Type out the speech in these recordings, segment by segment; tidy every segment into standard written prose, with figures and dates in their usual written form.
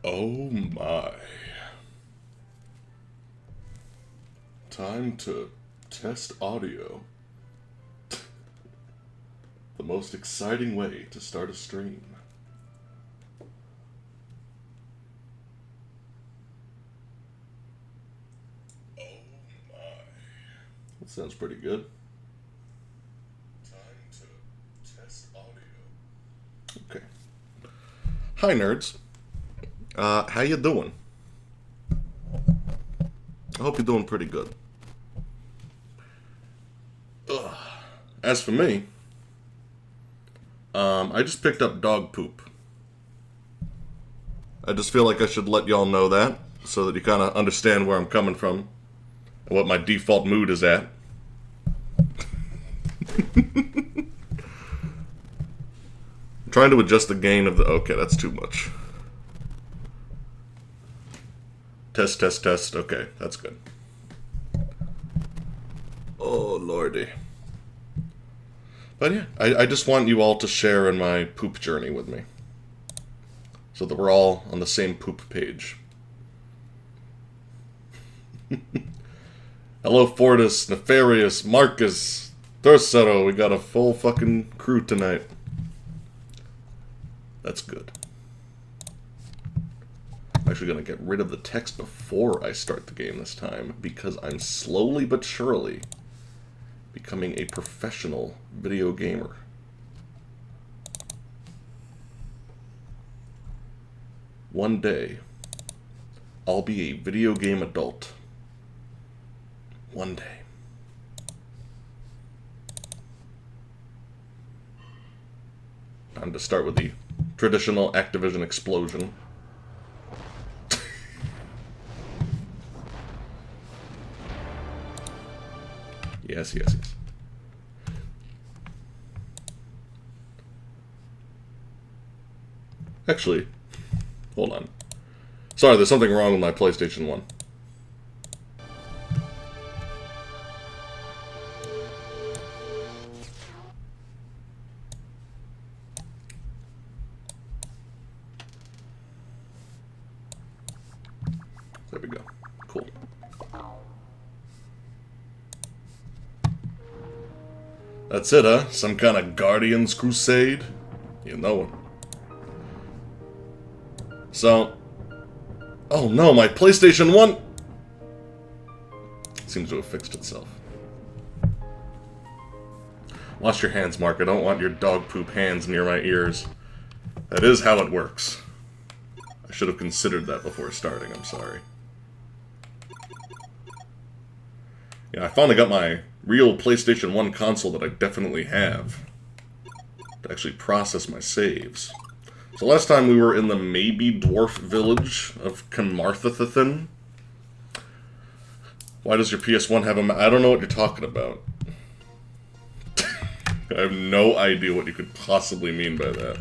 Oh my. Time to test audio. The most exciting way to start a stream. Oh my. That sounds pretty good. Time to test audio. Okay. Hi, nerds. How you doing? I hope you're doing pretty good. Ugh. As for me, I just picked up dog poop. I just feel like I should let y'all know that, so that you kind of understand where I'm coming from, and what my default mood is at. I'm trying to adjust the gain of the... Okay, that's too much. Test, test, test. Okay, that's good. Oh, lordy. But yeah, I just want you all to share in my poop journey with me. So that we're all on the same poop page. Hello, Fortis, Nefarious, Marcus, Thursero. We got a full fucking crew tonight. That's good. I'm actually going to get rid of the text before I start the game this time, because I'm slowly but surely becoming a professional video gamer. One day, I'll be a video game adult. One day. Time to start with the traditional Activision explosion. Yes, yes, yes. Actually, hold on. Sorry, there's something wrong with my PlayStation 1. There we go. Cool. That's it, huh? Some kind of Guardians Crusade? You know it. So... Oh no, my PlayStation 1... Seems to have fixed itself. Wash your hands, Mark. I don't want your dog poop hands near my ears. That is how it works. I should have considered that before starting, I'm sorry. Yeah, I finally got my real PlayStation 1 console that I definitely have to actually process my saves. So last time we were in the maybe dwarf village of Camarthathan. Why does your PS1 have a... I don't know what you're talking about. I have no idea what you could possibly mean by that.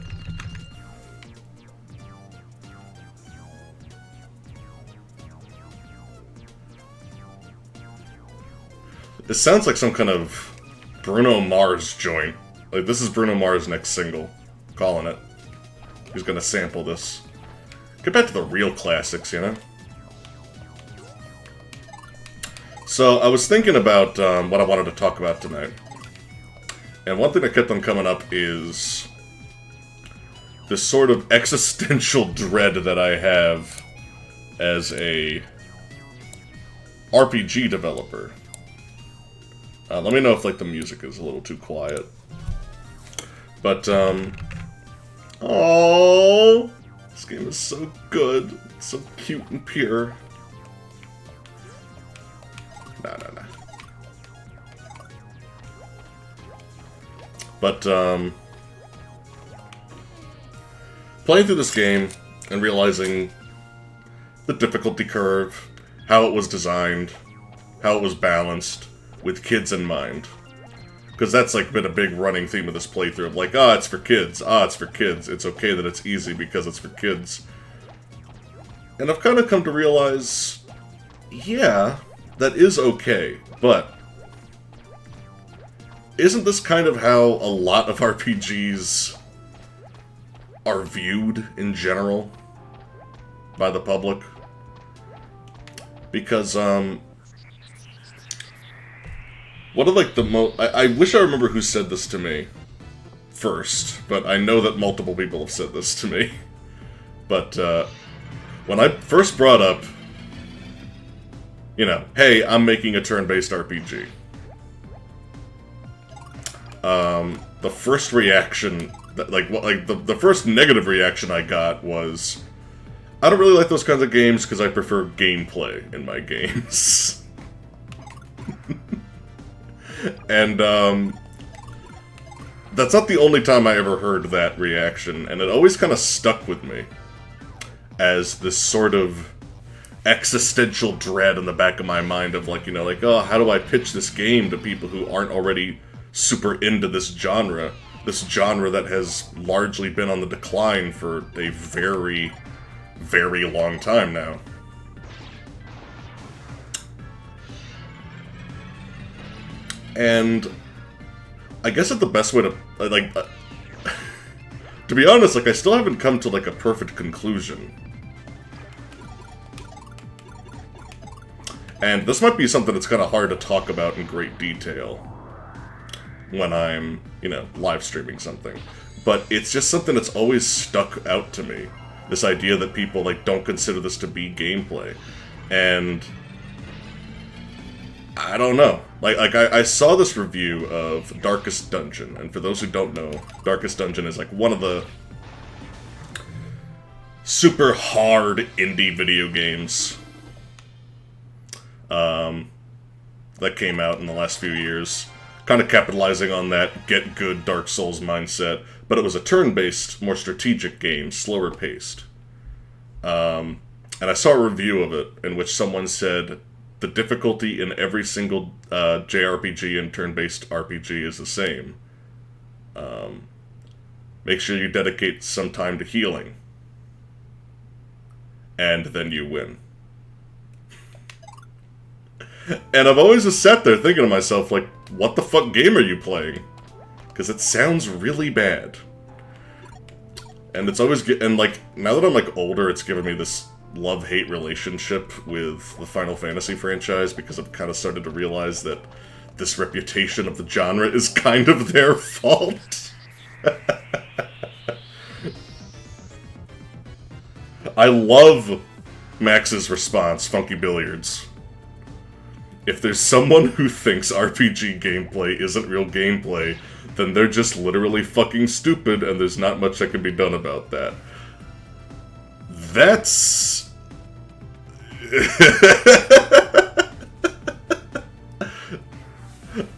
It sounds like some kind of Bruno Mars joint. Like, this is Bruno Mars' next single. Calling it. He's gonna sample this. Get back to the real classics, you know? So, I was thinking about what I wanted to talk about tonight. And one thing that kept on coming up is this sort of existential dread that I have as a RPG developer. Let me know if, like, the music is a little too quiet. But, oh, this game is so good. It's so cute and pure. Nah. But, playing through this game and realizing the difficulty curve, how it was designed, how it was balanced, with kids in mind. Because that's, like, been a big running theme of this playthrough. Of like, it's for kids. It's for kids. It's okay that it's easy because it's for kids. And I've kind of come to realize, yeah, that is okay. But isn't this kind of how a lot of RPGs are viewed in general? by the public. Because, one of, like, the most... I wish I remember who said this to me first, but I know that multiple people have said this to me. But, when I first brought up, you know, hey, I'm making a turn-based RPG, the first reaction, the first negative reaction I got was, I don't really like those kinds of games because I prefer gameplay in my games. And, that's not the only time I ever heard that reaction, and it always kind of stuck with me as this sort of existential dread in the back of my mind of, like, you know, like, oh, how do I pitch this game to people who aren't already super into this genre that has largely been on the decline for a very, very long time now. And I guess that the best way to, like, to be honest, like, I still haven't come to, like, a perfect conclusion. And this might be something that's kind of hard to talk about in great detail when I'm, you know, live streaming something. But it's just something that's always stuck out to me. This idea that people, like, don't consider this to be gameplay. And I don't know. Like I saw this review of Darkest Dungeon, and for those who don't know, Darkest Dungeon is, like, one of the super hard indie video games that came out in the last few years, kind of capitalizing on that get good Dark Souls mindset, but it was a turn-based, more strategic game, slower paced. And I saw a review of it in which someone said the difficulty in every single JRPG and turn-based RPG is the same. Make sure you dedicate some time to healing, and then you win. And I've always just sat there thinking to myself, like, what the fuck game are you playing? Because it sounds really bad. And it's always, and, like, now that I'm, like, older, it's given me this love-hate relationship with the Final Fantasy franchise, because I've kind of started to realize that this reputation of the genre is kind of their fault. I love Max's response, Funky Billiards. If there's someone who thinks RPG gameplay isn't real gameplay, then they're just literally fucking stupid, and there's not much that can be done about that. That's...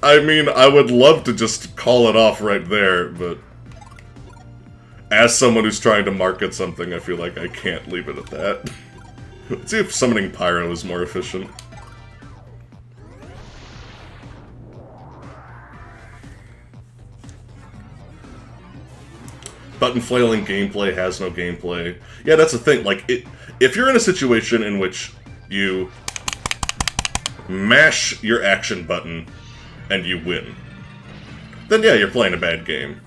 I mean, I would love to just call it off right there, but as someone who's trying to market something, I feel like I can't leave it at that. Let's see if summoning Pyro is more efficient. Button flailing gameplay has no gameplay. Yeah, that's the thing. Like, if you're in a situation in which you mash your action button and you win, then yeah, you're playing a bad game.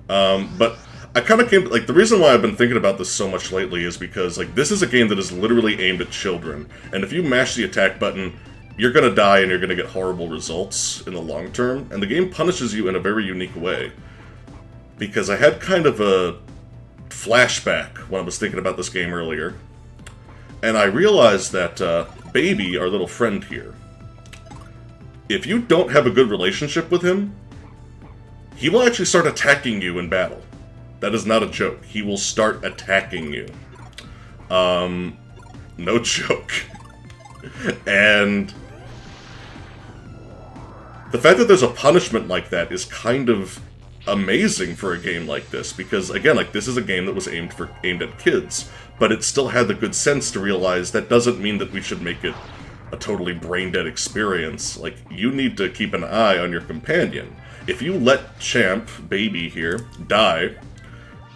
But I kind of came to, like, the reason why I've been thinking about this so much lately is because, like, this is a game that is literally aimed at children, and if you mash the attack button, you're gonna die and you're gonna get horrible results in the long term, and the game punishes you in a very unique way. Because I had kind of a flashback when I was thinking about this game earlier, and I realized that Baby, our little friend here, if you don't have a good relationship with him, he will actually start attacking you in battle. That is not a joke. He will start attacking you. No joke. And the fact that there's a punishment like that is kind of amazing for a game like this, because again, like, this is a game that was aimed at kids, but it still had the good sense to realize that doesn't mean that we should make it a totally brain-dead experience. Like, you need to keep an eye on your companion. If you let Champ, Baby here, die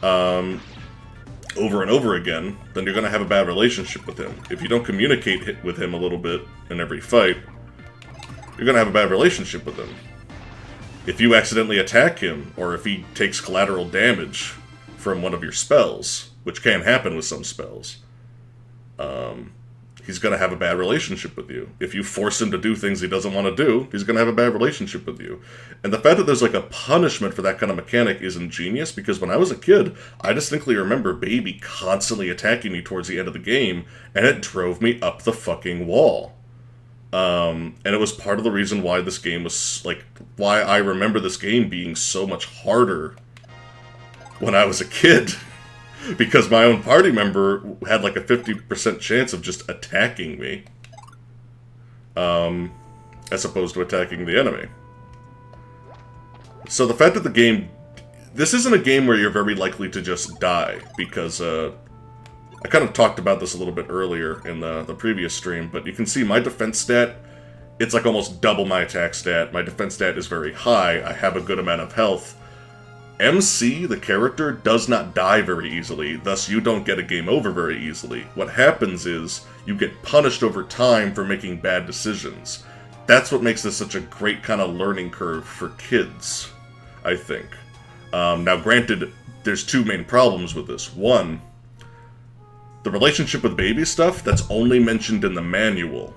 over and over again, then you're going to have a bad relationship with him. If you don't communicate with him a little bit in every fight, you're going to have a bad relationship with him. If you accidentally attack him, or if he takes collateral damage from one of your spells, which can happen with some spells, He's going to have a bad relationship with you. If you force him to do things he doesn't want to do, he's going to have a bad relationship with you. And the fact that there's like a punishment for that kind of mechanic is ingenious, because when I was a kid, I distinctly remember Baby constantly attacking me towards the end of the game, and it drove me up the fucking wall. And it was part of the reason why this game was, like, why I remember this game being so much harder when I was a kid. Because my own party member had like a 50% chance of just attacking me, as opposed to attacking the enemy. So the fact that the game... This isn't a game where you're very likely to just die, because I kind of talked about this a little bit earlier in the previous stream, but you can see my defense stat, it's like almost double my attack stat. My defense stat is very high, I have a good amount of health. MC, the character, does not die very easily, thus you don't get a game over very easily. What happens is, you get punished over time for making bad decisions. That's what makes this such a great kind of learning curve for kids, I think. Now granted, there's two main problems with this. One, the relationship with Baby stuff, that's only mentioned in the manual.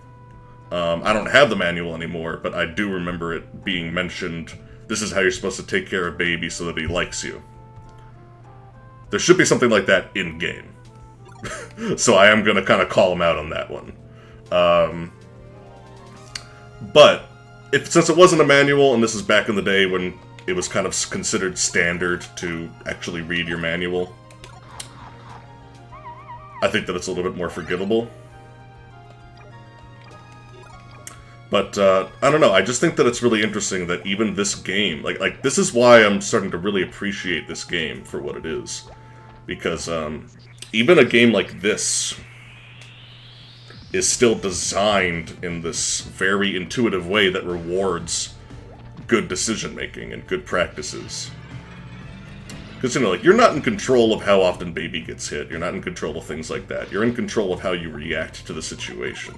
I don't have the manual anymore, but I do remember it being mentioned. This is how you're supposed to take care of Baby so that he likes you. There should be something like that in-game. So I am going to kind of call him out on that one. But, since it wasn't a manual, and this is back in the day when it was kind of considered standard to actually read your manual, I think that it's a little bit more forgivable. But, I don't know, I just think that it's really interesting that even this game, like this is why I'm starting to really appreciate this game for what it is. Because, even a game like this is still designed in this very intuitive way that rewards good decision-making and good practices. Because, you know, like, you're not in control of how often Baby gets hit, you're not in control of things like that. You're in control of how you react to the situation.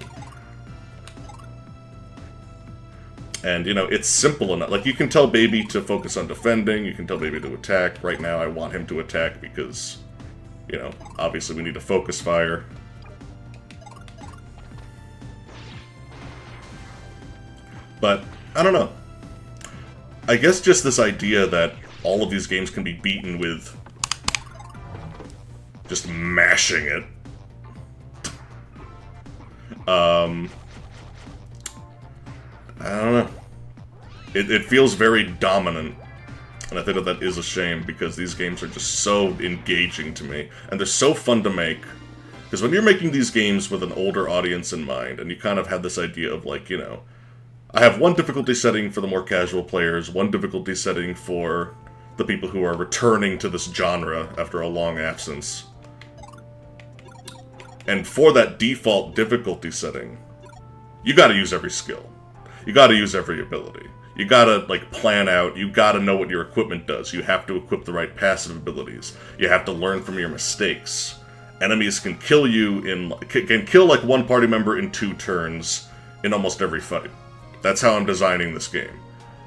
And, you know, it's simple enough. Like, you can tell Baby to focus on defending, you can tell Baby to attack. Right now, I want him to attack because, you know, obviously we need to focus fire. But, I don't know. I guess just this idea that all of these games can be beaten with just mashing it. I don't know. It feels very dominant, and I think that that is a shame, because these games are just so engaging to me, and they're so fun to make. Because when you're making these games with an older audience in mind, and you kind of have this idea of, like, you know, I have one difficulty setting for the more casual players, one difficulty setting for the people who are returning to this genre after a long absence. And for that default difficulty setting, you gotta use every skill. You gotta use every ability. You gotta, like, plan out, you gotta know what your equipment does. You have to equip the right passive abilities. You have to learn from your mistakes. Enemies can kill you can kill, like, one party member in 2 turns in almost every fight. That's how I'm designing this game.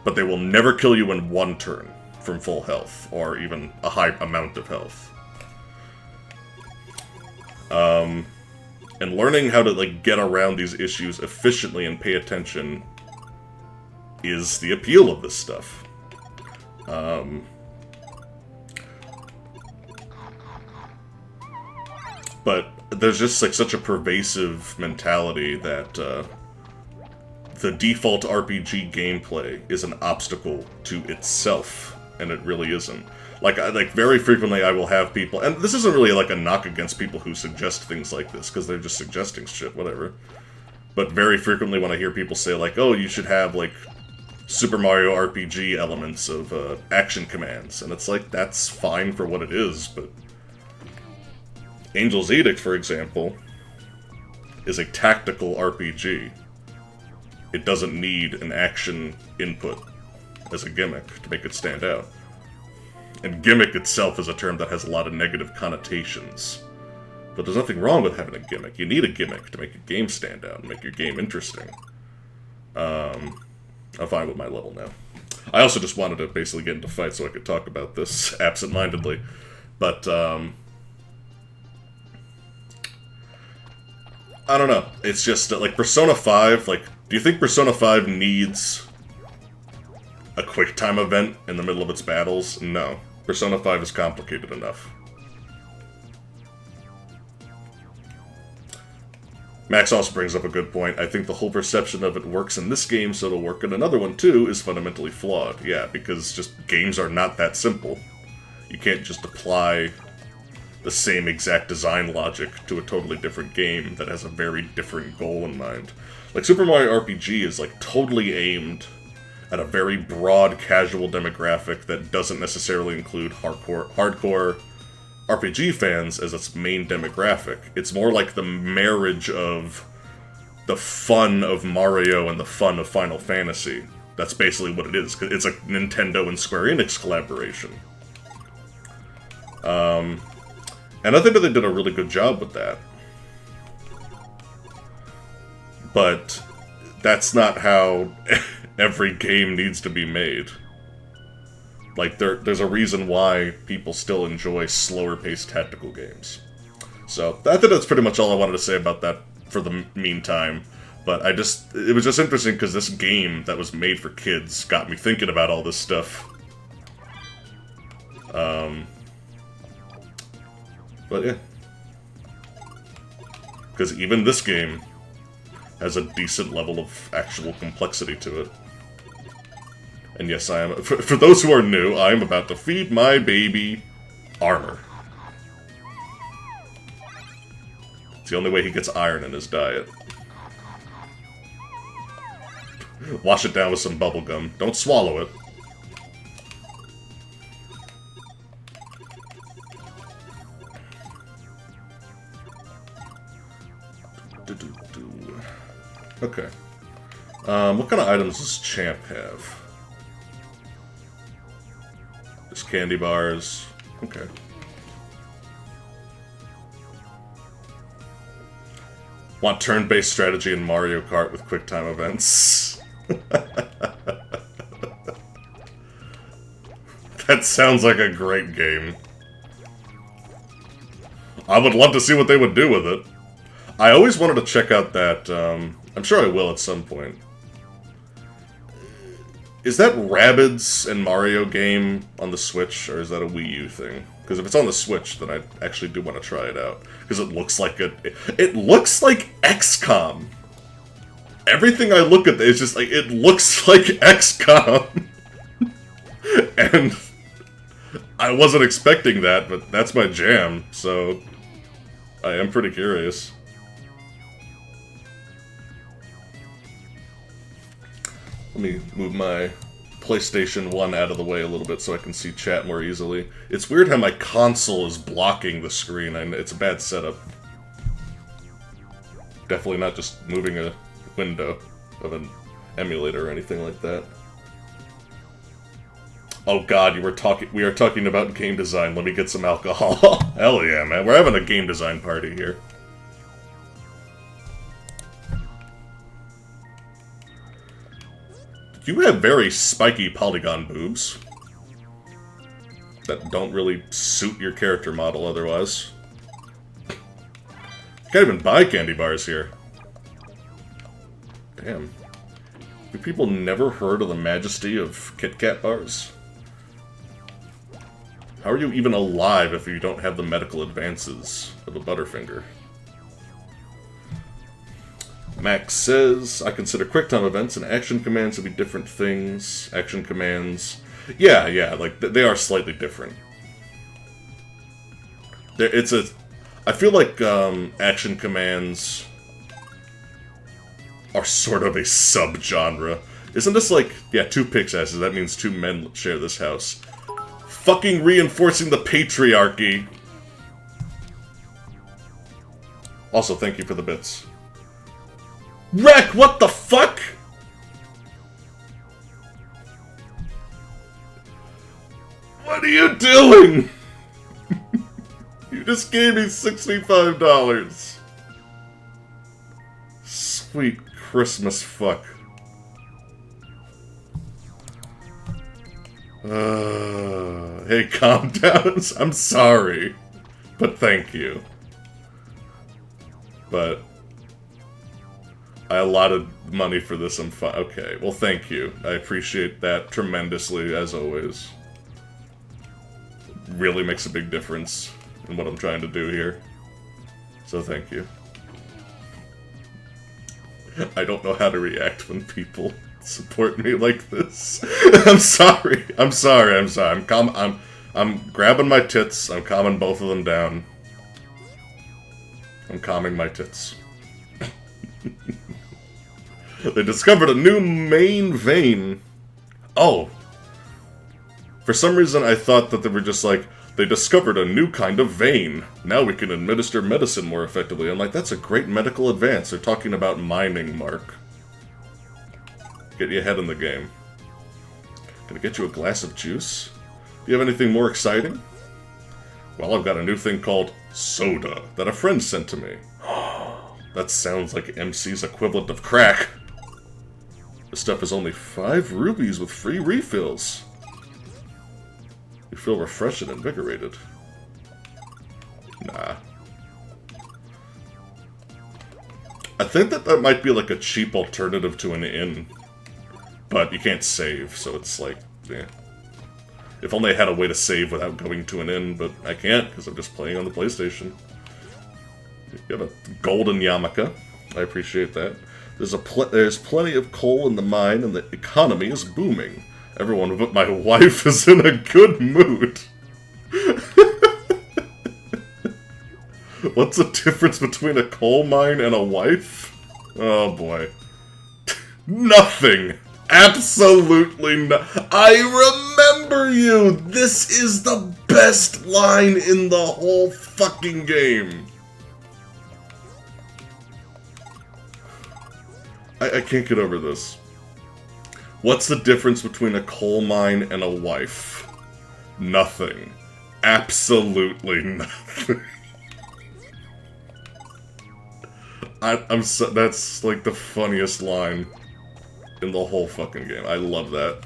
But they will never kill you in 1 turn from full health, or even a high amount of health. And learning how to, like, get around these issues efficiently and pay attention is the appeal of this stuff. But there's just, like, such a pervasive mentality that the default RPG gameplay is an obstacle to itself, and it really isn't. Like, very frequently I will have people, and this isn't really like a knock against people who suggest things like this, because they're just suggesting shit, whatever. But very frequently when I hear people say, like, oh, you should have, like, Super Mario RPG elements of action commands, and it's like, that's fine for what it is, but Angel's Edict, for example, is a tactical RPG. It doesn't need an action input as a gimmick to make it stand out. And gimmick itself is a term that has a lot of negative connotations. But there's nothing wrong with having a gimmick. You need a gimmick to make a game stand out and make your game interesting. I'm fine with my level now. I also just wanted to basically get into fights so I could talk about this absent-mindedly. But, I don't know. It's just, like, Persona 5, like, do you think Persona 5 needs a quick-time event in the middle of its battles? No. Persona 5 is complicated enough. Max also brings up a good point. I think the whole perception of it works in this game, so it'll work in another one too, is fundamentally flawed. Yeah, because just games are not that simple. You can't just apply the same exact design logic to a totally different game that has a very different goal in mind. Like, Super Mario RPG is, like, totally aimed at a very broad, casual demographic that doesn't necessarily include hardcore RPG fans as its main demographic. It's more like the marriage of the fun of Mario and the fun of Final Fantasy. That's basically what it is. It's a Nintendo and Square Enix collaboration. And I think that they did a really good job with that. But that's not how every game needs to be made. Like, there's a reason why people still enjoy slower-paced tactical games. So, I think that's pretty much all I wanted to say about that for the meantime. But it was just interesting because this game that was made for kids got me thinking about all this stuff. But yeah. Because even this game has a decent level of actual complexity to it. And yes, I am. For those who are new, I am about to feed my baby armor. It's the only way he gets iron in his diet. Wash it down with some bubblegum. Don't swallow it. Okay. What kind of items does Champ have? Just candy bars. Okay. Want turn-based strategy in Mario Kart with QuickTime events. That sounds like a great game. I would love to see what they would do with it. I always wanted to check out that, I'm sure I will at some point. Is that Rabbids and Mario game on the Switch, or is that a Wii U thing? Because if it's on the Switch, then I actually do want to try it out. Because it looks like it looks like XCOM. Everything I look at is just like, it looks like XCOM. And I wasn't expecting that, but that's my jam, so I am pretty curious. Let me move my PlayStation 1 out of the way a little bit so I can see chat more easily. It's weird how my console is blocking the screen. It's a bad setup. Definitely not just moving a window of an emulator or anything like that. Oh god, we are talking about game design. Let me get some alcohol. Hell yeah, man. We're having a game design party here. You have very spiky polygon boobs that don't really suit your character model otherwise. You can't even buy candy bars here. Damn. Do people never heard of the majesty of Kit Kat bars? How are you even alive if you don't have the medical advances of a Butterfinger? Max says, I consider QuickTime events and action commands to be different things. Action commands... Yeah, like, they are slightly different. I feel like, action commands are sort of a sub-genre. Isn't this like, yeah, 2 pixasses, that means 2 men share this house. Fucking reinforcing the patriarchy! Also, thank you for the bits. Wreck, what the fuck?! What are you doing?! You just gave me $65. Sweet Christmas fuck. Hey, calm down. I'm sorry. But thank you. But I allotted money for this, I'm fine. Okay, well thank you. I appreciate that tremendously, as always. Really makes a big difference in what I'm trying to do here. So thank you. I don't know how to react when people support me like this. I'm sorry. I'm sorry. I'm grabbing my tits. I'm calming both of them down. I'm calming my tits. They discovered a new main vein. Oh. For some reason I thought that they were just like, they discovered a new kind of vein. Now we can administer medicine more effectively. I'm like, that's a great medical advance. They're talking about mining, Mark. Get your head in the game. Can I get you a glass of juice? Do you have anything more exciting? Well, I've got a new thing called soda that a friend sent to me. That sounds like MC's equivalent of crack. This stuff is only 5 rubies with free refills. You feel refreshed and invigorated. Nah. I think that might be like a cheap alternative to an inn. But you can't save, so it's like, yeah. If only I had a way to save without going to an inn, but I can't, because I'm just playing on the PlayStation. You have a golden yarmulke. I appreciate that. There's plenty of coal in the mine, and the economy is booming. Everyone but my wife is in a good mood. What's the difference between a coal mine and a wife? Oh boy. Nothing! Absolutely no- I remember you! This is the best line in the whole fucking game! I can't get over this. What's the difference between a coal mine and a wife? Nothing. Absolutely nothing. That's like the funniest line in the whole fucking game. I love that.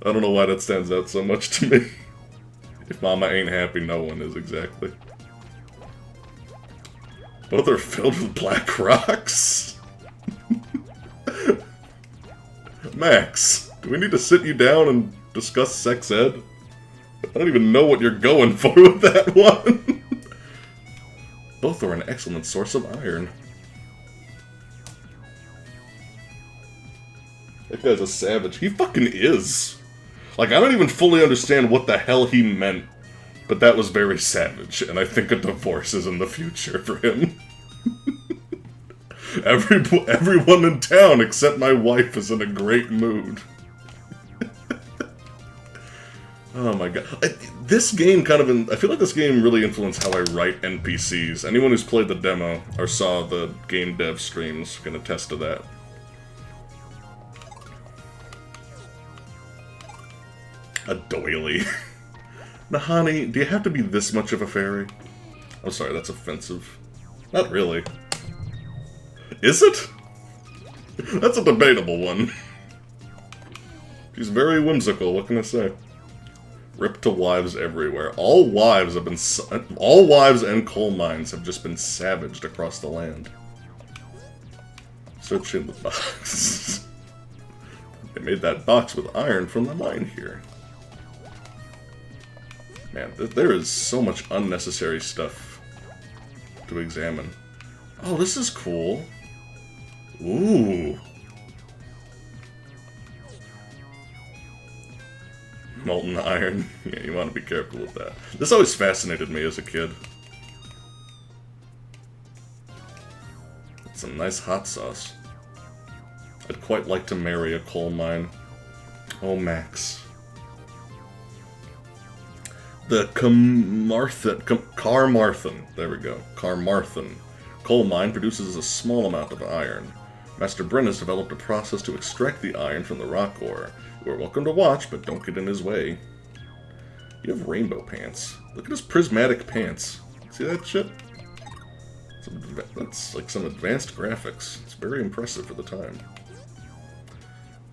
I don't know why that stands out so much to me. If Mama ain't happy, no one is, exactly. Both are filled with black rocks? Max, do we need to sit you down and discuss sex ed? I don't even know what you're going for with that one. Both are an excellent source of iron. That guy's a savage. He fucking is. Like, I don't even fully understand what the hell he meant, but that was very savage, and I think a divorce is in the future for him. Everyone in town except my wife is in a great mood. Oh my god. This game kind of... I feel like this game really influenced how I write NPCs. Anyone who's played the demo or saw the game dev streams can attest to that. A doily. Nahani, do you have to be this much of a fairy? I'm sorry, that's offensive. Not really. Is it? That's a debatable one. She's very whimsical, what can I say? Ripped to wives everywhere. All wives and coal mines have just been savaged across the land. Searching the box. They made that box with iron from the mine here. Man, there is so much unnecessary stuff to examine. Oh, this is cool. Ooh. Molten iron. Yeah, you want to be careful with that. This always fascinated me as a kid. Some nice hot sauce. I'd quite like to marry a coal mine. Oh, Max. The Carmarthen. There we go. Carmarthen. Coal mine produces a small amount of iron. Master Bryn has developed a process to extract the iron from the rock ore. You are welcome to watch, but don't get in his way. You have rainbow pants. Look at his prismatic pants. See that shit? That's like some advanced graphics. It's very impressive for the time.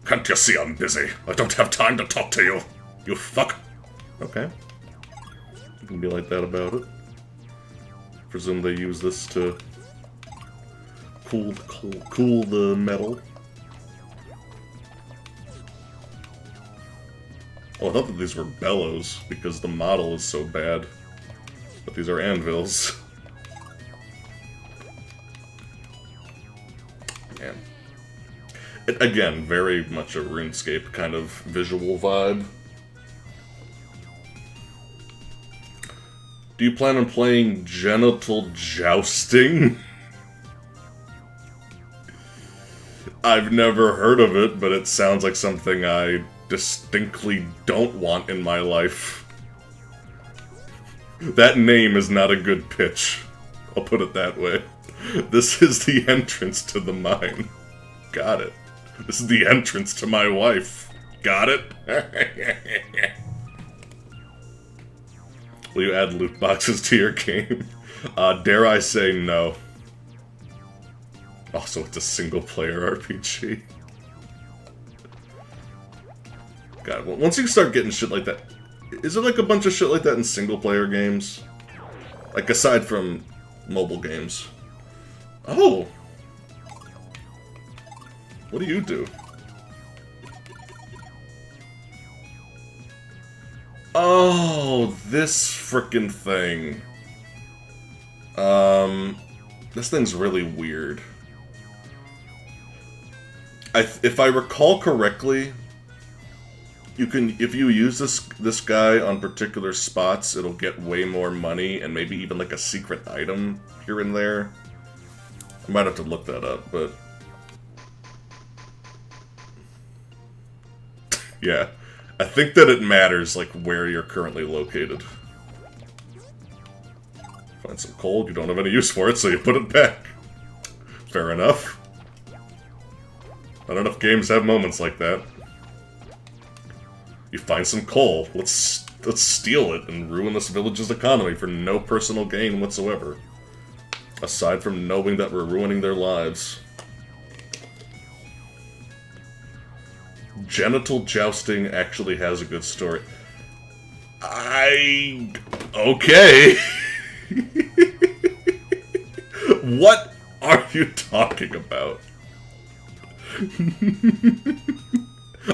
Can't you see I'm busy? I don't have time to talk to you. You fuck. Okay. You can be like that about it. Presume they use this to cool the metal. Oh, I thought that these were bellows, because the model is so bad. But these are anvils. Man. Again, very much a RuneScape kind of visual vibe. Do you plan on playing genital jousting? I've never heard of it, but it sounds like something I distinctly don't want in my life. That name is not a good pitch. I'll put it that way. This is the entrance to the mine. Got it. This is the entrance to my wife. Got it? Will you add loot boxes to your game? Dare I say no. Also, it's a single-player RPG. God, once you start getting shit like that... Is there like a bunch of shit like that in single-player games? Like, aside from mobile games. Oh! What do you do? Oh, this frickin' thing. This thing's really weird. If I recall correctly, you can, if you use this guy on particular spots, it'll get way more money and maybe even like a secret item here and there. I might have to look that up, but yeah, I think that it matters like where you're currently located. Find some coal, you don't have any use for it, so you put it back. Fair enough. Not enough games have moments like that. You find some coal, let's steal it and ruin this village's economy for no personal gain whatsoever. Aside from knowing that we're ruining their lives. Genital jousting actually has a good story. Okay. What are you talking about?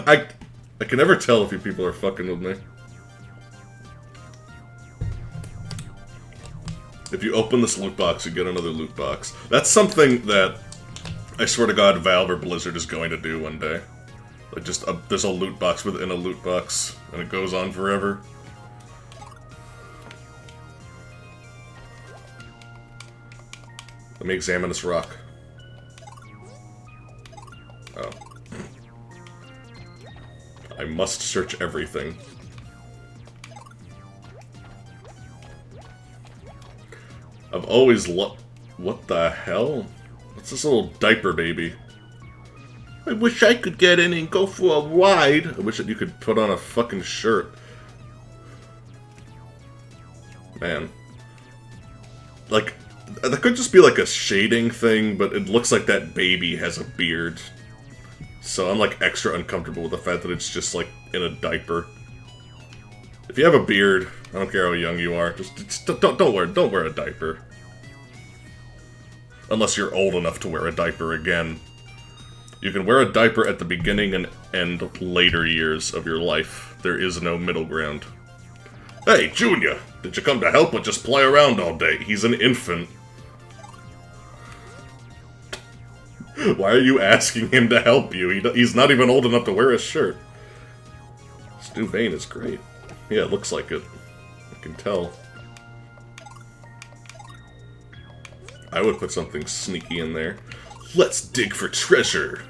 I can never tell if you people are fucking with me. If you open this loot box, you get another loot box. That's something that I swear to God Valve or Blizzard is going to do one day. Like just there's a loot box within a loot box, and it goes on forever. Let me examine this rock. Oh. I must search everything. I've always what the hell? What's this little diaper baby? I wish I could get in and go for a ride. I wish that you could put on a fucking shirt. Man. Like, that could just be like a shading thing, but it looks like that baby has a beard. So I'm like extra uncomfortable with the fact that it's just like in a diaper. If you have a beard, I don't care how young you are, just don't wear a diaper. Unless you're old enough to wear a diaper again. You can wear a diaper at the beginning and end later years of your life. There is no middle ground. Hey, Junior! Did you come to help or just play around all day? He's an infant. Why are you asking him to help you? He's not even old enough to wear a shirt. This new vein is great. Yeah, it looks like it. I can tell. I would put something sneaky in there. Let's dig for treasure!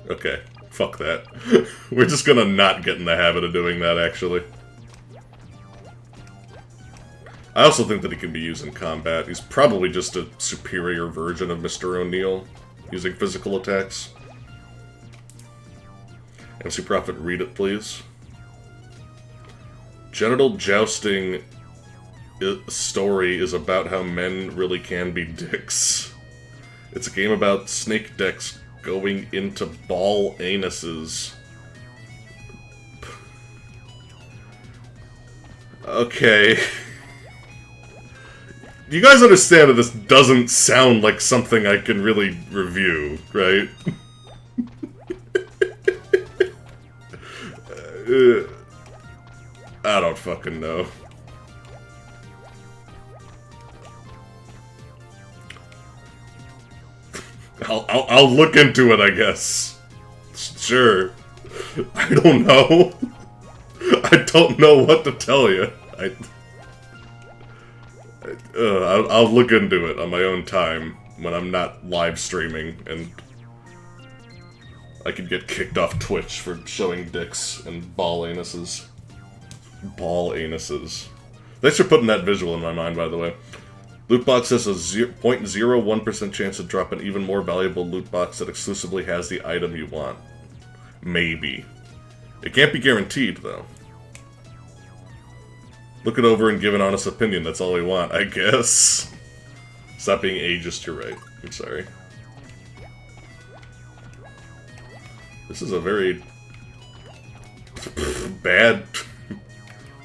Okay, fuck that. We're just gonna not get in the habit of doing that, actually. I also think that he can be used in combat. He's probably just a superior version of Mr. O'Neill, using physical attacks. MC Prophet, read it, please. Genital jousting story is about how men really can be dicks. It's a game about snake decks going into ball anuses. Okay. You guys understand that this doesn't sound like something I can really review, right? I don't fucking know. I'll look into it, I guess. Sure. I don't know. I don't know what to tell you. I'll look into it on my own time when I'm not live streaming, and I could get kicked off Twitch for showing dicks and ball anuses. Ball anuses. Thanks for putting that visual in my mind, by the way. Loot box has a 0.01% chance to drop an even more valuable loot box that exclusively has the item you want. Maybe. It can't be guaranteed, though. Look it over and give an honest opinion, that's all we want, I guess. Stop being ageist, you're right. I'm sorry. This is a very bad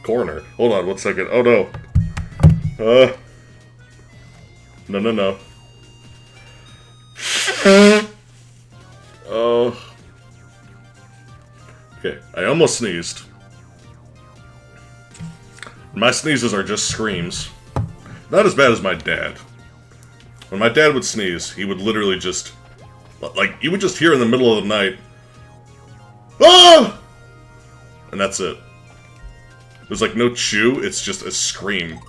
corner. Hold on 1 second. Oh no. No. Oh. Okay, I almost sneezed. My sneezes are just screams. Not as bad as my dad. When my dad would sneeze, he would literally just... Like, you would just hear in the middle of the night... Ah! And that's it. There's like no chew, it's just a scream.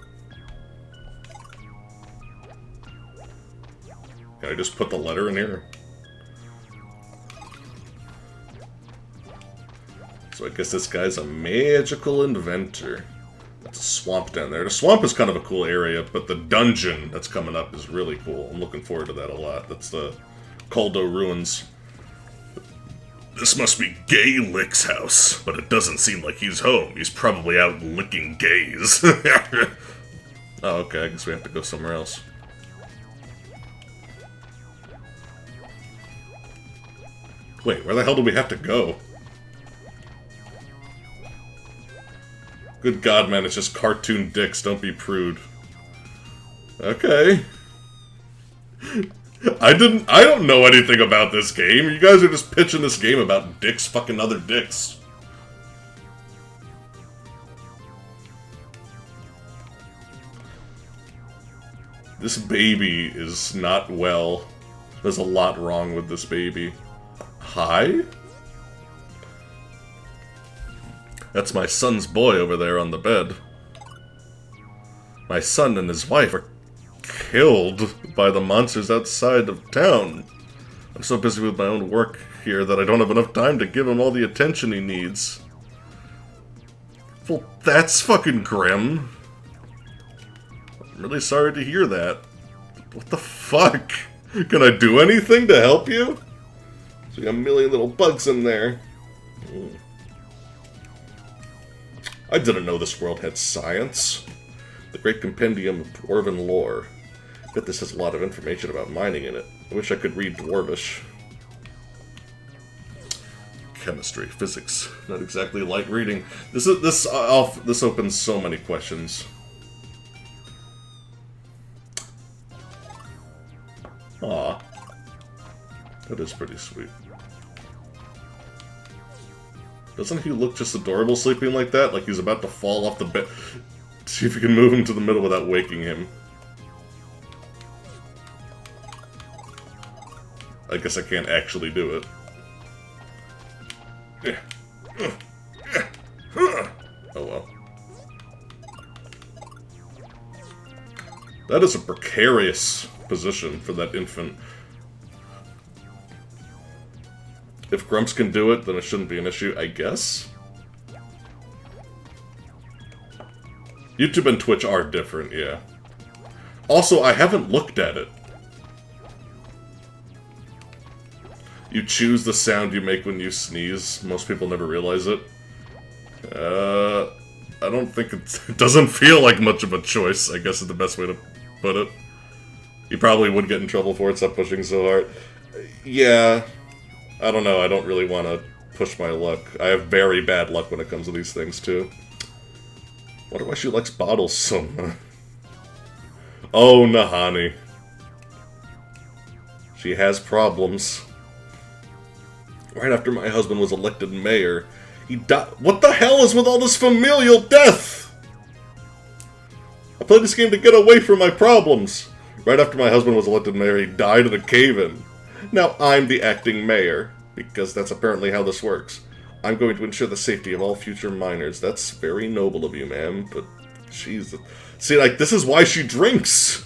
Can I just put the letter in here? So I guess this guy's a magical inventor. That's a swamp down there. The swamp is kind of a cool area, but the dungeon that's coming up is really cool. I'm looking forward to that a lot. That's the Caldo Ruins. This must be Gay Lick's house, but it doesn't seem like he's home. He's probably out licking gays. Oh, okay, I guess we have to go somewhere else. Wait, where the hell do we have to go? Good God, man, it's just cartoon dicks, don't be prude. Okay. I don't know anything about this game. You guys are just pitching this game about dicks fucking other dicks. This baby is not well. There's a lot wrong with this baby. Hi? That's my son's boy over there on the bed. My son and his wife are killed by the monsters outside of town. I'm so busy with my own work here that I don't have enough time to give him all the attention he needs. Well, that's fucking grim. I'm really sorry to hear that. What the fuck? Can I do anything to help you? So you got a million little bugs in there. I didn't know this world had science. The Great Compendium of Dwarven Lore. I bet this has a lot of information about mining in it. I wish I could read Dwarvish. Chemistry, physics, not exactly light reading. This opens so many questions. Aw. That is pretty sweet. Doesn't he look just adorable sleeping like that? Like he's about to fall off the bed. See if you can move him to the middle without waking him. I guess I can't actually do it. Oh well. That is a precarious position for that infant. If Grumps can do it, then it shouldn't be an issue, I guess. YouTube and Twitch are different, yeah. Also, I haven't looked at it. You choose the sound you make when you sneeze. Most people never realize it. I don't think it doesn't feel like much of a choice, I guess is the best way to put it. You probably would get in trouble for it, stop pushing so hard. Yeah. I don't know, I don't really want to push my luck. I have very bad luck when it comes to these things, too. Wonder why she likes bottles so much. Oh, Nahani. She has problems. Right after my husband was elected mayor, he died. What the hell is with all this familial death? I played this game to get away from my problems. Right after my husband was elected mayor, he died in a cave-in. Now I'm the acting mayor, because that's apparently how this works. I'm going to ensure the safety of all future minors. That's very noble of you, ma'am, but Jesus. See, like, this is why she drinks.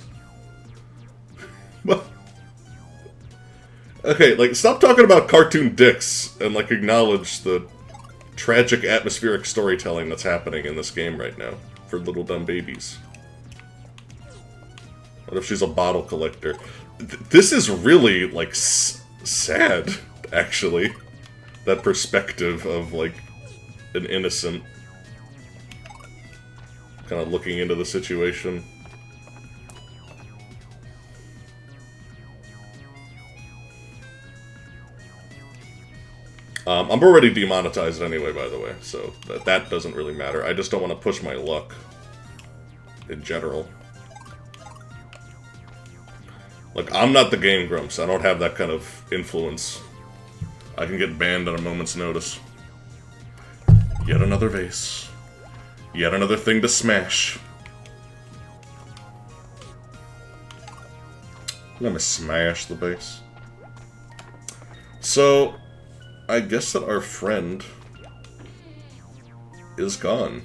Okay, like, stop talking about cartoon dicks and, like, acknowledge the tragic atmospheric storytelling that's happening in this game right now for little dumb babies. What if she's a bottle collector? This is really, like, sad, actually. That perspective of, like, an innocent kind of looking into the situation. I'm already demonetized anyway, by the way, so that doesn't really matter. I just don't want to push my luck in general. Like, I'm not the Game Grumps. I don't have that kind of influence. I can get banned at a moment's notice. Yet another vase. Yet another thing to smash. I'm gonna smash the vase. So, I guess that our friend is gone.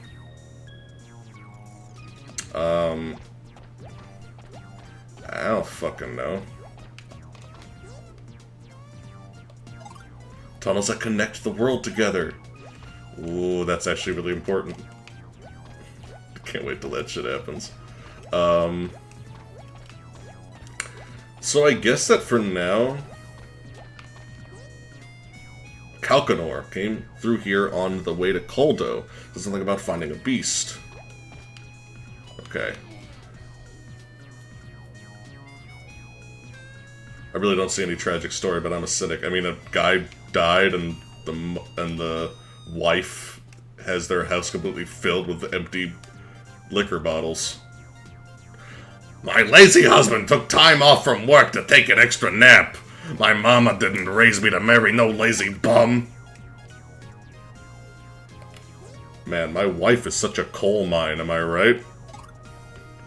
I don't fucking know. Tunnels that connect the world together. Ooh, that's actually really important. Can't wait till that shit happens. So I guess that for now, Kalkanor came through here on the way to Koldo. There's something about finding a beast. Okay. I really don't see any tragic story, but I'm a cynic. I mean, a guy died, and the wife has their house completely filled with empty liquor bottles. My lazy husband took time off from work to take an extra nap. My mama didn't raise me to marry no lazy bum. Man, my wife is such a coal mine, am I right?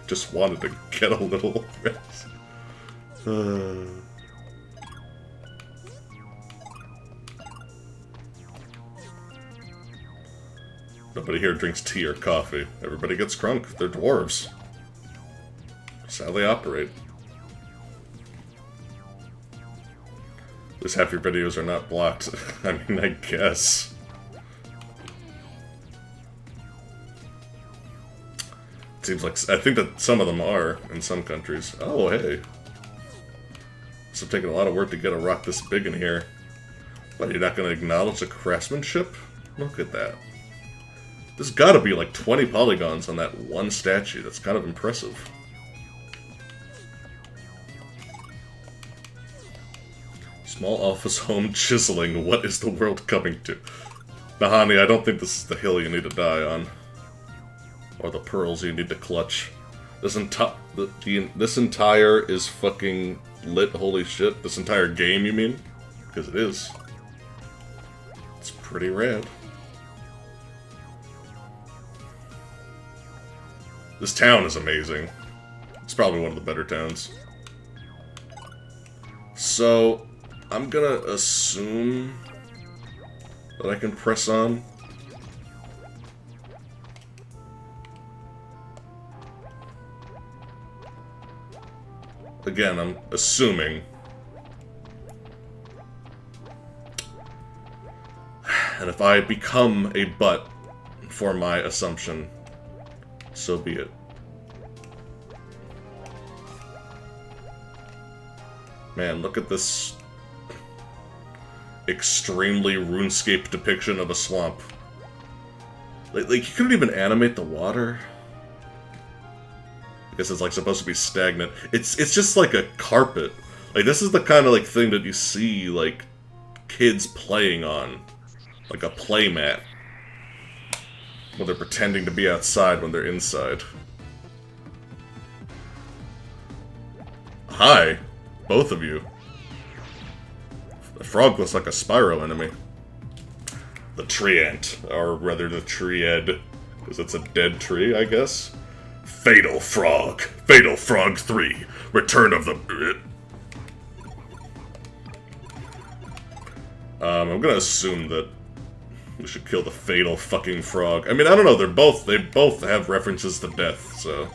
Just wanted to get a little rest. Nobody here drinks tea or coffee. Everybody gets crunk. They're dwarves. That's how they operate. At least half your videos are not blocked. I mean, I guess. It seems like... I think that some of them are, in some countries. Oh, hey. Must have taken a lot of work to get a rock this big in here. But you're not going to acknowledge the craftsmanship? Look at that. There's gotta be like 20 polygons on that one statue. That's kind of impressive. Small office home chiseling. What is the world coming to? Nahani, I don't think this is the hill you need to die on. Or the pearls you need to clutch. This entire is fucking lit, holy shit. This entire game, you mean? Because it is. It's pretty rad. This town is amazing. It's probably one of the better towns. So, I'm gonna assume that I can press on. Again, I'm assuming. And if I become a butt for my assumption, so be it. Man, look at this extremely RuneScape depiction of a swamp. Like you couldn't even animate the water. I guess it's like supposed to be stagnant. It's just like a carpet. Like this is the kind of like thing that you see like kids playing on, like a play mat. Well, they're pretending to be outside when they're inside. Hi, both of you. The frog looks like a Spyro enemy. The treant, or rather the tread, because it's a dead tree, I guess. Fatal Frog. Fatal Frog 3. Return of the... I'm gonna assume that we should kill the fatal fucking frog. I mean, I don't know, they both have references to death, so...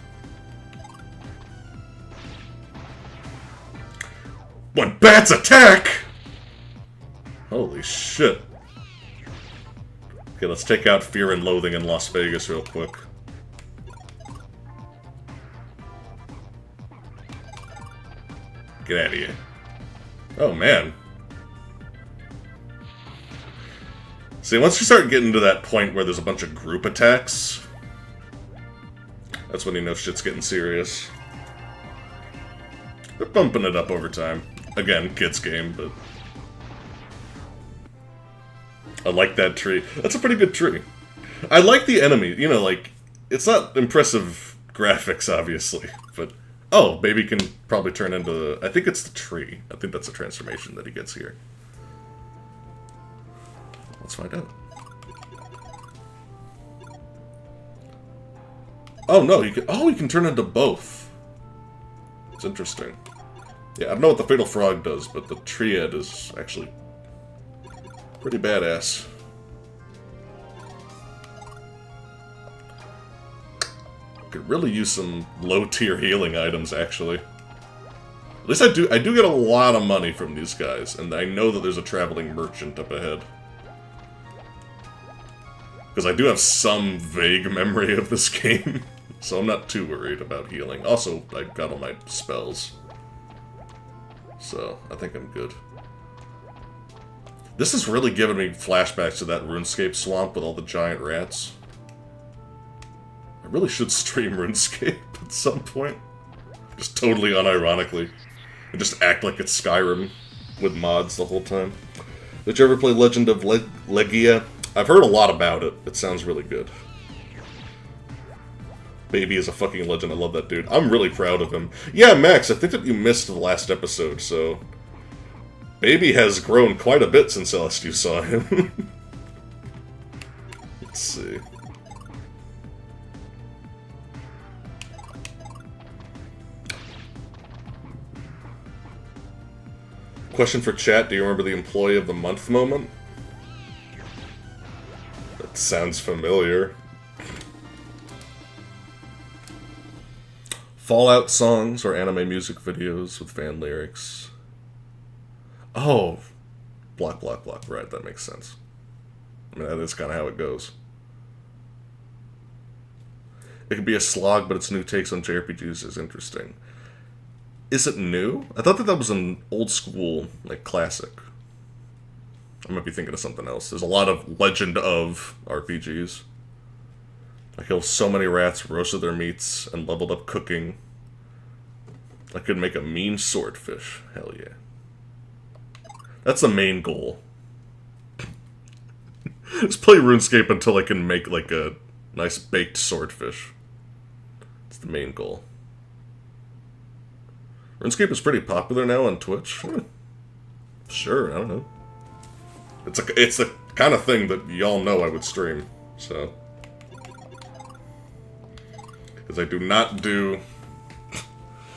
When bats attack! Holy shit. Okay, let's take out Fear and Loathing in Las Vegas real quick. Get out of here. Oh, man. See, once you start getting to that point where there's a bunch of group attacks, that's when you know shit's getting serious. They're bumping it up over time. Again, kids game, but... I like that tree. That's a pretty good tree. I like the enemy, you know, like, it's not impressive graphics, obviously, but... Oh, baby can probably turn into... I think it's the tree. I think that's a transformation that he gets here. Let's find out. Oh, no, he can... Oh, he can turn into both. It's interesting. Yeah, I don't know what the Fatal Frog does, but the Triad is actually pretty badass. Could really use some low-tier healing items, actually. At least I do get a lot of money from these guys, and I know that there's a traveling merchant up ahead. Because I do have some vague memory of this game, so I'm not too worried about healing. Also, I got all my spells. So, I think I'm good. This is really giving me flashbacks to that RuneScape swamp with all the giant rats. I really should stream RuneScape at some point. Just totally unironically. And just act like it's Skyrim with mods the whole time. Did you ever play Legend of Legia? I've heard a lot about it. It sounds really good. Baby is a fucking legend. I love that dude. I'm really proud of him. Yeah, Max, I think that you missed the last episode, so... Baby has grown quite a bit since last you saw him. Let's see. Question for chat, do you remember the Employee of the Month moment? That sounds familiar. Fallout songs or anime music videos with fan lyrics. Oh, block, right, that makes sense. I mean, that is kind of how it goes. It could be a slog, but its new takes on JRPGs is interesting. Is it new? I thought that that was an old school, like, classic. I might be thinking of something else. There's a lot of Legend of RPGs. I killed so many rats, roasted their meats, and leveled up cooking. I could make a mean swordfish. Hell yeah. That's the main goal. Just play RuneScape until I can make, like, a nice baked swordfish. That's the main goal. RuneScape is pretty popular now on Twitch. Sure, I don't know. It's the kind of thing that y'all know I would stream, so... Because I do not do...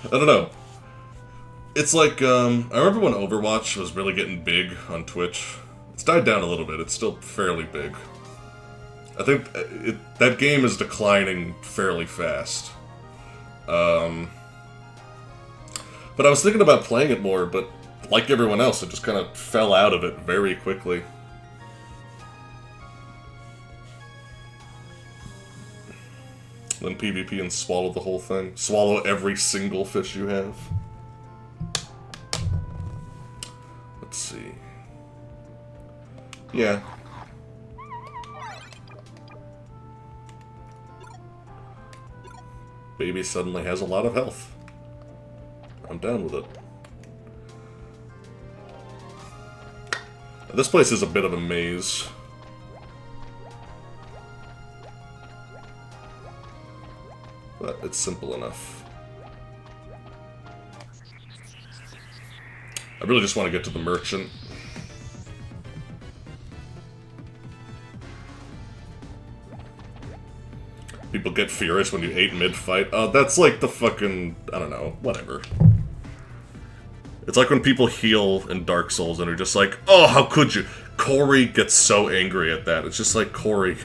I don't know. It's like, I remember when Overwatch was really getting big on Twitch. It's died down a little bit, it's still fairly big. I think that game is declining fairly fast. But I was thinking about playing it more, but like everyone else, it just kind of fell out of it very quickly. Then PvP and swallow the whole thing. Swallow every single fish you have. Let's see. Yeah. Baby suddenly has a lot of health. I'm down with it. This place is a bit of a maze. But it's simple enough. I really just want to get to the merchant. People get furious when you ate mid-fight. Oh, that's like the fucking... I don't know. Whatever. It's like when people heal in Dark Souls and are just like, oh, how could you? Corey gets so angry at that. It's just like, Corey.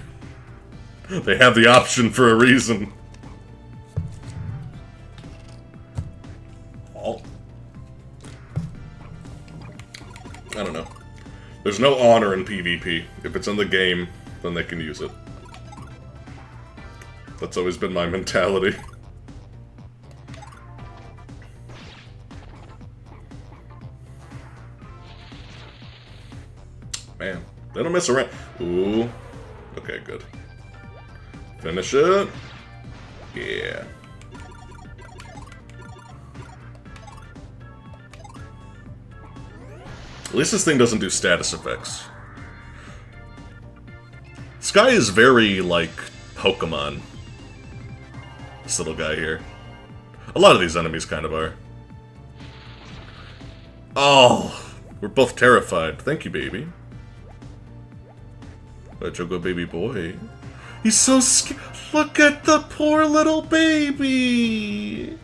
They have the option for a reason. Oh. I don't know. There's no honor in PvP. If it's in the game, then they can use it. That's always been my mentality. Man, they don't mess around. Ooh. Okay, good. Finish it. Yeah. At least this thing doesn't do status effects. Sky is very, like, Pokemon. This little guy here. A lot of these enemies kind of are. Oh! We're both terrified. Thank you, baby. Choco baby boy. He's so scared. Look at the poor little baby!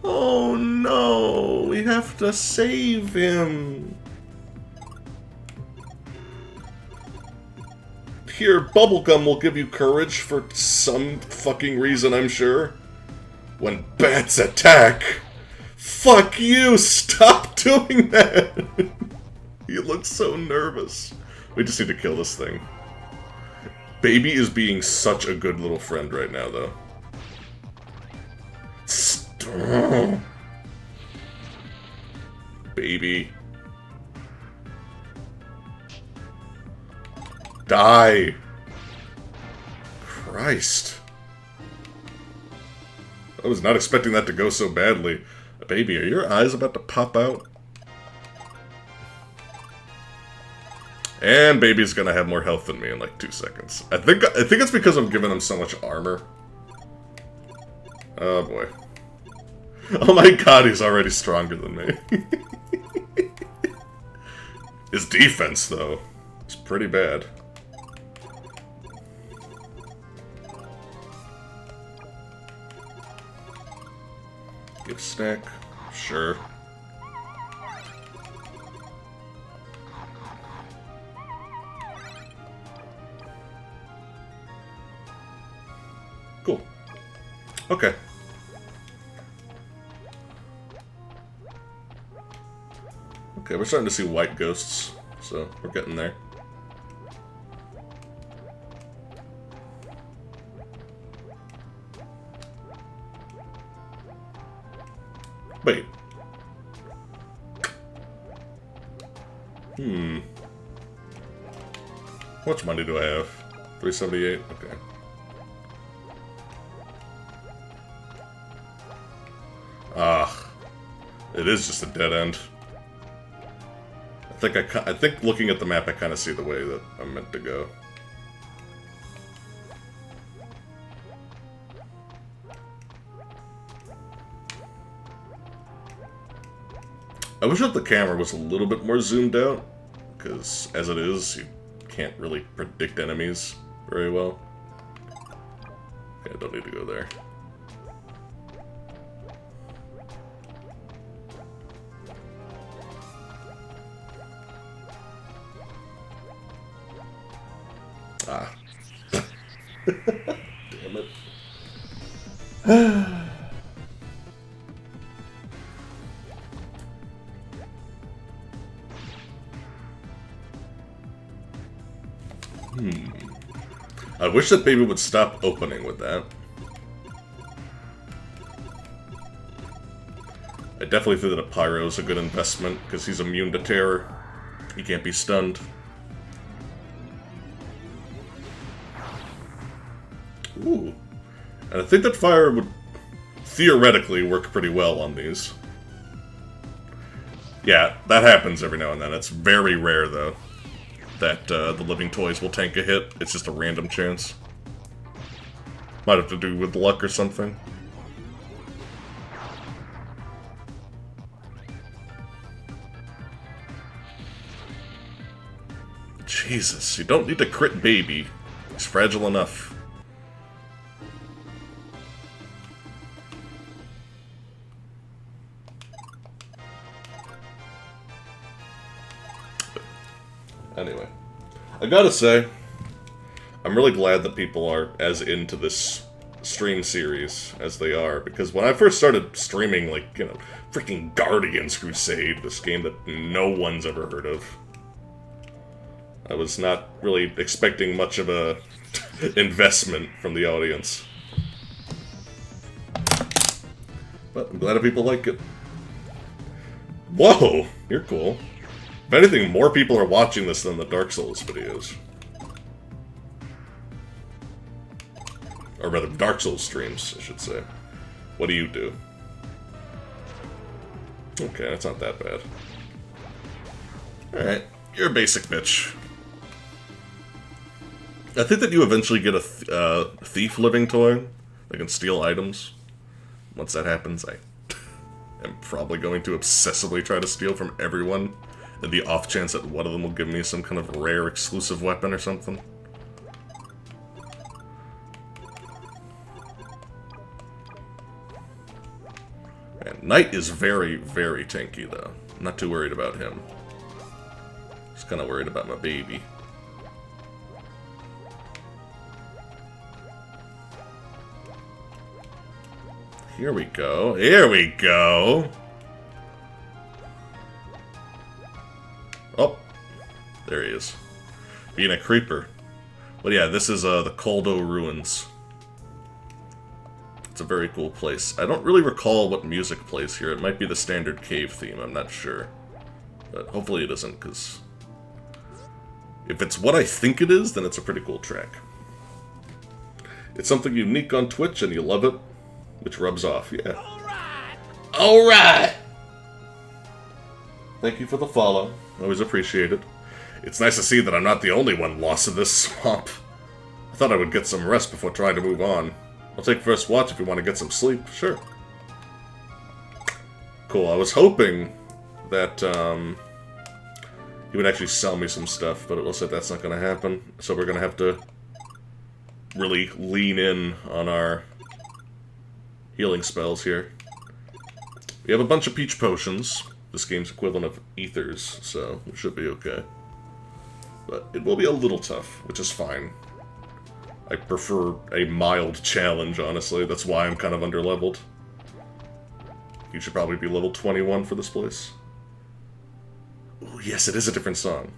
Oh no! We have to save him! Here, bubblegum will give you courage for some fucking reason, I'm sure. When bats attack! Fuck you! Stop doing that! You look so nervous. We just need to kill this thing. Baby is being such a good little friend right now, though. Stop. Baby. Die! Christ. I was not expecting that to go so badly. Baby, are your eyes about to pop out? And baby's gonna have more health than me in like 2 seconds. I think it's because I'm giving him so much armor. Oh boy. Oh my god, he's already stronger than me. His defense, though, is pretty bad. Gift snack? Sure. Cool. Okay. Okay, we're starting to see white ghosts, so we're getting there. Wait. How much money do I have? 378? Okay. Ah. It is just a dead end. I think looking at the map, I kind of see the way that I'm meant to go. I wish that the camera was a little bit more zoomed out, because as it is, you can't really predict enemies very well. Okay, I don't need to go there. Ah. Damn it. I wish that baby would stop opening with that. I definitely think that a pyro is a good investment, because he's immune to terror. He can't be stunned. Ooh. And I think that fire would theoretically work pretty well on these. Yeah, that happens every now and then. It's very rare, though, that the living toys will tank a hit. It's just a random chance. Might have to do with luck or something. Jesus, you don't need to crit baby. He's fragile enough. Anyway, I gotta say, I'm really glad that people are as into this stream series as they are, because when I first started streaming, like, you know, freaking Guardians Crusade, this game that no one's ever heard of, I was not really expecting much of a investment from the audience. But I'm glad that people like it. Whoa! You're cool. If anything, more people are watching this than the Dark Souls videos. Or rather, Dark Souls streams, I should say. What do you do? Okay, that's not that bad. Alright, you're a basic bitch. I think that you eventually get a thief living toy that can steal items. Once that happens, I am probably going to obsessively try to steal from everyone, in the off chance that one of them will give me some kind of rare exclusive weapon or something. And Knight is very, very tanky, though. I'm not too worried about him. Just kind of worried about my baby. Here we go. Here we go! Oh. There he is. Being a creeper. But yeah, this is the Koldo Ruins. It's a very cool place. I don't really recall what music plays here. It might be the standard cave theme, I'm not sure. But hopefully it isn't, because if it's what I think it is, then it's a pretty cool track. It's something unique on Twitch, and you love it, which rubs off, yeah. Alright! Alright! Thank you for the follow. Always appreciate it. It's nice to see that I'm not the only one lost in this swamp. I thought I would get some rest before trying to move on. I'll take first watch if you want to get some sleep. Sure. Cool. I was hoping that he would actually sell me some stuff, but it looks like that's not going to happen. So we're going to have to really lean in on our healing spells here. We have a bunch of peach potions. This game's equivalent of ethers, so it should be okay. But it will be a little tough, which is fine. I prefer a mild challenge, honestly. That's why I'm kind of underleveled. You should probably be level 21 for this place. Ooh, yes, it is a different song.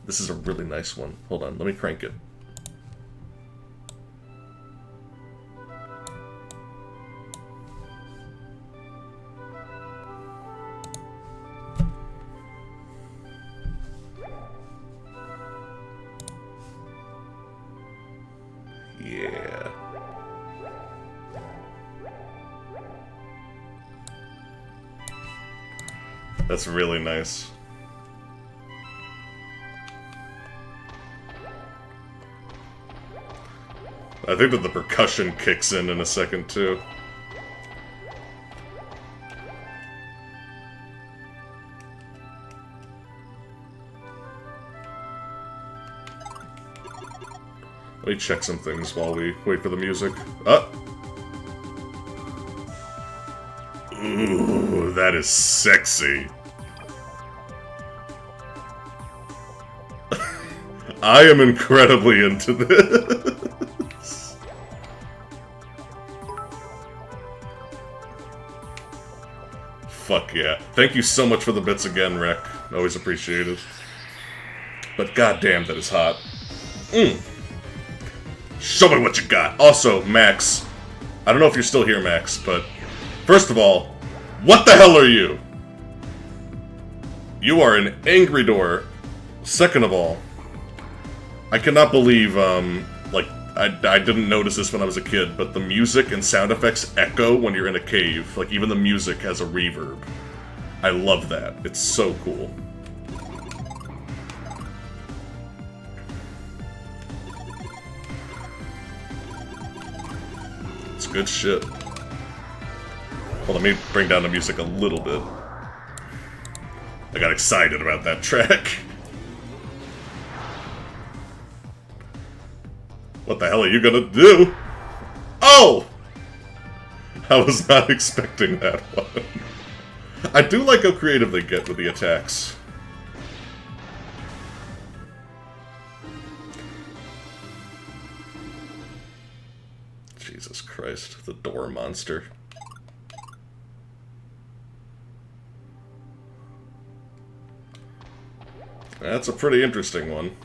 This is a really nice one. Hold on, let me crank it. Yeah. That's really nice. I think that the percussion kicks in a second, too. Let me check some things while we wait for the music. Ooh, that is sexy. I am incredibly into this. Fuck yeah. Thank you so much for the bits again, Rek. Always appreciated. But goddamn, that is hot. Show me what you got. Also, Max, I don't know if you're still here, Max, but first of all, what the hell are you? You are an angry door. Second of all, I cannot believe, like, I didn't notice this when I was a kid, but the music and sound effects echo when you're in a cave. Like, even the music has a reverb. I love that. It's so cool. It's good shit. Well, let me bring down the music a little bit. I got excited about that track. What the hell are you gonna do? Oh! I was not expecting that one. I do like how creative they get with the attacks. Jesus Christ, the door monster. That's a pretty interesting one.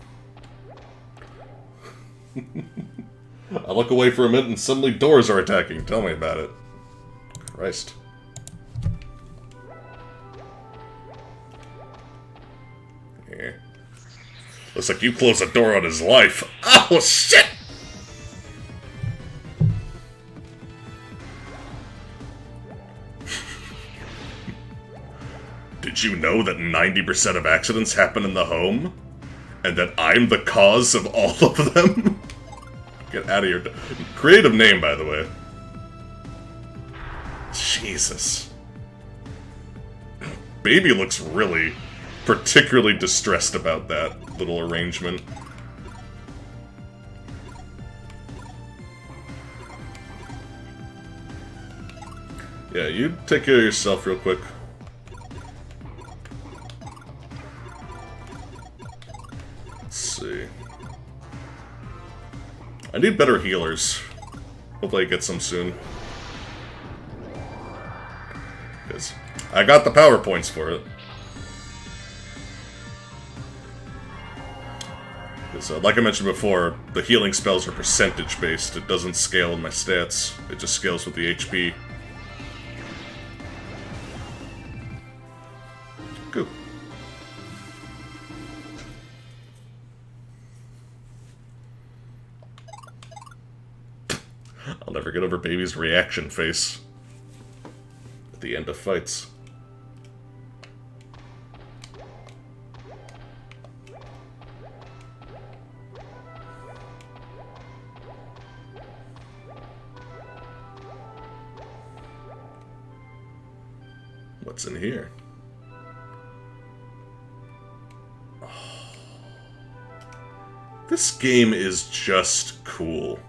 I look away for a minute and suddenly doors are attacking. Tell me about it. Christ. Yeah. Looks like you closed the door on his life. Oh, shit! Did you know that 90% of accidents happen in the home? And that I'm the cause of all of them? Get out of here. Creative name, by the way. Jesus. Baby looks really particularly distressed about that little arrangement. Yeah, you take care of yourself real quick. Let's see. I need better healers. Hopefully I get some soon. Because I got the power points for it. Because, like I mentioned before, the healing spells are percentage based. It doesn't scale with my stats. It just scales with the HP. Good. I'll never get over Baby's reaction face at the end of fights. What's in here? Oh. This game is just cool.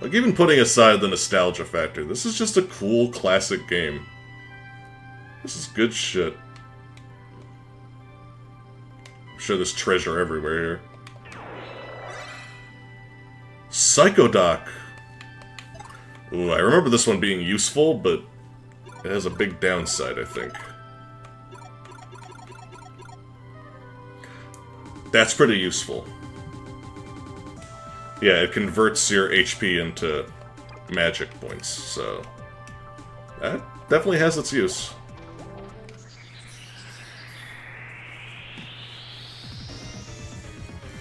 Like, even putting aside the nostalgia factor, this is just a cool, classic game. This is good shit. I'm sure there's treasure everywhere here. Psychodoc! Ooh, I remember this one being useful, but it has a big downside, I think. That's pretty useful. Yeah, it converts your HP into magic points, so that definitely has its use.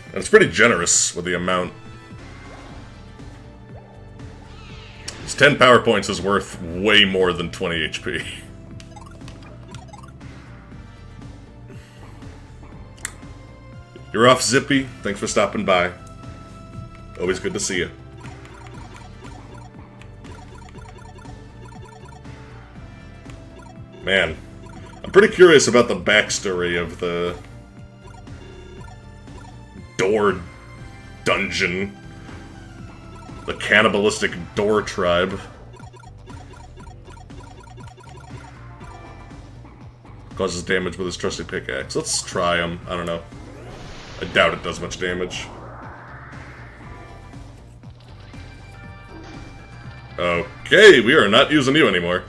And it's pretty generous with the amount. These 10 power points is worth way more than 20 HP. You're off, Zippy. Thanks for stopping by. Always good to see you. Man, I'm pretty curious about the backstory of the door dungeon. The cannibalistic door tribe. Causes damage with his trusty pickaxe. Let's try him. I don't know. I doubt it does much damage. Okay, we are not using you anymore.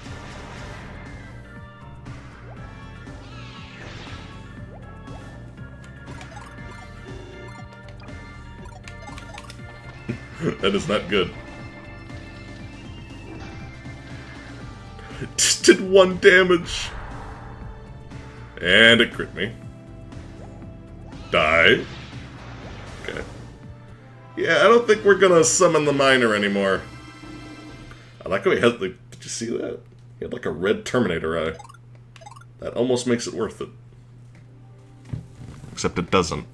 That is not good. Just did 1 damage. And it crit me. Die. Okay. Yeah, I don't think we're gonna summon the miner anymore. I like how he had, like, did you see that? He had like a red Terminator eye. That almost makes it worth it. Except it doesn't.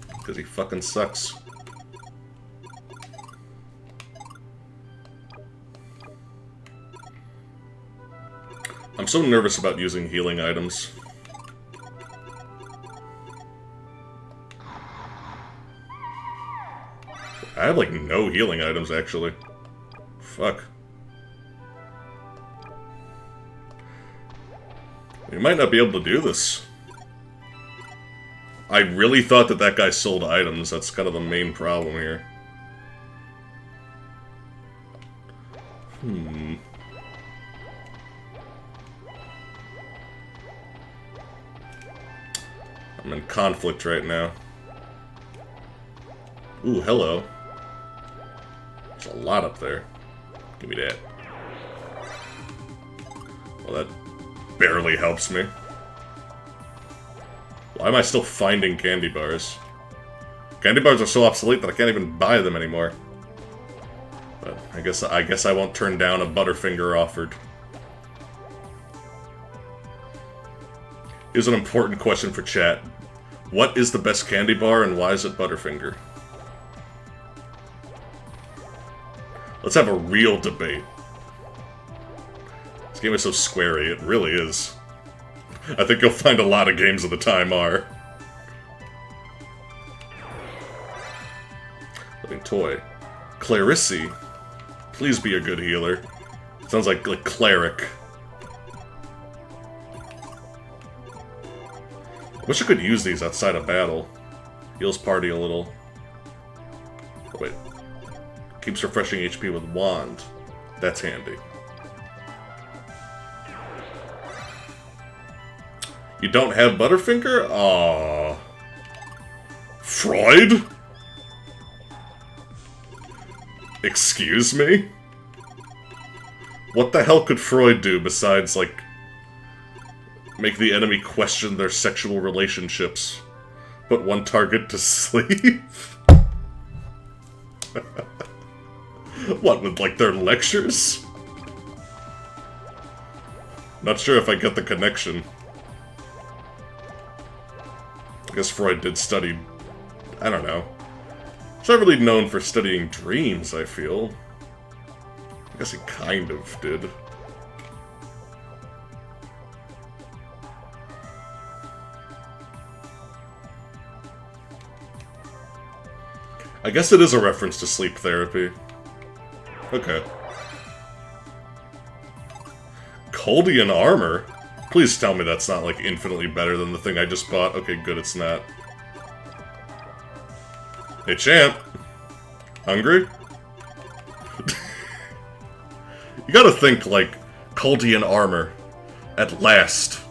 Because he fucking sucks. I'm so nervous about using healing items. I have, like, no healing items, actually. Fuck. We might not be able to do this. I really thought that that guy sold items. That's kind of the main problem here. I'm in conflict right now. Ooh, hello. There's a lot up there. Give me that. Well, that barely helps me. Why am I still finding candy bars? Candy bars are so obsolete that I can't even buy them anymore. But I guess I won't turn down a Butterfinger offered. Here's an important question for chat. What is the best candy bar and why is it Butterfinger? Let's have a real debate. This game is so squarey, it really is. I think you'll find a lot of games of the time are. Living toy. Clarice. Please be a good healer. Sounds like cleric. Wish I could use these outside of battle. Heals party a little. Oh, wait. Keeps refreshing HP with wand. That's handy. You don't have Butterfinger? Aww. Freud? Excuse me? What the hell could Freud do besides, like, make the enemy question their sexual relationships? Put one target to sleep? What, with, like, their lectures? Not sure if I get the connection. I guess Freud did study... I don't know. He's not really known for studying dreams, I feel. I guess he kind of did. I guess it is a reference to sleep therapy. Okay. Coldian armor? Please tell me that's not, like, infinitely better than the thing I just bought. Okay, good, it's not. Hey, champ. Hungry? You gotta think, like, Coldian armor. At last.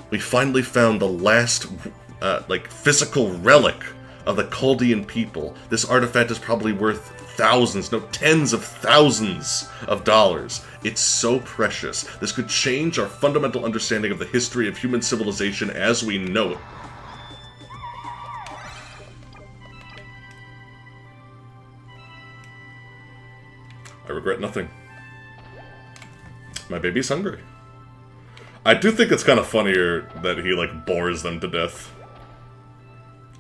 We finally found the last, like, physical relic of the Coldian people. This artifact is probably worth thousands, no, tens of thousands of dollars. It's so precious. This could change our fundamental understanding of the history of human civilization as we know it. I regret nothing. My baby's hungry. I do think it's kind of funnier that he, like, bores them to death.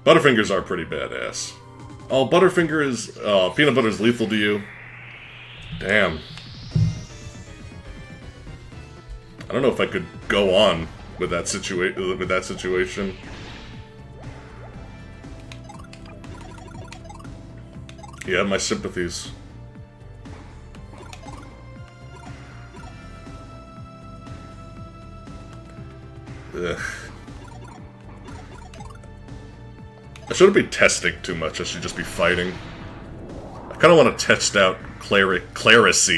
Butterfingers are pretty badass. Oh, Butterfinger is... peanut butter is lethal to you. Damn. I don't know if I could go on with that situation. You have my sympathies. Ugh. I shouldn't be testing too much, I should just be fighting. I kinda want to test out Clarice.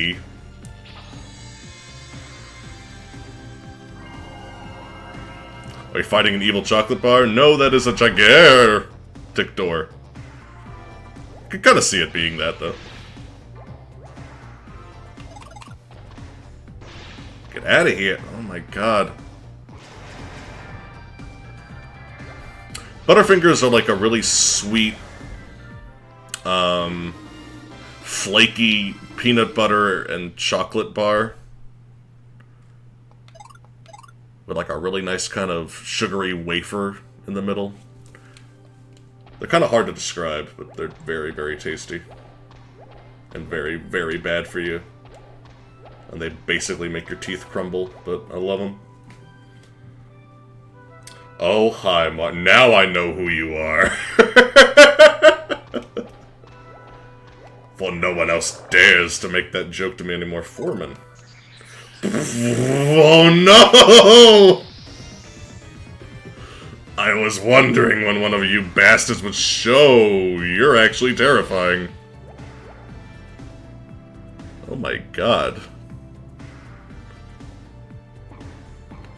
Are you fighting an evil chocolate bar? No, that is a gigantic door. I can kinda see it being that, though. Get out of here! Oh my god. Butterfingers are like a really sweet, flaky peanut butter and chocolate bar. With like a really nice kind of sugary wafer in the middle. They're kind of hard to describe, but they're very, very tasty. And very, very bad for you. And they basically make your teeth crumble, but I love them. Oh, hi, now I know who you are. Well, no one else dares to make that joke to me anymore, Foreman. Oh, no! I was wondering when one of you bastards would show. You're actually terrifying. Oh my god.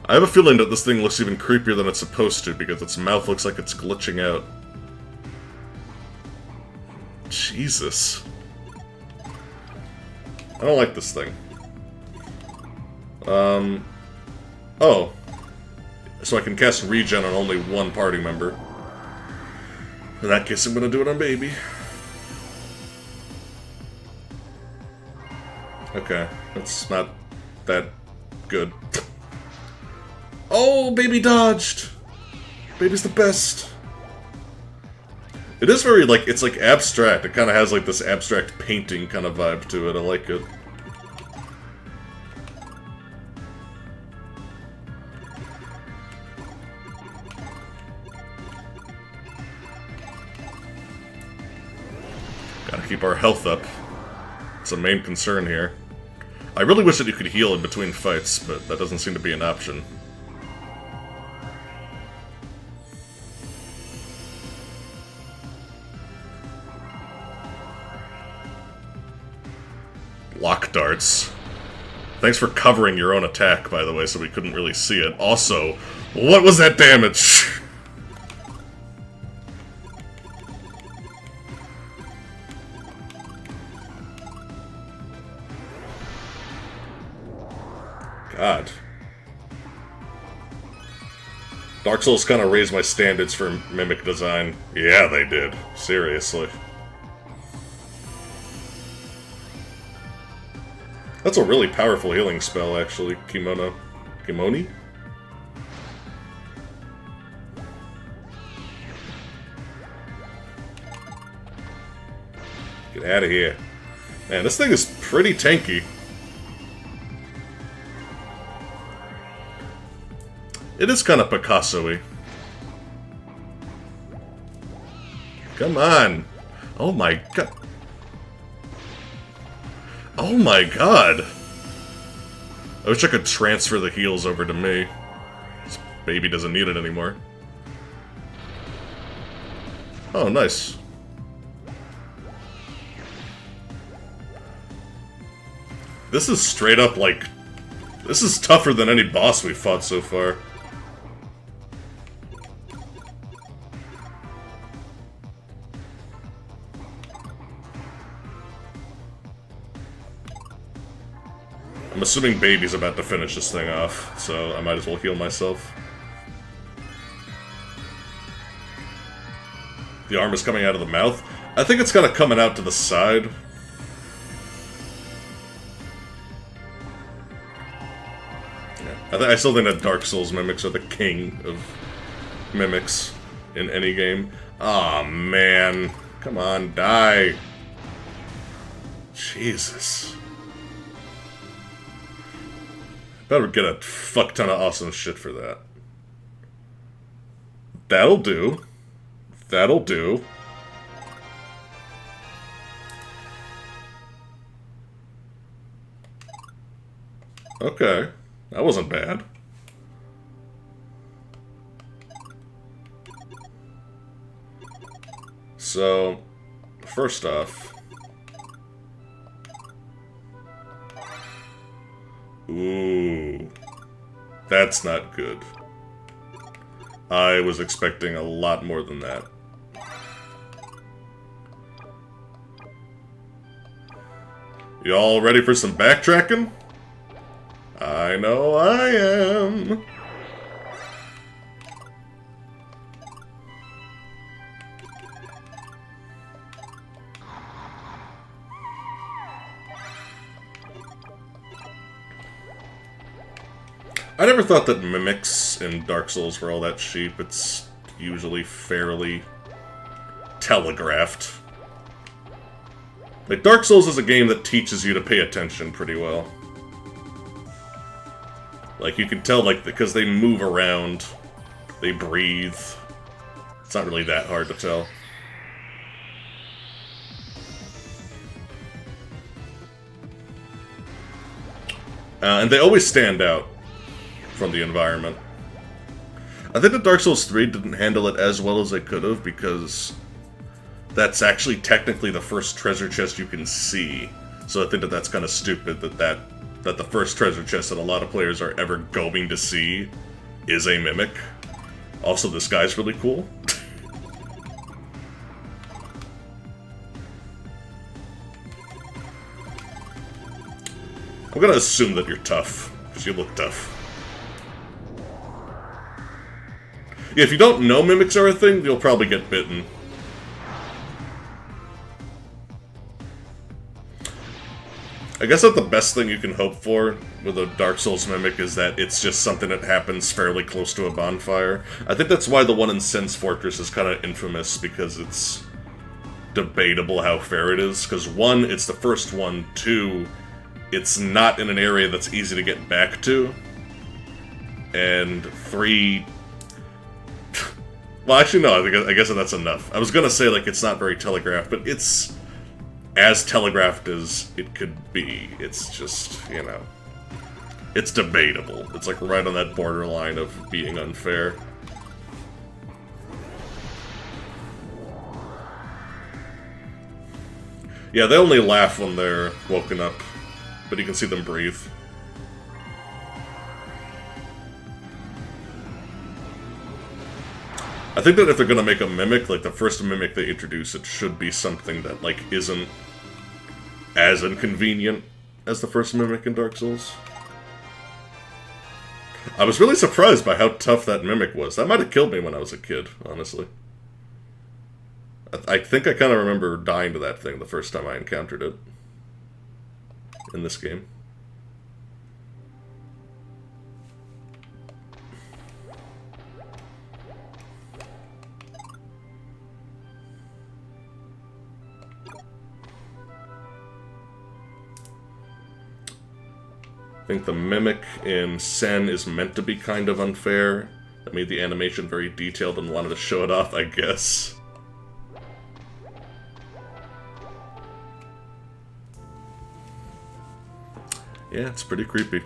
I have a feeling that this thing looks even creepier than it's supposed to, because its mouth looks like it's glitching out. Jesus. I don't like this thing. Oh. So I can cast regen on only one party member. In that case, I'm gonna do it on Baby. Okay, that's not that good. Oh, Baby dodged! Baby's the best. It is very, like, it's like abstract. It kind of has like this abstract painting kind of vibe to it. I like it. Gotta keep our health up. It's a main concern here. I really wish that you could heal in between fights, but that doesn't seem to be an option. Lock darts. Thanks for covering your own attack, by the way, so we couldn't really see it. Also, what was that damage? God. Dark Souls kind of raised my standards for mimic design. Yeah, they did. Seriously. That's a really powerful healing spell, actually. Kimono. Kimoni? Get out of here. Man, this thing is pretty tanky. It is kind of Picasso-y. Come on. Oh my god. Oh my god. I wish I could transfer the heals over to me. This Baby doesn't need it anymore. Oh, nice. This is straight up like... This is tougher than any boss we've fought so far. I'm assuming Baby's about to finish this thing off, so I might as well heal myself. The arm is coming out of the mouth. I think it's kind of coming out to the side. Yeah. I still think that Dark Souls mimics are the king of mimics in any game. Aw, man. Come on, die. Jesus. Better get a fuck ton of awesome shit for that. That'll do. That'll do. Okay. That wasn't bad. So, first off... Ooh. That's not good. I was expecting a lot more than that. Y'all ready for some backtracking? I know I am. I never thought that mimics in Dark Souls were all that cheap. It's usually fairly telegraphed. Like, Dark Souls is a game that teaches you to pay attention pretty well. Like, you can tell, like, because they move around They breathe. It's not really that hard to tell. And they always stand out from the environment. I think that Dark Souls 3 didn't handle it as well as they could have, because that's actually technically the first treasure chest you can see. So I think that that's kind of stupid that the first treasure chest that a lot of players are ever going to see is a mimic. Also, this guy's really cool. I'm gonna assume that you're tough, because you look tough. Yeah, if you don't know mimics are a thing, you'll probably get bitten. I guess that the best thing you can hope for with a Dark Souls mimic is that it's just something that happens fairly close to a bonfire. I think that's why the one in Sen's Fortress is kind of infamous, because it's debatable how fair it is. Because 1, it's the first one, 2, it's not in an area that's easy to get back to, and 3... well, actually, no, I guess that's enough. I was gonna say, like, it's not very telegraphed, but it's as telegraphed as it could be. It's just, you know, it's debatable. It's, like, right on that borderline of being unfair. Yeah, they only laugh when they're woken up, but you can see them breathe. I think that if they're gonna make a mimic, like the first mimic they introduce, it should be something that, like, isn't as inconvenient as the first mimic in Dark Souls. I was really surprised by how tough that mimic was. That might have killed me when I was a kid, honestly. I think I kind of remember dying to that thing the first time I encountered it in this game. I think the mimic in Sen is meant to be kind of unfair. That made the animation very detailed and wanted to show it off, I guess. Yeah, it's pretty creepy.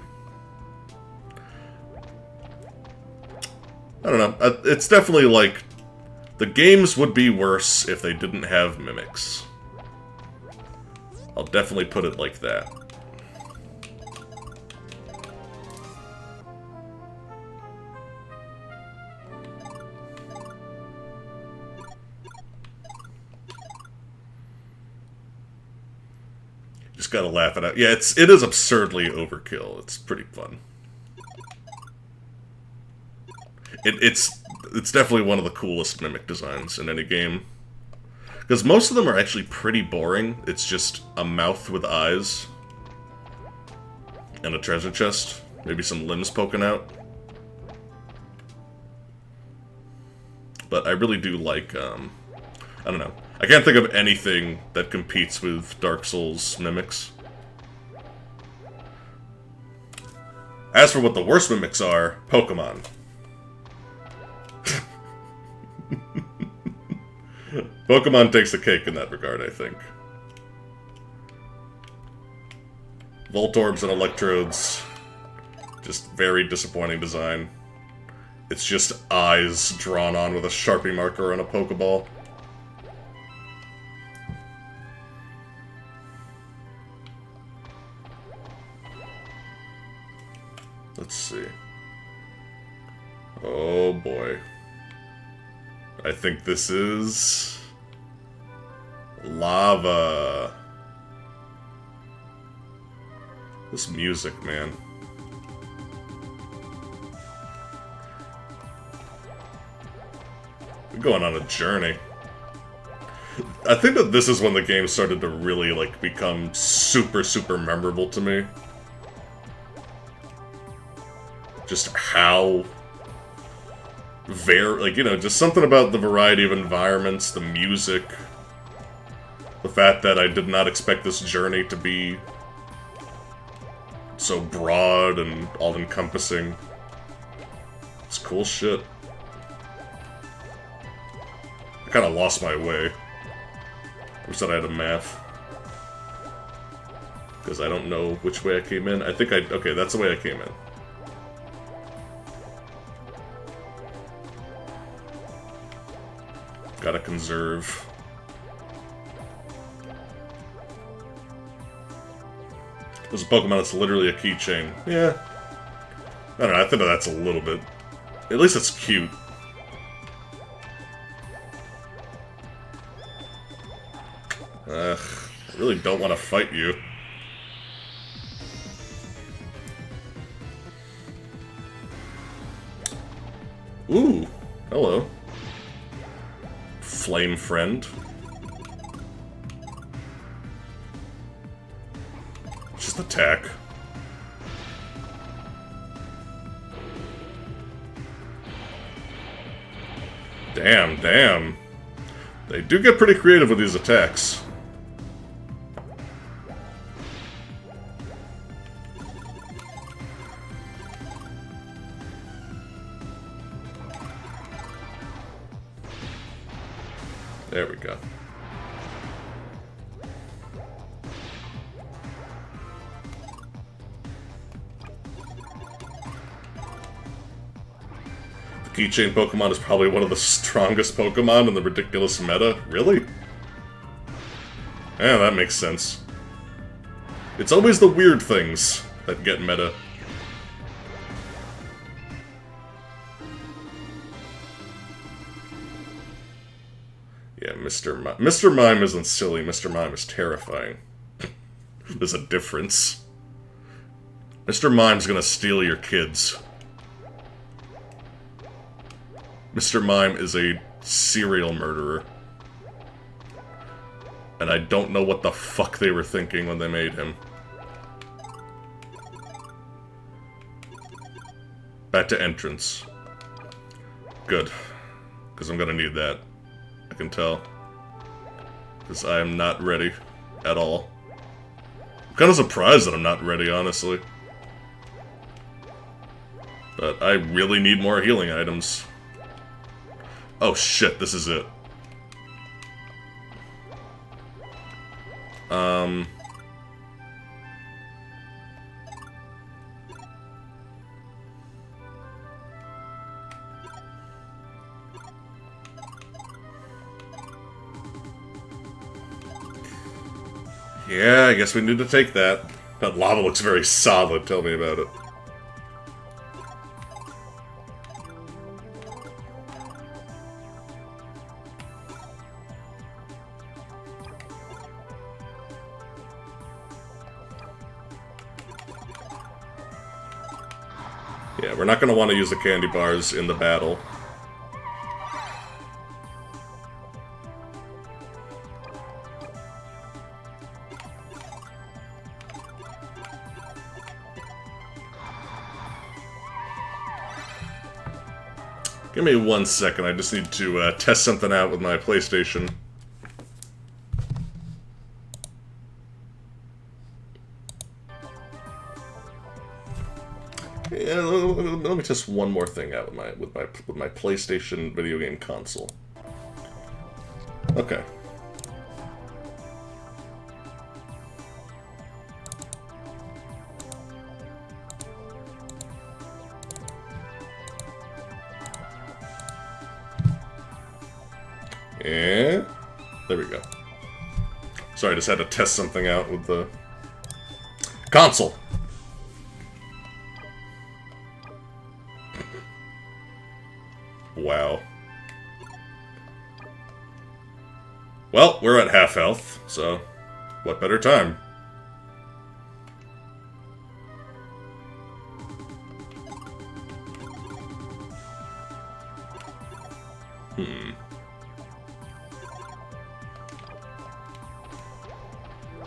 I don't know. It's definitely like... the games would be worse if they didn't have mimics. I'll definitely put it like that. Just gotta laugh it out. Yeah, it is absurdly overkill. It's pretty fun. It's definitely one of the coolest mimic designs in any game. Because most of them are actually pretty boring. It's just a mouth with eyes. And a treasure chest. Maybe some limbs poking out. But I really do like, I don't know. I can't think of anything that competes with Dark Souls mimics. As for what the worst mimics are, Pokemon. Pokemon takes the cake in that regard, I think. Voltorbs and Electrodes. Just very disappointing design. It's just eyes drawn on with a Sharpie marker on a Pokeball. Let's see. Oh boy. I think this is... lava. This music, man. We're going on a journey. I think that this is when the game started to really, like, become super, super memorable to me. Just how... like, you know, just something about the variety of environments, the music, the fact that I did not expect this journey to be so broad and all-encompassing. It's cool shit. kind of lost my way. I said I had a math. Because I don't know which way I came in. I think I... Okay, that's the way I came in. Gotta conserve. There's a Pokemon that's literally a keychain. Yeah. I don't know, I think that's a little bit... At least it's cute. Ugh, I really don't want to fight you. Ooh, hello. Flame friend. Just attack. Damn, damn. They do get pretty creative with these attacks. There we go. The keychain Pokemon is probably one of the strongest Pokemon in the ridiculous meta. Really? Yeah, that makes sense. It's always the weird things that get meta. Yeah, Mr. Mime isn't silly. Mr. Mime is terrifying. There's a difference. Mr. Mime's gonna steal your kids. Mr. Mime is a serial murderer. And I don't know what the fuck they were thinking when they made him. Back to entrance. Good. Because I'm gonna need that. I can tell. Because I am not ready at all. I'm kind of surprised that I'm not ready, honestly. But I really need more healing items. Oh shit, this is it. Yeah, I guess we need to take that. That lava looks very solid, tell me about it. Yeah, we're not going to want to use the candy bars in the battle. Give me 1 second, I just need to test something out with my PlayStation. Yeah, let me test one more thing out with my PlayStation video game console. Okay. Yeah, there we go. Sorry, I just had to test something out with the console. Wow. Well, we're at half health, so what better time?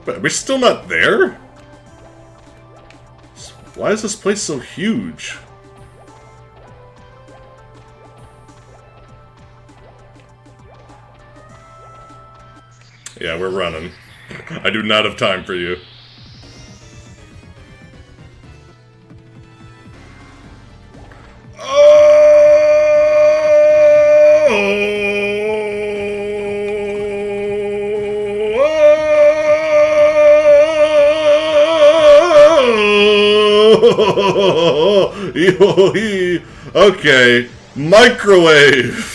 But we're still not there? Why is this place so huge? Yeah, we're running. I do not have time for you. Okay, microwave.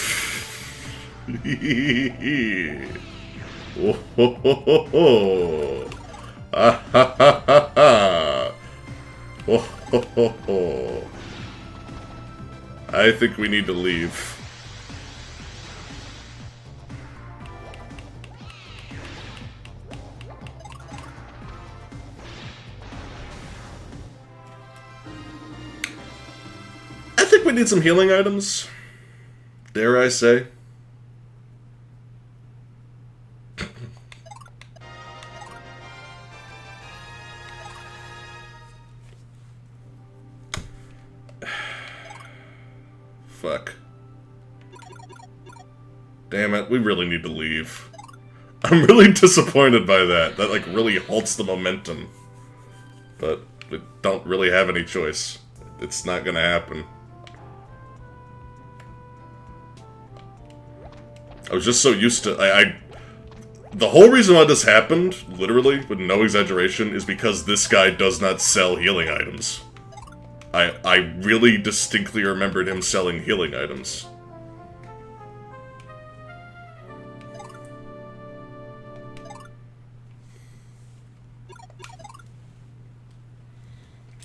Ah, ha, ha, ha, ha. I think we need to leave. I think we need some healing items. Dare I say? Fuck. Damn it, we really need to leave. I'm really disappointed by that. That, like, really halts the momentum. But we don't really have any choice. It's not gonna happen. I was just so used to... The whole reason why this happened, literally, with no exaggeration, is because this guy does not sell healing items. I really distinctly remembered him selling healing items.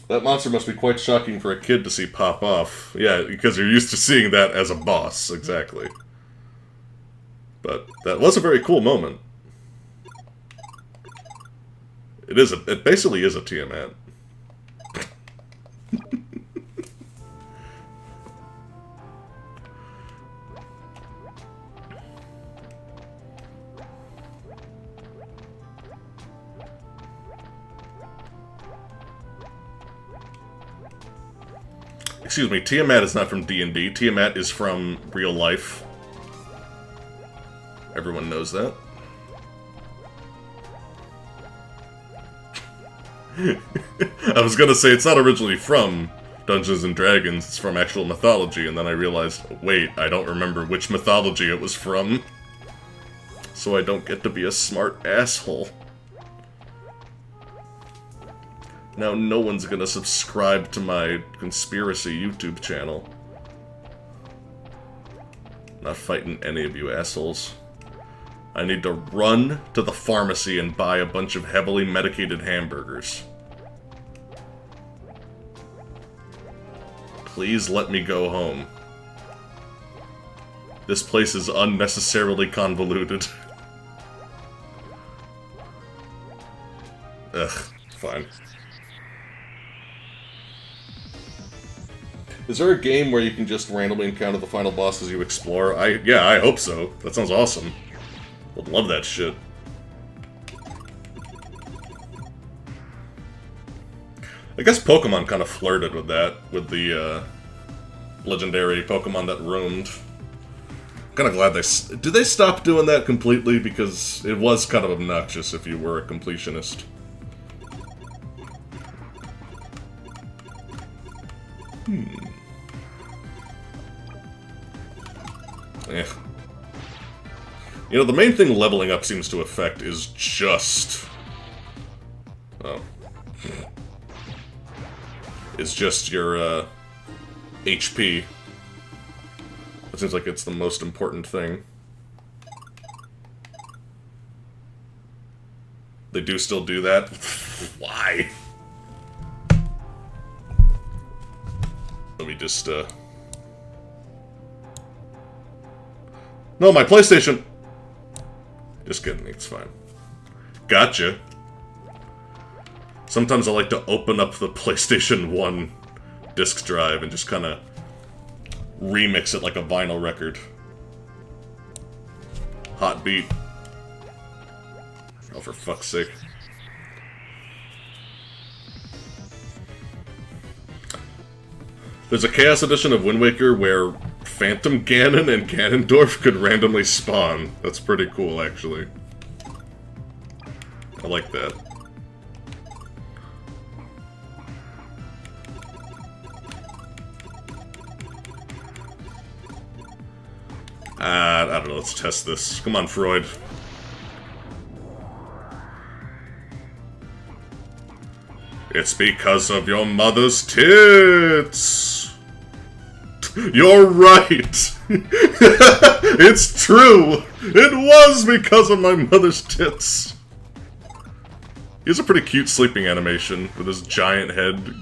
That monster must be quite shocking for a kid to see pop off. Yeah, because you're used to seeing that as a boss, exactly. But that was a very cool moment. It basically is a Tiamat. Excuse me, Tiamat is not from D&D. Tiamat is from real life. Everyone knows that. I was gonna say it's not originally from Dungeons and Dragons, it's from actual mythology, and then I realized, wait, I don't remember which mythology it was from. So I don't get to be a smart asshole. Now no one's gonna subscribe to my conspiracy YouTube channel. Not fighting any of you assholes. I need to run to the pharmacy and buy a bunch of heavily medicated hamburgers. Please let me go home. This place is unnecessarily convoluted. Ugh, fine. Is there a game where you can just randomly encounter the final boss as you explore? Yeah, I hope so. That sounds awesome. Would love that shit. I guess Pokemon kind of flirted with that, with the legendary Pokemon that roamed. Kind of glad they... Did they stop doing that completely? Because it was kind of obnoxious if you were a completionist. Eh. You know, the main thing leveling up seems to affect is just... Oh. Is just your, HP. It seems like it's the most important thing. They do still do that? Why? Let me just, No, my PlayStation! Just kidding, it's fine. Gotcha. Sometimes I like to open up the PlayStation 1 disk drive and just kind of remix it like a vinyl record. Hot beat. Oh, for fuck's sake. There's a Chaos Edition of Wind Waker where Phantom Ganon and Ganondorf could randomly spawn. That's pretty cool, actually. I like that. I don't know, let's test this. Come on, Freud. It's because of your mother's tits. You're right. It's true. It was because of my mother's tits. He has a pretty cute sleeping animation with his giant head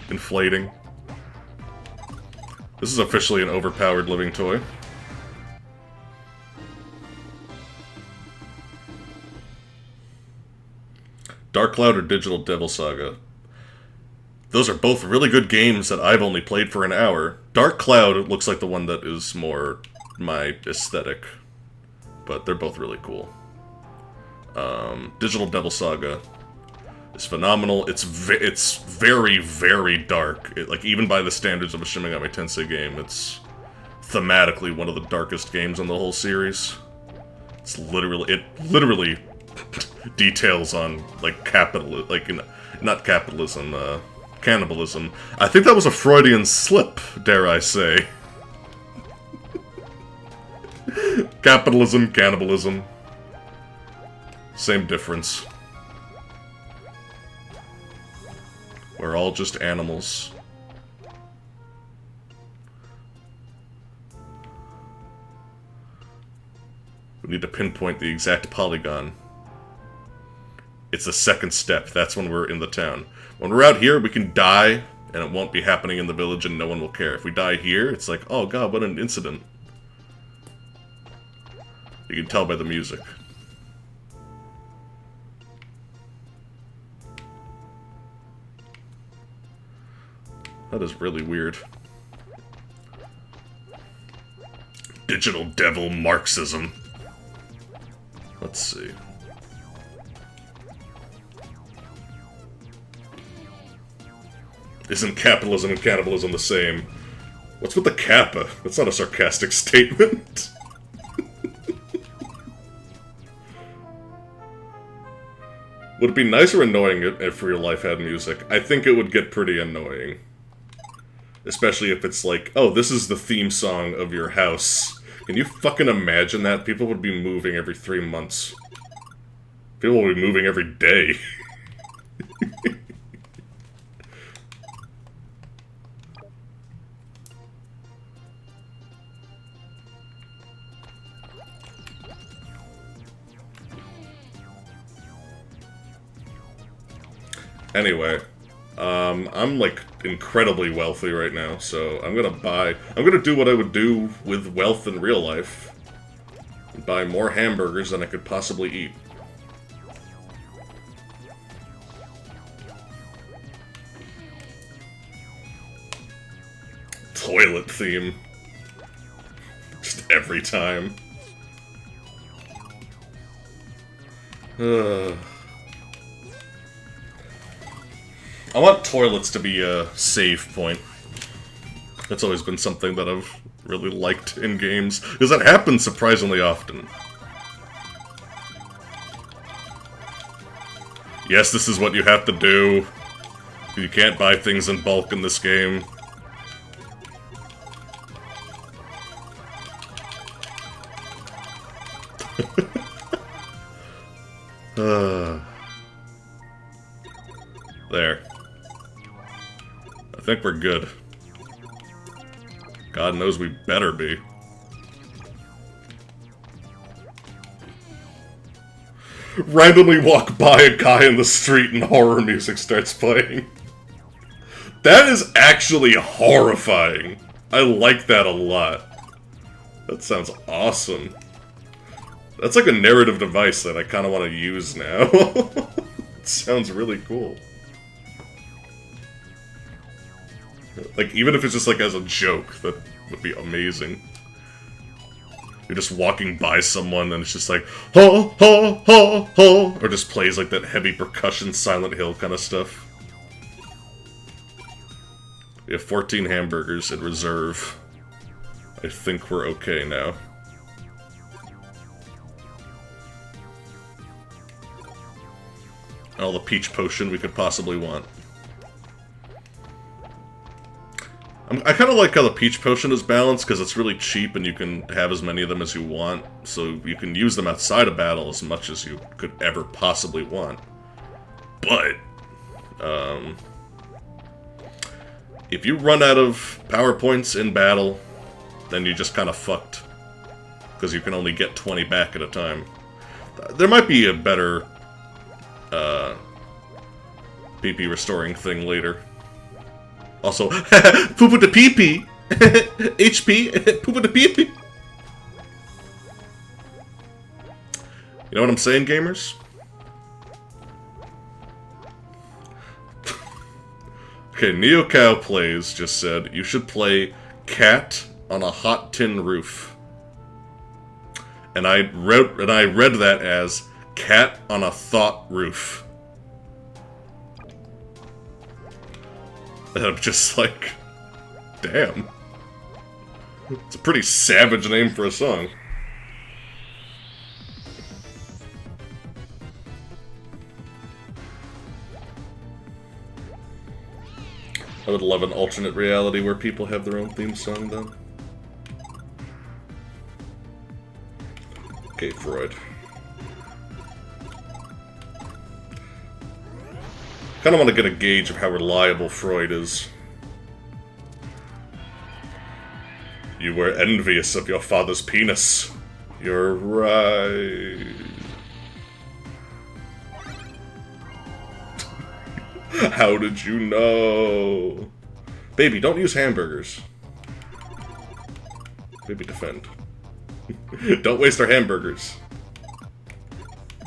inflating. This is officially an overpowered living toy. Dark Cloud or Digital Devil Saga? Those are both really good games that I've only played for an hour. Dark Cloud looks like the one that is more my aesthetic, but they're both really cool. Digital Devil Saga is phenomenal. It's very, very dark. Like, even by the standards of a Shin Megami Tensei game, it's thematically one of the darkest games in the whole series. It literally details on, like, not capitalism, cannibalism. I think that was a Freudian slip, dare I say. Capitalism, cannibalism. Same difference. We're all just animals. We need to pinpoint the exact polygon. It's the second step. That's when we're in the town. When we're out here, we can die, and it won't be happening in the village, and no one will care. If we die here, it's like, oh god, what an incident. You can tell by the music. That is really weird. Digital devil Marxism. Let's see. Isn't capitalism and cannibalism the same? What's with the kappa? That's not a sarcastic statement. Would it be nice or annoying if real life had music? I think it would get pretty annoying. Especially if it's like, oh, this is the theme song of your house. Can you fucking imagine that? People would be moving every 3 months. People will be moving every day. Anyway, I'm like incredibly wealthy right now, so I'm gonna do what I would do with wealth in real life. Buy more hamburgers than I could possibly eat. Toilet theme. Just every time. I want toilets to be a save point. That's always been something that I've really liked in games, because that happens surprisingly often. Yes, this is what you have to do. You can't buy things in bulk in this game. There. I think we're good. God knows we better be. Randomly walk by a guy in the street and horror music starts playing. That is actually horrifying. I like that a lot. That sounds awesome. That's like a narrative device that I kind of want to use now. It sounds really cool. Like, even if it's just like as a joke, that would be amazing. You're just walking by someone and it's just like, ho, ho, ho, ho, or just plays like that heavy percussion Silent Hill kind of stuff. We have 14 hamburgers in reserve. I think we're okay now. All the peach potion we could possibly want. I kind of like how the peach potion is balanced, because it's really cheap and you can have as many of them as you want, so you can use them outside of battle as much as you could ever possibly want. But If you run out of power points in battle, then you just kind of fucked. Because you can only get 20 back at a time. There might be a better PP restoring thing later. Also, poop with the PP! HP, poop with the PP! You know what I'm saying, gamers? Okay, NeoCow Plays just said, you should play Cat on a Hot Tin Roof. And I read that as Cat on a Thought Roof. And I'm just like, damn. It's a pretty savage name for a song. I would love an alternate reality where people have their own theme song then. Okay, Freud. Kind of want to get a gauge of how reliable Freud is. You were envious of your father's penis. You're right. How did you know? Baby, don't use hamburgers. Baby, defend. Don't waste our hamburgers.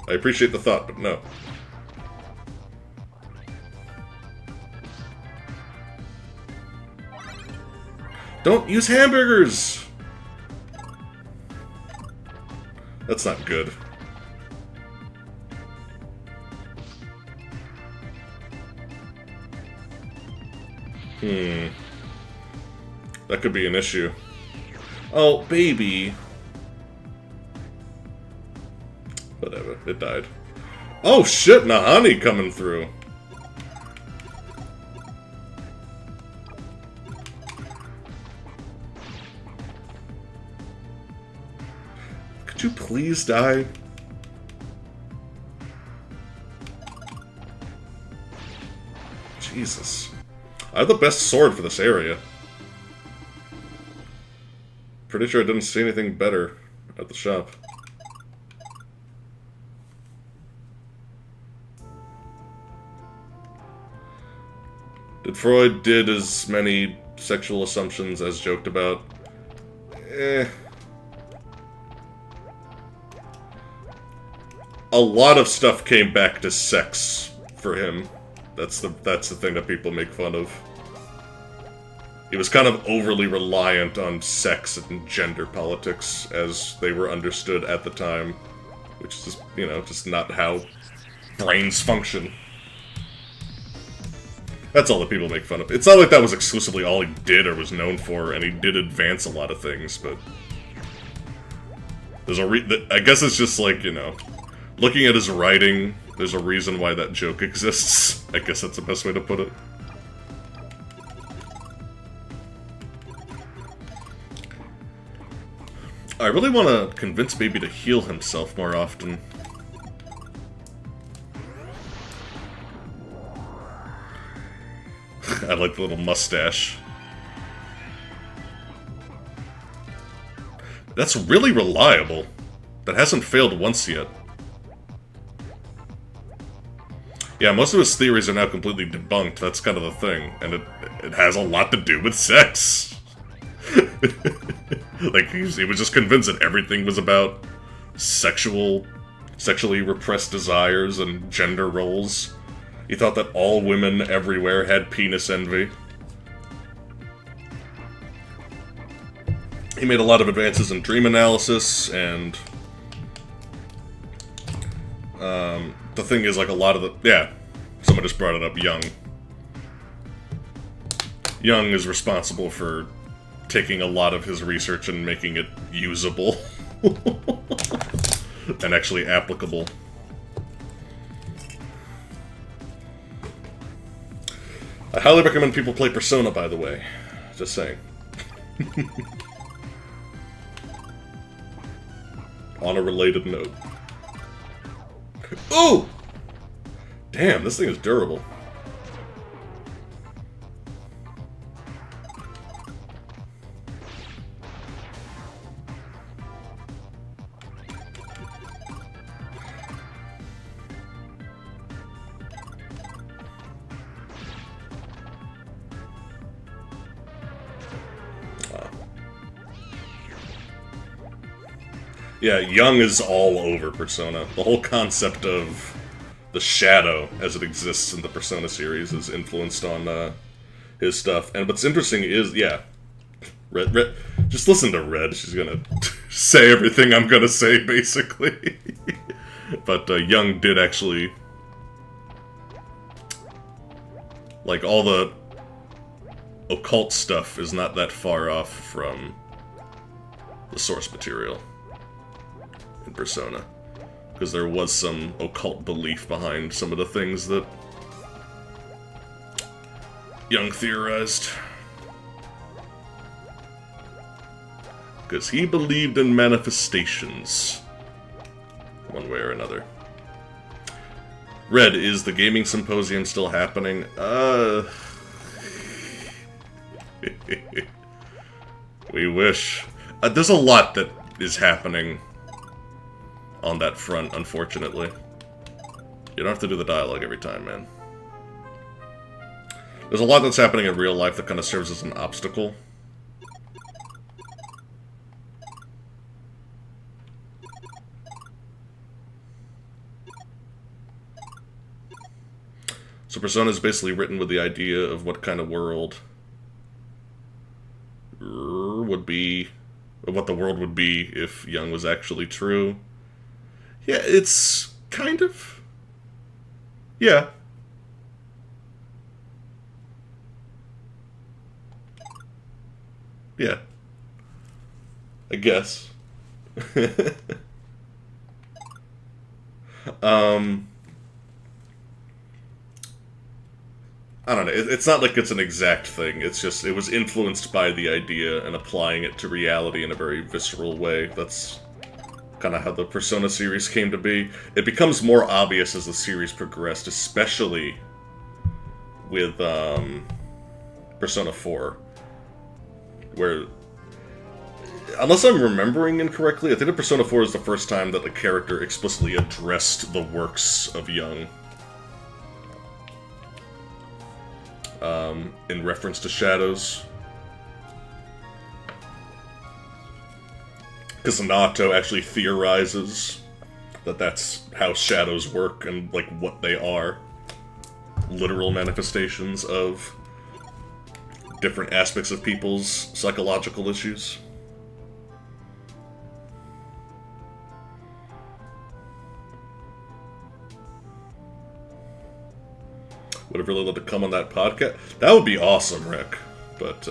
I appreciate the thought, but no. Don't use hamburgers! That's not good. That could be an issue. Oh, baby. Whatever, it died. Oh shit, Nahani coming through. Could you please die? Jesus. I have the best sword for this area. Pretty sure I didn't see anything better at the shop. Did Freud did as many sexual assumptions as joked about? Eh. A lot of stuff came back to sex for him. That's the thing that people make fun of. He was kind of overly reliant on sex and gender politics as they were understood at the time, which is just, you know, just not how brains function. That's all that people make fun of. It's not like that was exclusively all he did or was known for, and he did advance a lot of things, but there's I guess it's just like, you know, looking at his writing, there's a reason why that joke exists. I guess that's the best way to put it. I really want to convince Baby to heal himself more often. I like the little mustache. That's really reliable. That hasn't failed once yet. Yeah, most of his theories are now completely debunked, that's kind of the thing. And it has a lot to do with sex. Like, he was just convinced that everything was about sexually repressed desires and gender roles. He thought that all women everywhere had penis envy. He made a lot of advances in dream analysis, and the thing is, like, a lot of the... Yeah, someone just brought it up, Jung. Jung is responsible for taking a lot of his research and making it usable. And actually applicable. I highly recommend people play Persona, by the way. Just saying. On a related note. Ooh! Damn, this thing is durable. Yeah, Young is all over Persona. The whole concept of the shadow as it exists in the Persona series is influenced on his stuff. And what's interesting is, yeah, Red, just listen to Red. She's gonna say everything I'm gonna say, basically. But Young did actually... Like, all the occult stuff is not that far off from the source material in Persona. Because there was some occult belief behind some of the things that Young theorized. Because he believed in manifestations, one way or another. Red, is the gaming symposium still happening? We wish. There's a lot that is happening on that front, unfortunately. You don't have to do the dialogue every time, man. There's a lot that's happening in real life that kind of serves as an obstacle. So Persona is basically written with the idea of what kind of world would be, or what the world would be if Young was actually true. Yeah, it's kind of... Yeah. Yeah. I guess. I don't know, it's not like it's an exact thing, it's just, it was influenced by the idea and applying it to reality in a very visceral way. That's kind of how the Persona series came to be. It becomes more obvious as the series progressed, especially with Persona 4, where, unless I'm remembering incorrectly, I think that Persona 4 is the first time that the character explicitly addressed the works of Young. In reference to shadows. Because Naoto actually theorizes that that's how shadows work and, like, what they are. Literal manifestations of different aspects of people's psychological issues. Would have really loved to come on that podcast. That would be awesome, Rick. But,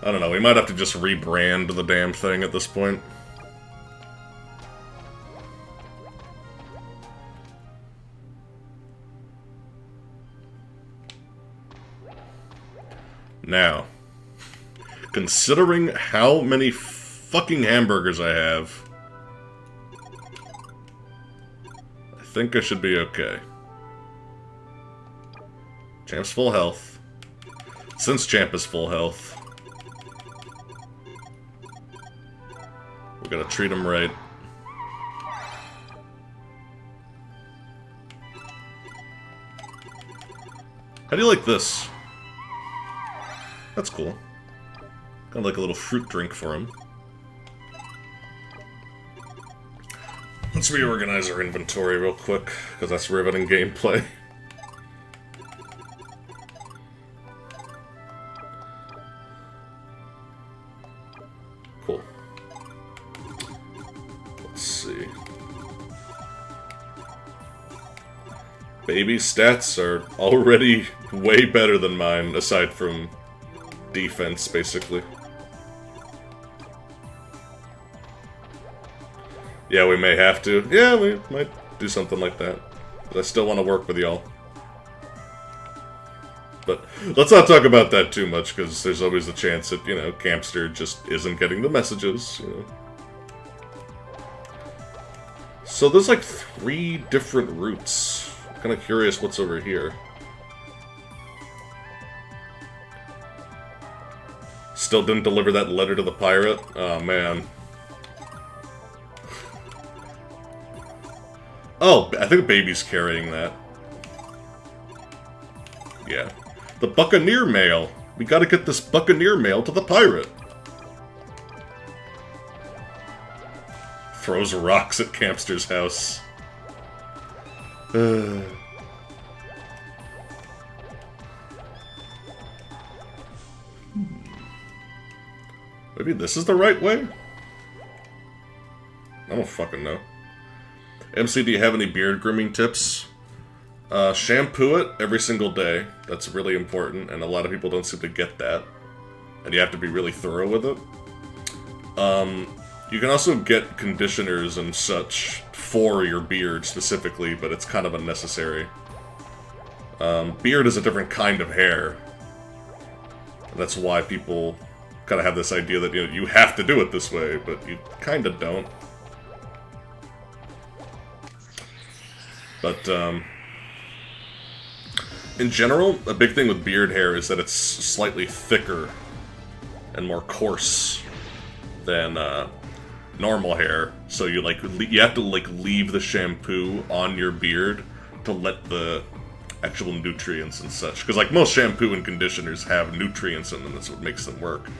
I don't know. We might have to just rebrand the damn thing at this point. Now, considering how many fucking hamburgers I have, I think I should be okay. Champ's full health. Since Champ is full health, we gotta treat him right. How do you like this? That's cool. Kind of like a little fruit drink for him. Let's reorganize our inventory real quick, because that's riveting gameplay. Cool. Let's see. Baby's stats are already way better than mine, aside from defense, basically. Yeah, we may have to. Yeah, we might do something like that. But I still want to work with y'all. But let's not talk about that too much, because there's always the chance that, you know, Campster just isn't getting the messages, you know. So there's like 3 different routes. I'm kind of curious what's over here. Still didn't deliver that letter to the pirate? Oh, man. Oh, I think Baby's carrying that. Yeah. The Buccaneer mail! We gotta get this Buccaneer mail to the pirate! Throws rocks at Campster's house. Maybe this is the right way? I don't fucking know. MC, do you have any beard grooming tips? Shampoo it every single day. That's really important, and a lot of people don't seem to get that. And you have to be really thorough with it. You can also get conditioners and such for your beard specifically, but it's kind of unnecessary. Beard is a different kind of hair. And that's why people kind of have this idea that, you know, you have to do it this way, but you kind of don't. But, in general, a big thing with beard hair is that it's slightly thicker and more coarse than, normal hair. So you, like, you have to, like, leave the shampoo on your beard to let the actual nutrients and such. Because, like, most shampoo and conditioners have nutrients in them, that's what makes them work.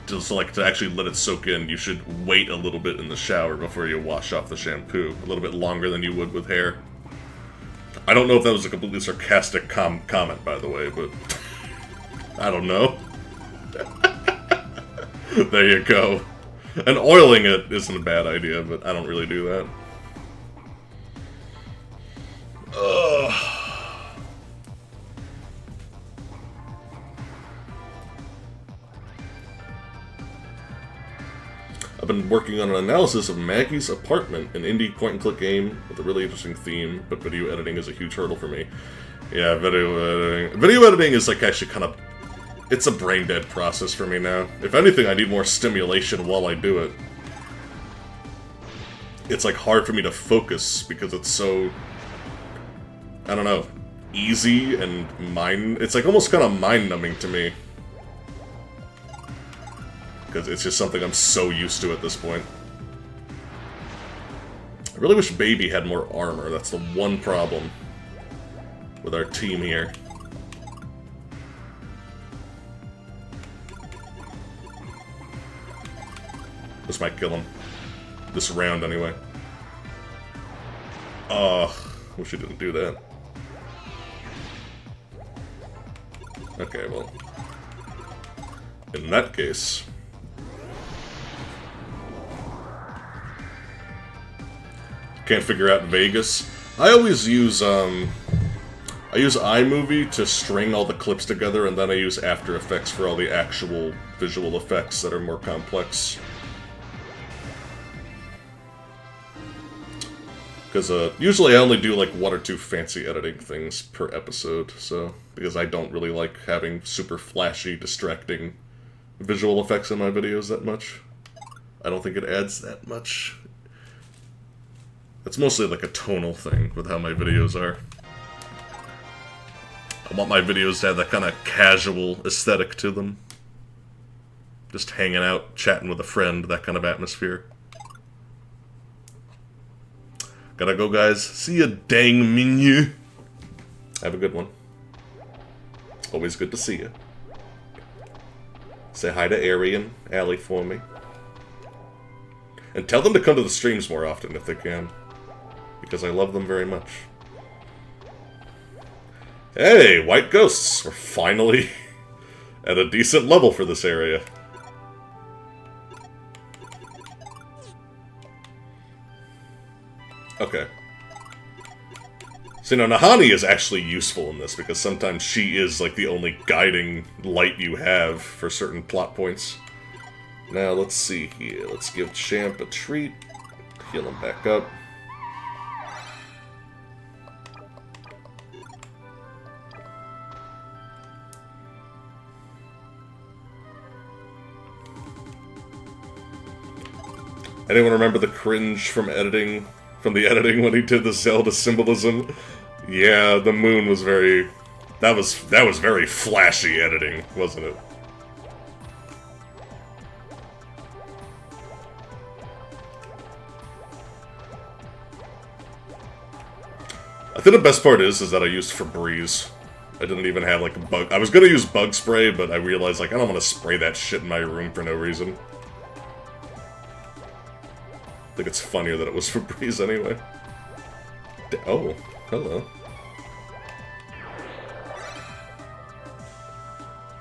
So, like, to actually let it soak in, you should wait a little bit in the shower before you wash off the shampoo. A little bit longer than you would with hair. I don't know if that was a completely sarcastic comment, by the way, but I don't know. There you go. And oiling it isn't a bad idea, but I don't really do that. Ugh. I've been working on an analysis of Maggie's Apartment, an indie point-and-click game with a really interesting theme, but video editing is a huge hurdle for me. Yeah, video editing. Video editing is, like, actually kind of... It's a brain-dead process for me now. If anything, I need more stimulation while I do it. It's, like, hard for me to focus because it's so... I don't know. Easy and mind... It's, like, almost kind of mind-numbing to me. Because it's just something I'm so used to at this point. I really wish Baby had more armor. That's the one problem with our team here. This might kill him. This round, anyway. Wish he didn't do that. Okay, well. In that case... Can't figure out Vegas. I always use, I use iMovie to string all the clips together, and then I use After Effects for all the actual visual effects that are more complex. Because, usually I only do, like, 1 or 2 fancy editing things per episode, so... Because I don't really like having super flashy, distracting visual effects in my videos that much. I don't think it adds that much. It's mostly like a tonal thing with how my videos are. I want my videos to have that kind of casual aesthetic to them. Just hanging out, chatting with a friend, that kind of atmosphere. Gotta go, guys. See ya, dang menu. Have a good one. Always good to see you. Say hi to Ari and Allie for me. And tell them to come to the streams more often if they can. Because I love them very much. Hey, White Ghosts! We're finally at a decent level for this area. Okay. So, you know, Nahani is actually useful in this, because sometimes she is, like, the only guiding light you have for certain plot points. Now, let's see here. Let's give Champ a treat. Heal him back up. Anyone remember the cringe from the editing when he did the Zelda symbolism? Yeah, the moon was very... That was very flashy editing, wasn't it? I think the best part is that I used Febreze. I didn't even have, like, a bug... I was gonna use bug spray, but I realized, like, I don't want to spray that shit in my room for no reason. I think it's funnier that it was Febreze anyway. Oh, hello.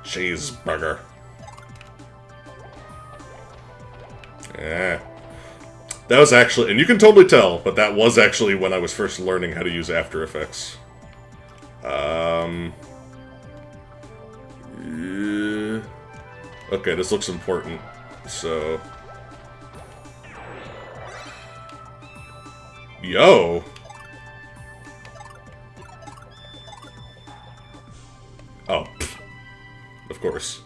Cheeseburger. Yeah. That was actually, and you can totally tell, but that was actually when I was first learning how to use After Effects. Yeah. Okay, this looks important. So... Yo! Oh, pfft. Of course.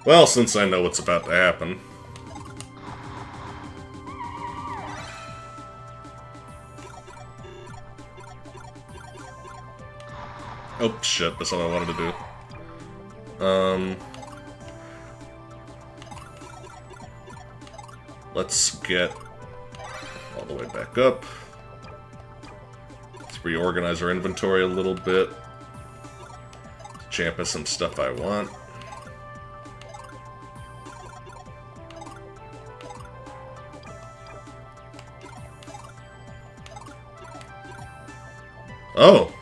Well, since I know what's about to happen. Oh, shit, that's not what I wanted to do. Let's get all the way back up. Let's reorganize our inventory a little bit. Champ us some stuff I want. Oh!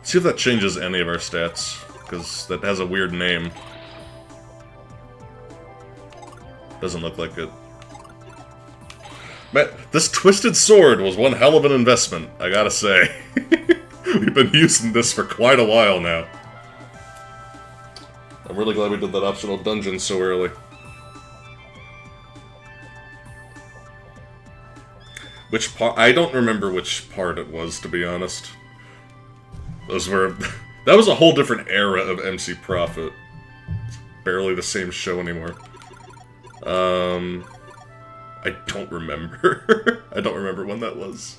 See if that changes any of our stats, because that has a weird name. Doesn't look like it. Man, this twisted sword was one hell of an investment, I gotta say. We've been using this for quite a while now. I'm really glad we did that optional dungeon so early. Which part? I don't remember which part it was, to be honest. Those were... that was a whole different era of MC Profit. It's barely the same show anymore. I don't remember. I don't remember when that was.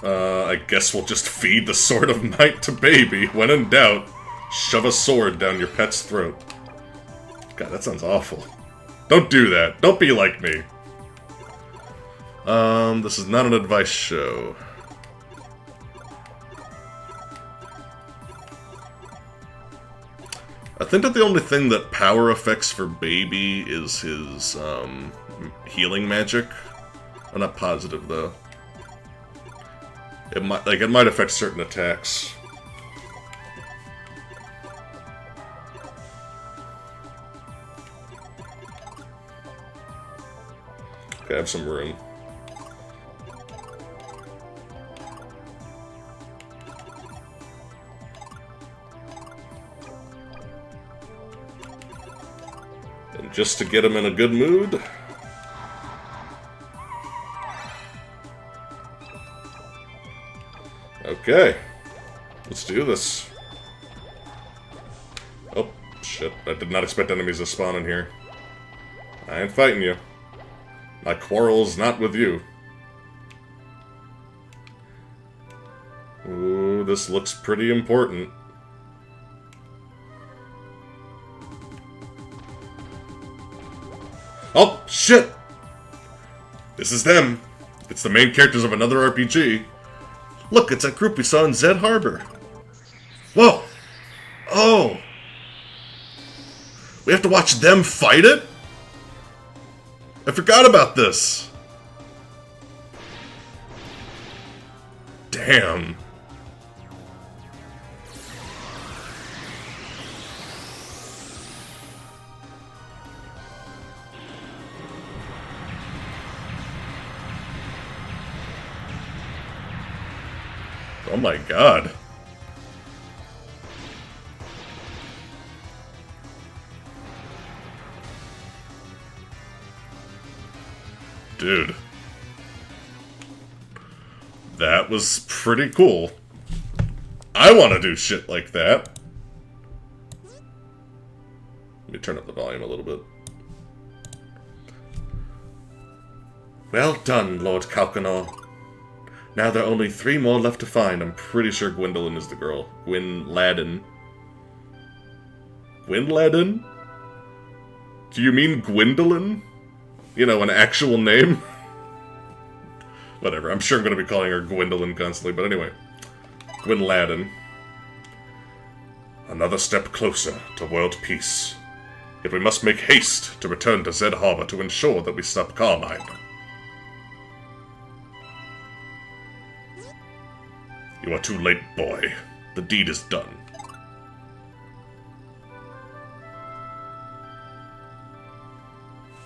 I guess we'll just feed the Sword of Might to Baby. When in doubt, shove a sword down your pet's throat. God, that sounds awful. Don't do that. Don't be like me. This is not an advice show. I think that the only thing that power affects for Baby is his, healing magic. I'm not positive, though. It might affect certain attacks. Okay, I have some room. And just to get him in a good mood... Okay. Let's do this. Oh, shit. I did not expect enemies to spawn in here. I ain't fighting you. My quarrel's not with you. Ooh, this looks pretty important. Oh, shit! This is them. It's the main characters of another RPG. Look, it's that group we saw in Zed Harbor. Whoa! Oh! We have to watch them fight it? I forgot about this. Damn. Oh my god. Dude. That was pretty cool. I want to do shit like that. Let me turn up the volume a little bit. Well done, Lord Calcanor. Now there are only 3 more left to find. I'm pretty sure Gwendolyn is the girl. Gwyn Ladden. Gwynladin? Do you mean Gwendolyn? You know, an actual name? Whatever, I'm sure I'm going to be calling her Gwendolyn constantly, but anyway. Gwynladin. Another step closer to world peace. Yet we must make haste to return to Zed Harbor to ensure that we stop Carmine. You are too late, boy. The deed is done.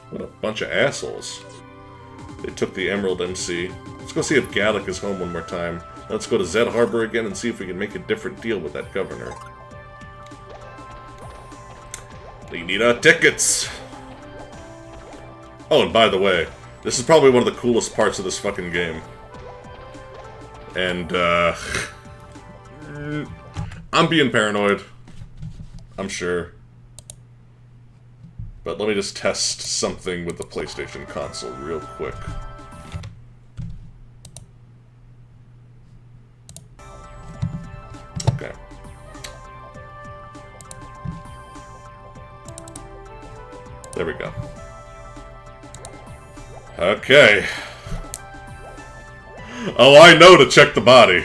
What a bunch of assholes. They took the Emerald MC. Let's go see if Gallic is home one more time. Let's go to Zed Harbor again and see if we can make a different deal with that governor. We need our tickets! Oh, and by the way, this is probably one of the coolest parts of this fucking game. And, I'm being paranoid. I'm sure. But let me just test something with the PlayStation console real quick. Okay. There we go. Okay. Oh, I know to check the body.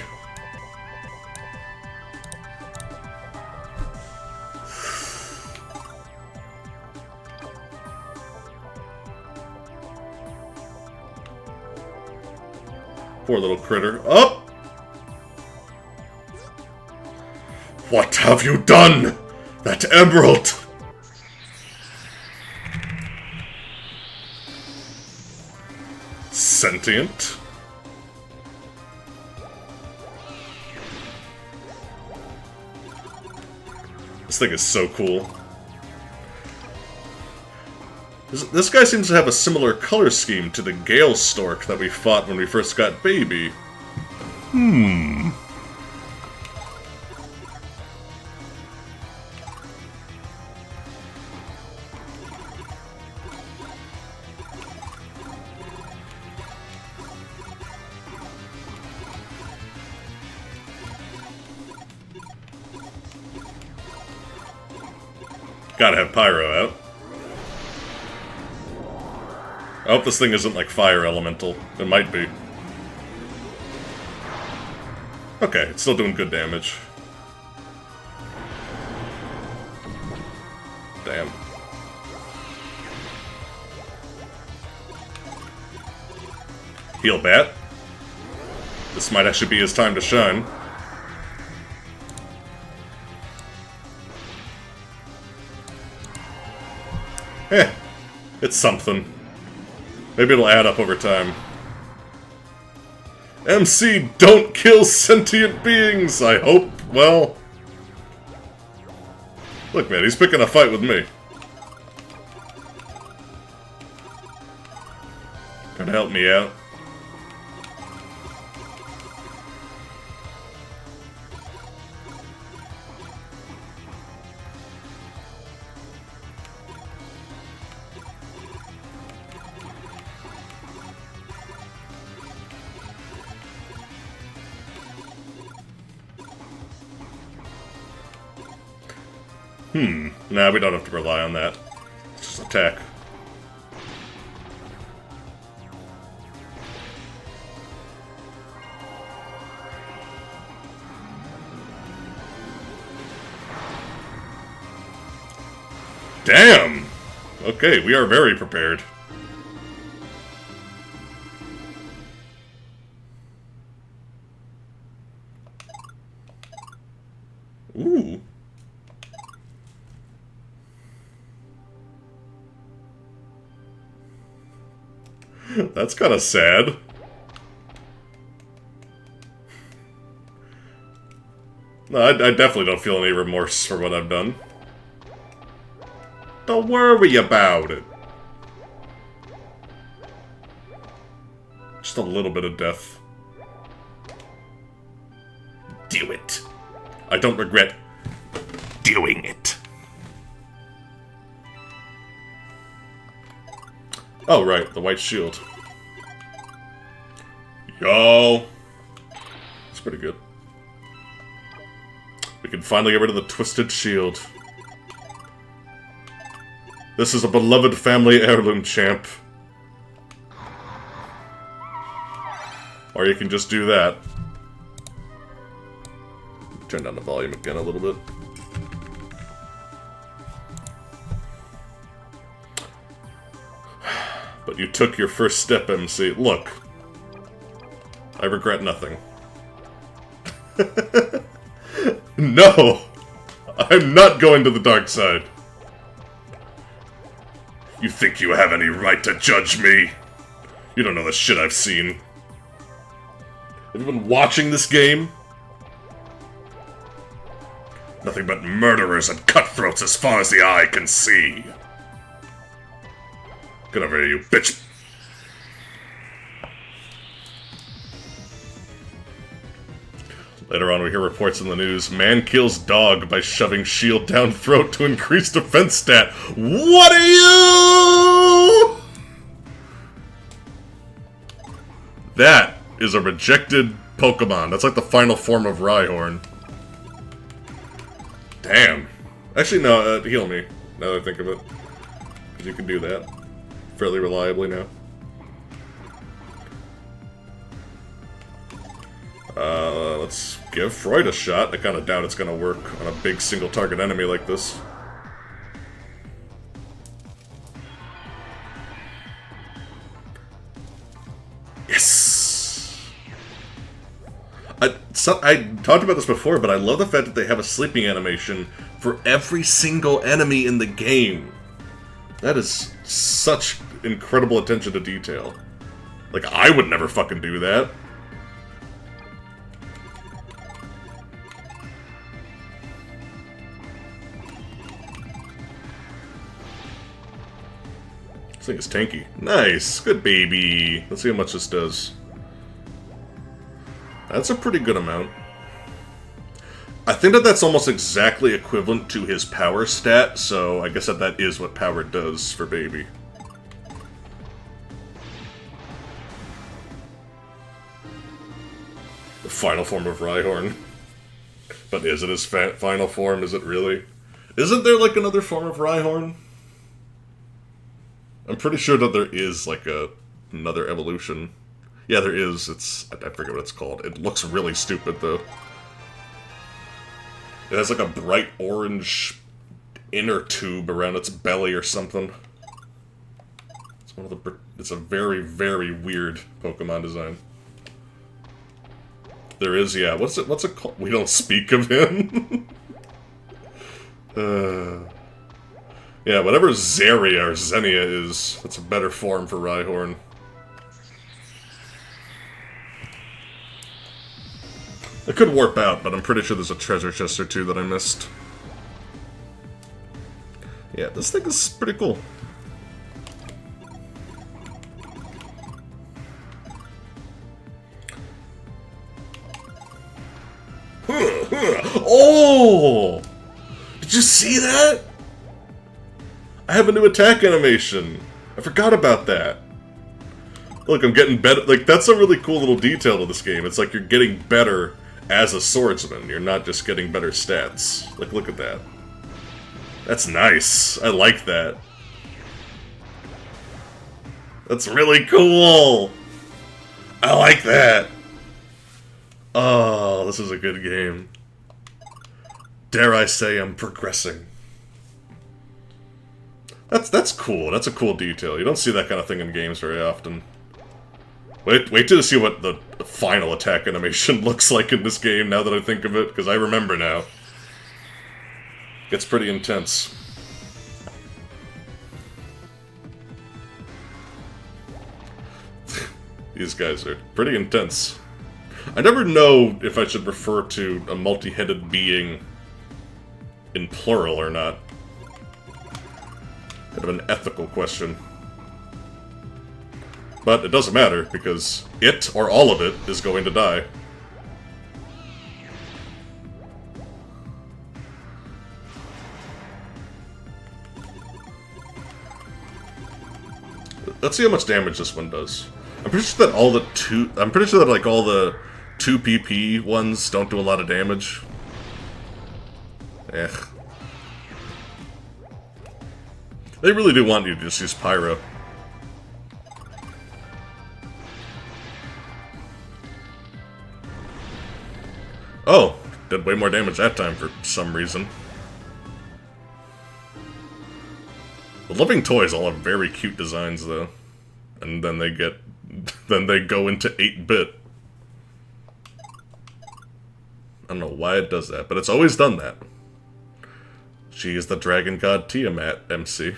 Poor little critter. Up! What have you done? That emerald! Sentient? This thing is so cool. This guy seems to have a similar color scheme to the Gale Stork that we fought when we first got Baby. Gotta have Pyro out. I hope this thing isn't like Fire Elemental. It might be. Okay, it's still doing good damage. Damn. Heal Bat. This might actually be his time to shine. Eh, it's something. Maybe it'll add up over time. MC, don't kill sentient beings, I hope. Well... Look, man, he's picking a fight with me. Trying to help me out. Nah, we don't have to rely on that. Let's just attack. Damn! Okay, we are very prepared. Ooh. That's kind of sad. No, I definitely don't feel any remorse for what I've done. Don't worry about it. Just a little bit of death. Do it. I don't regret doing it. Oh, right, the white shield. Yo! It's pretty good. We can finally get rid of the twisted shield. This is a beloved family heirloom, champ. Or you can just do that. Turn down the volume again a little bit. But you took your first step, MC. Look. I regret nothing. No! I'm not going to the dark side. You think you have any right to judge me? You don't know the shit I've seen. Have you been watching this game? Nothing but murderers and cutthroats as far as the eye can see. Get over here, you bitch. Later on, we hear reports in the news. Man kills dog by shoving shield down throat to increase defense stat. What are you? That is a rejected Pokemon. That's like the final form of Rhyhorn. Damn. Actually, no, heal me, now that I think of it. Because you can do that fairly reliably now. Let's give Freud a shot. I kind of doubt it's going to work on a big single-target enemy like this. Yes! I talked about this before, but I love the fact that they have a sleeping animation for every single enemy in the game. That is such incredible attention to detail. Like, I would never fucking do that. This thing is tanky. Nice! Good baby! Let's see how much this does. That's a pretty good amount. I think that that's almost exactly equivalent to his power stat, so I guess that is what power does for baby. The final form of Rhyhorn. But is it his final form? Is it really? Isn't there like another form of Rhyhorn? I'm pretty sure that there is like another evolution. Yeah, there is. I forget what it's called. It looks really stupid though. It has like a bright orange inner tube around its belly or something. It's a very, very weird Pokemon design. There is, yeah. What's it called? We don't speak of him. Yeah, whatever Zaria or Xenia is, that's a better form for Rhyhorn. It could warp out, but I'm pretty sure there's a treasure chest or two that I missed. Yeah, this thing is pretty cool. Oh! Did you see that? I have a new attack animation. I forgot about that. Look, I'm getting better. Like, that's a really cool little detail to this game. It's like you're getting better as a swordsman. You're not just getting better stats. Like, look at that. That's nice. I like that. That's really cool. I like that. Oh, this is a good game. Dare I say I'm progressing. That's cool. That's a cool detail. You don't see that kind of thing in games very often. Wait till you see what the final attack animation looks like in this game, now that I think of it, because I remember now. It's pretty intense. These guys are pretty intense. I never know if I should refer to a multi-headed being in plural or not. Kind of an ethical question. But it doesn't matter, because it, or all of it, is going to die. Let's see how much damage this one does. I'm pretty sure that all the 2 PP ones don't do a lot of damage. They really do want you to just use Pyro. Oh, did way more damage that time for some reason. The living toys all have very cute designs, though. And then they get... then they go into 8-bit. I don't know why it does that, but it's always done that. She is the dragon god Tiamat, MC.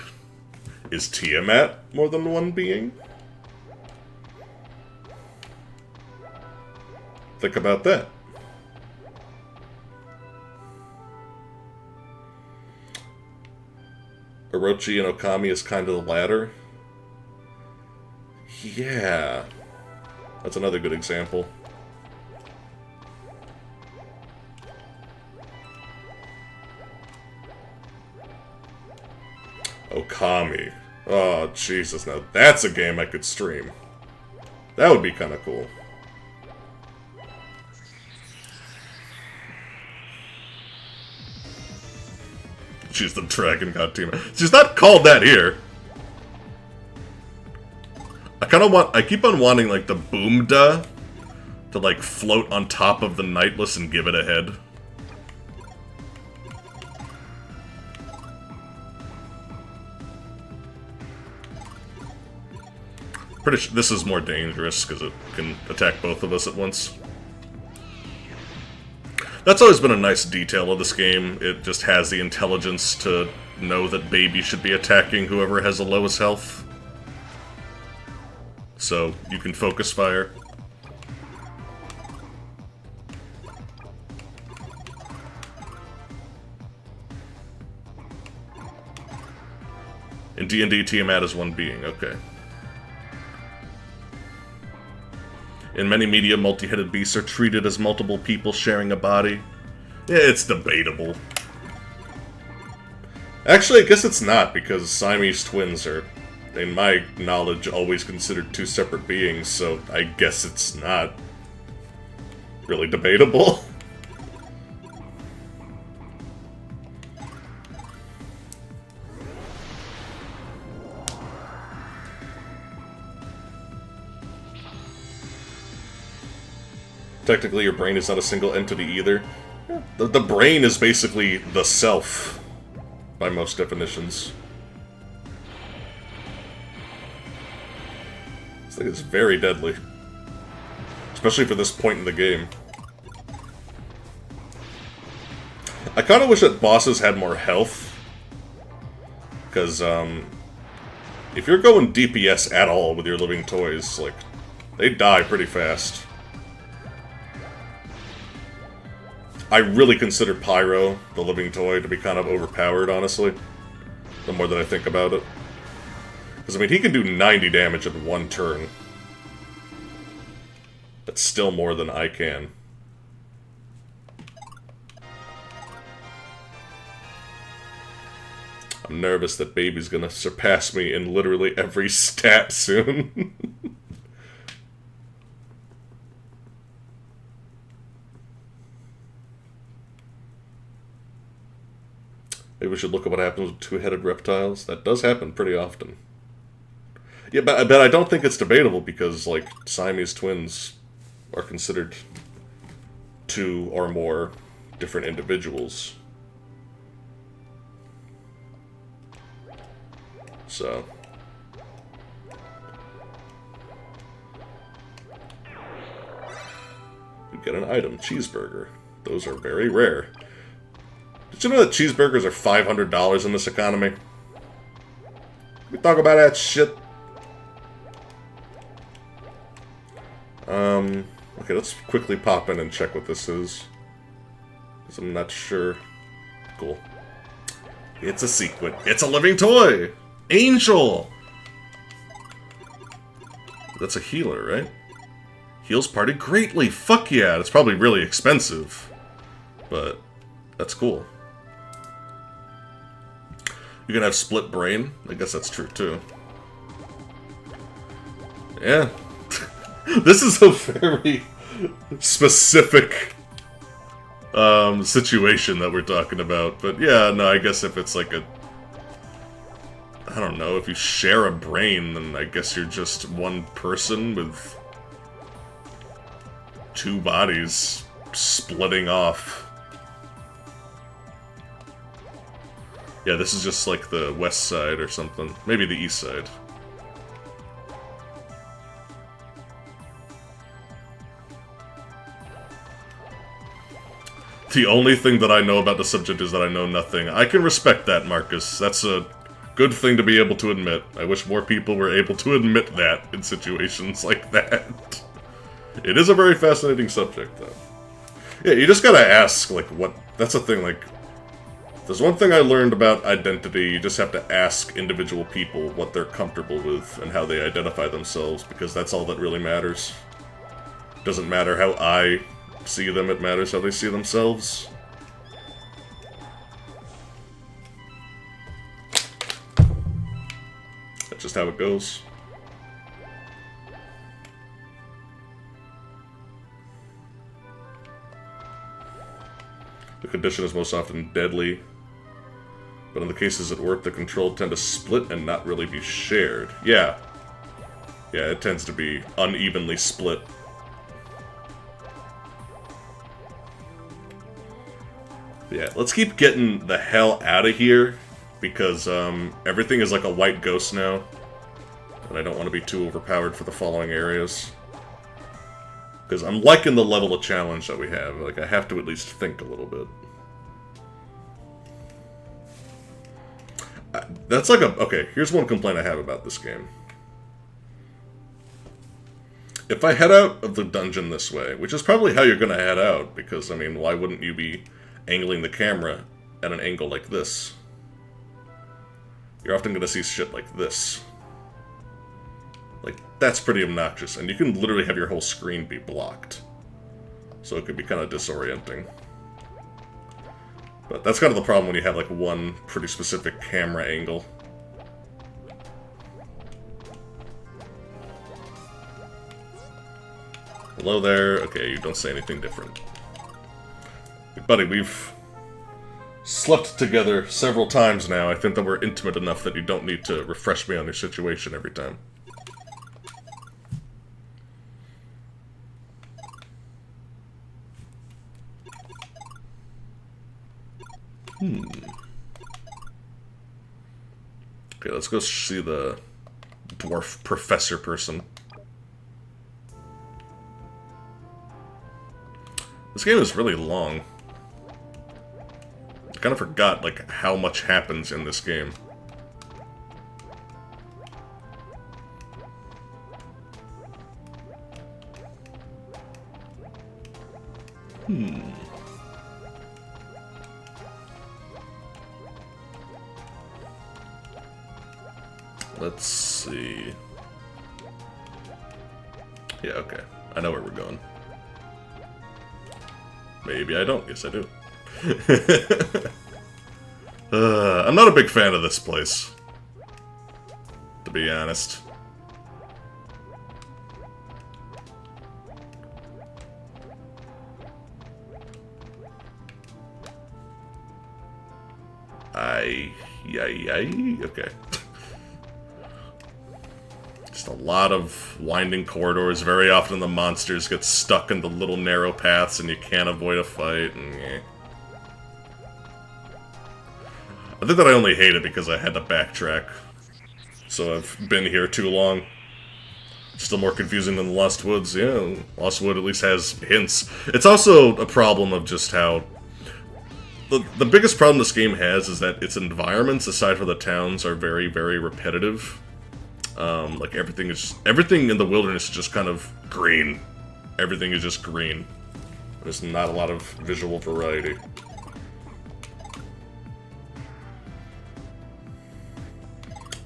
Is Tiamat more than one being? Think about that. Orochi and Okami is kind of the latter. Yeah. That's another good example. Okami. Oh, Jesus. Now that's a game I could stream. That would be kind of cool. She's the dragon god team. She's not called that here. I keep on wanting, like, the Boomda to, like, float on top of the Nightless and give it a head. Pretty sure this is more dangerous, because it can attack both of us at once. That's always been a nice detail of this game. It just has the intelligence to know that Baby should be attacking whoever has the lowest health. So, you can focus fire. In D&D, Tiamat is one being, okay. In many media, multi-headed beasts are treated as multiple people sharing a body. Yeah, it's debatable. Actually, I guess it's not, because Siamese twins are, in my knowledge, always considered two separate beings, so I guess it's not really debatable. Technically, your brain is not a single entity either. Yeah, the brain is basically the self, by most definitions. This thing is very deadly. Especially for this point in the game. I kind of wish that bosses had more health. Because, if you're going DPS at all with your living toys, like, they die pretty fast. I really consider Pyro, the living toy, to be kind of overpowered, honestly. The more that I think about it. Because, I mean, he can do 90 damage in one turn. That's still more than I can. I'm nervous that Baby's gonna surpass me in literally every stat soon. Maybe we should look at what happens with two-headed reptiles. That does happen pretty often. Yeah, but I don't think it's debatable because, like, Siamese twins are considered two or more different individuals. So. You get an item, cheeseburger. Those are very rare. Did you know that cheeseburgers are $500 in this economy? We talk about that shit. Okay, let's quickly pop in and check what this is. Because I'm not sure. Cool. It's a sequin. It's a living toy! Angel! That's a healer, right? Heals party greatly! Fuck yeah! It's probably really expensive. But that's cool. You can have split brain. I guess that's true, too. Yeah. This is a very specific situation that we're talking about. But yeah, no, I guess if it's like a... I don't know, if you share a brain, then I guess you're just one person with two bodies splitting off. Yeah, this is just like the west side or something. Maybe the east side. The only thing that I know about the subject is that I know nothing. I can respect that, Marcus. That's a good thing to be able to admit. I wish more people were able to admit that in situations like that. It is a very fascinating subject, though. Yeah, you just gotta ask, like, what... That's the thing, like... There's one thing I learned about identity, you just have to ask individual people what they're comfortable with and how they identify themselves, because that's all that really matters. It doesn't matter how I see them, it matters how they see themselves. That's just how it goes. The condition is most often deadly, but in the cases at work, the controlled tend to split and not really be shared. Yeah. Yeah, it tends to be unevenly split. Yeah, let's keep getting the hell out of here, because everything is like a white ghost now, and I don't want to be too overpowered for the following areas. Because I'm liking the level of challenge that we have. Like, I have to at least think a little bit. That's like a... Okay, here's one complaint I have about this game. If I head out of the dungeon this way, which is probably how you're going to head out, because, I mean, why wouldn't you be angling the camera at an angle like this? You're often going to see shit like this. Like, that's pretty obnoxious, and you can literally have your whole screen be blocked. So it could be kind of disorienting. But that's kind of the problem when you have, like, one pretty specific camera angle. Hello there. Okay, you don't say anything different. Buddy, we've slept together several times now. I think that we're intimate enough that you don't need to refresh me on your situation every time. Okay, let's go see the dwarf professor person. This game is really long. I kind of forgot, like, how much happens in this game. Let's see. Yeah, okay. I know where we're going. Maybe I don't. Yes, I do. I'm not a big fan of this place, to be honest. Okay. Just a lot of winding corridors. Very often the monsters get stuck in the little narrow paths and you can't avoid a fight. And, I think that I only hate it because I had to backtrack. So I've been here too long. Still more confusing than the Lost Woods. Yeah, Lost Wood at least has hints. It's also a problem of just how... The biggest problem this game has is that its environments, aside from the towns, are very, very repetitive. Like everything in the wilderness is just kind of green. Everything is just green. There's not a lot of visual variety.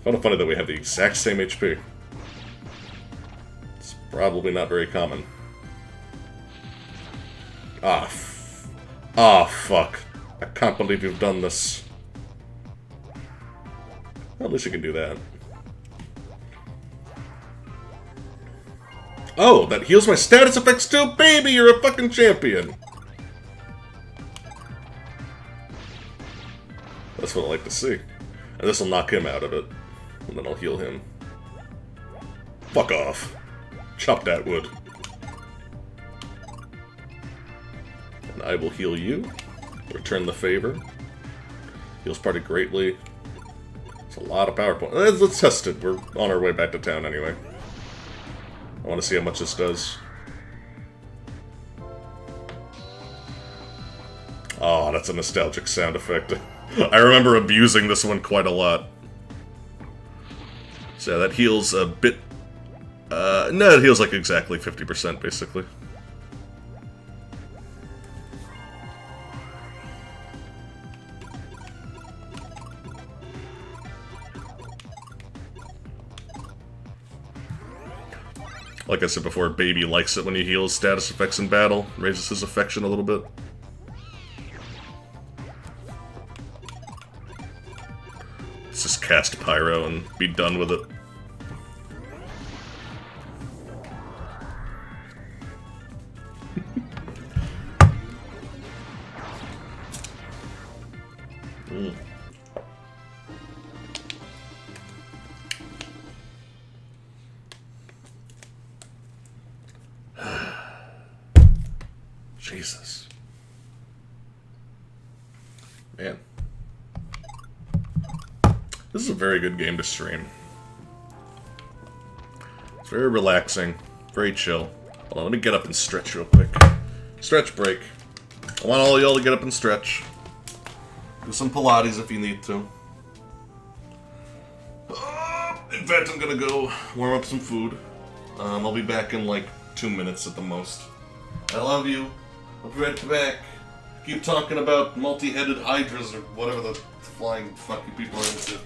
Kind of funny that we have the exact same HP. It's probably not very common. Ah, fuck. I can't believe you've done this. Well, at least you can do that. Oh, that heals my status effects too? Baby, you're a fucking champion! That's what I like to see. And this will knock him out of it. And then I'll heal him. Fuck off. Chop that wood. And I will heal you. Return the favor. Heals party greatly. It's a lot of power points. Let's test it. We're on our way back to town anyway. I want to see how much this does. Oh, that's a nostalgic sound effect. I remember abusing this one quite a lot. So yeah, that heals a bit... no, it heals like exactly 50% basically. Like I said before, Baby likes it when he heals status effects in battle. Raises his affection a little bit. Let's just cast Pyro and be done with it. Jesus. Man. This is a very good game to stream. It's very relaxing, very chill. Hold on, let me get up and stretch real quick. Stretch break. I want all y'all to get up and stretch. Do some Pilates if you need to. In fact, I'm gonna go warm up some food. I'll be back in like 2 minutes at the most. I love you. I'll be right back. Keep talking about multi-headed hydras or whatever the flying fuck you people are into.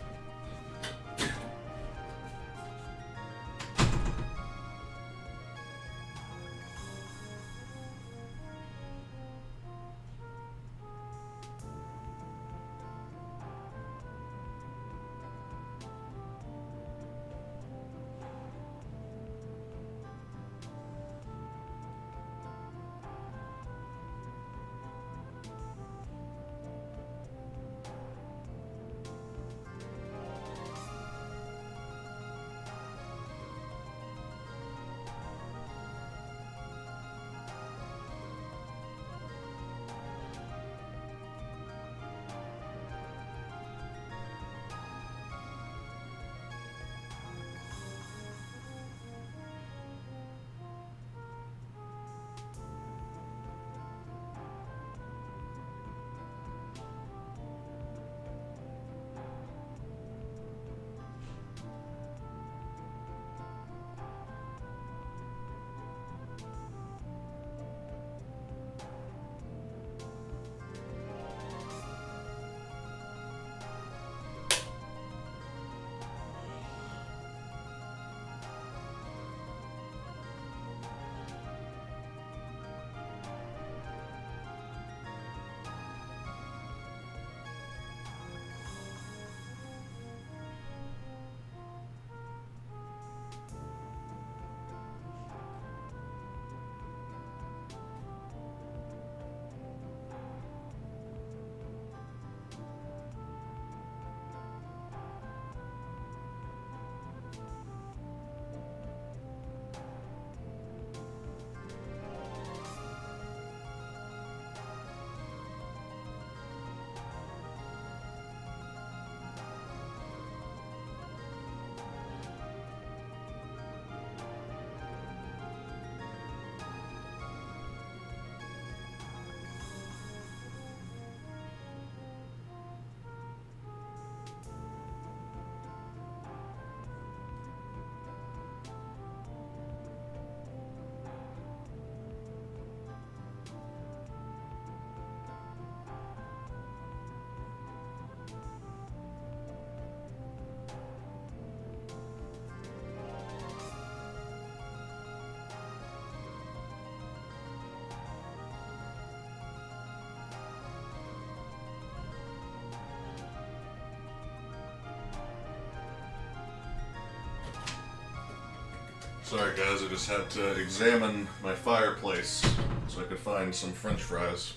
Sorry guys, I just had to examine my fireplace so I could find some French fries.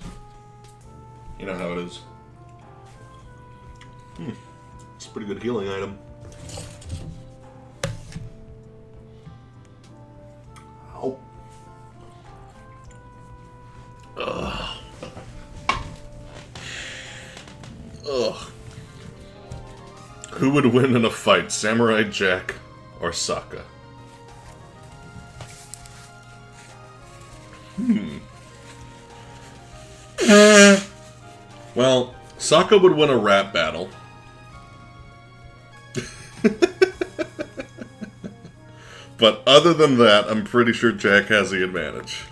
You know how it is. It's a pretty good healing item. Who would win in a fight, Samurai Jack or Sokka? Well, Sokka would win a rap battle. But other than that, I'm pretty sure Jack has the advantage.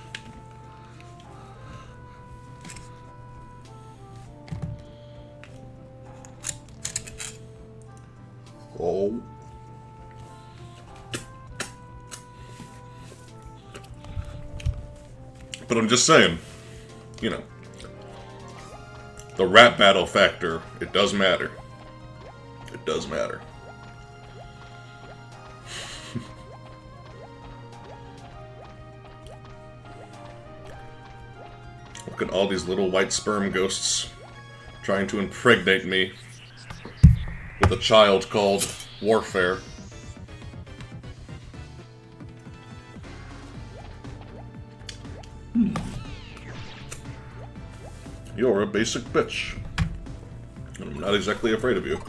Oh. But I'm just saying, you know, the rap battle factor, it does matter. It does matter. Look at all these little white sperm ghosts trying to impregnate me with a child called Warfare. You're a basic bitch. I'm not exactly afraid of you.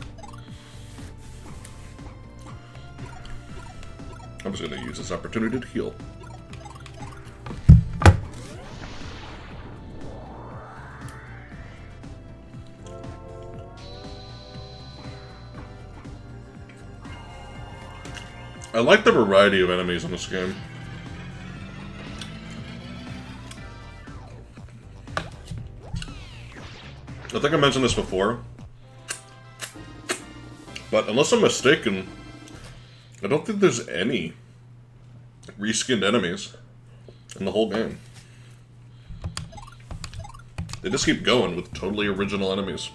I'm just going to use this opportunity to heal. I like the variety of enemies in this game. I think I mentioned this before, but unless I'm mistaken, I don't think there's any reskinned enemies in the whole game. They just keep going with totally original enemies.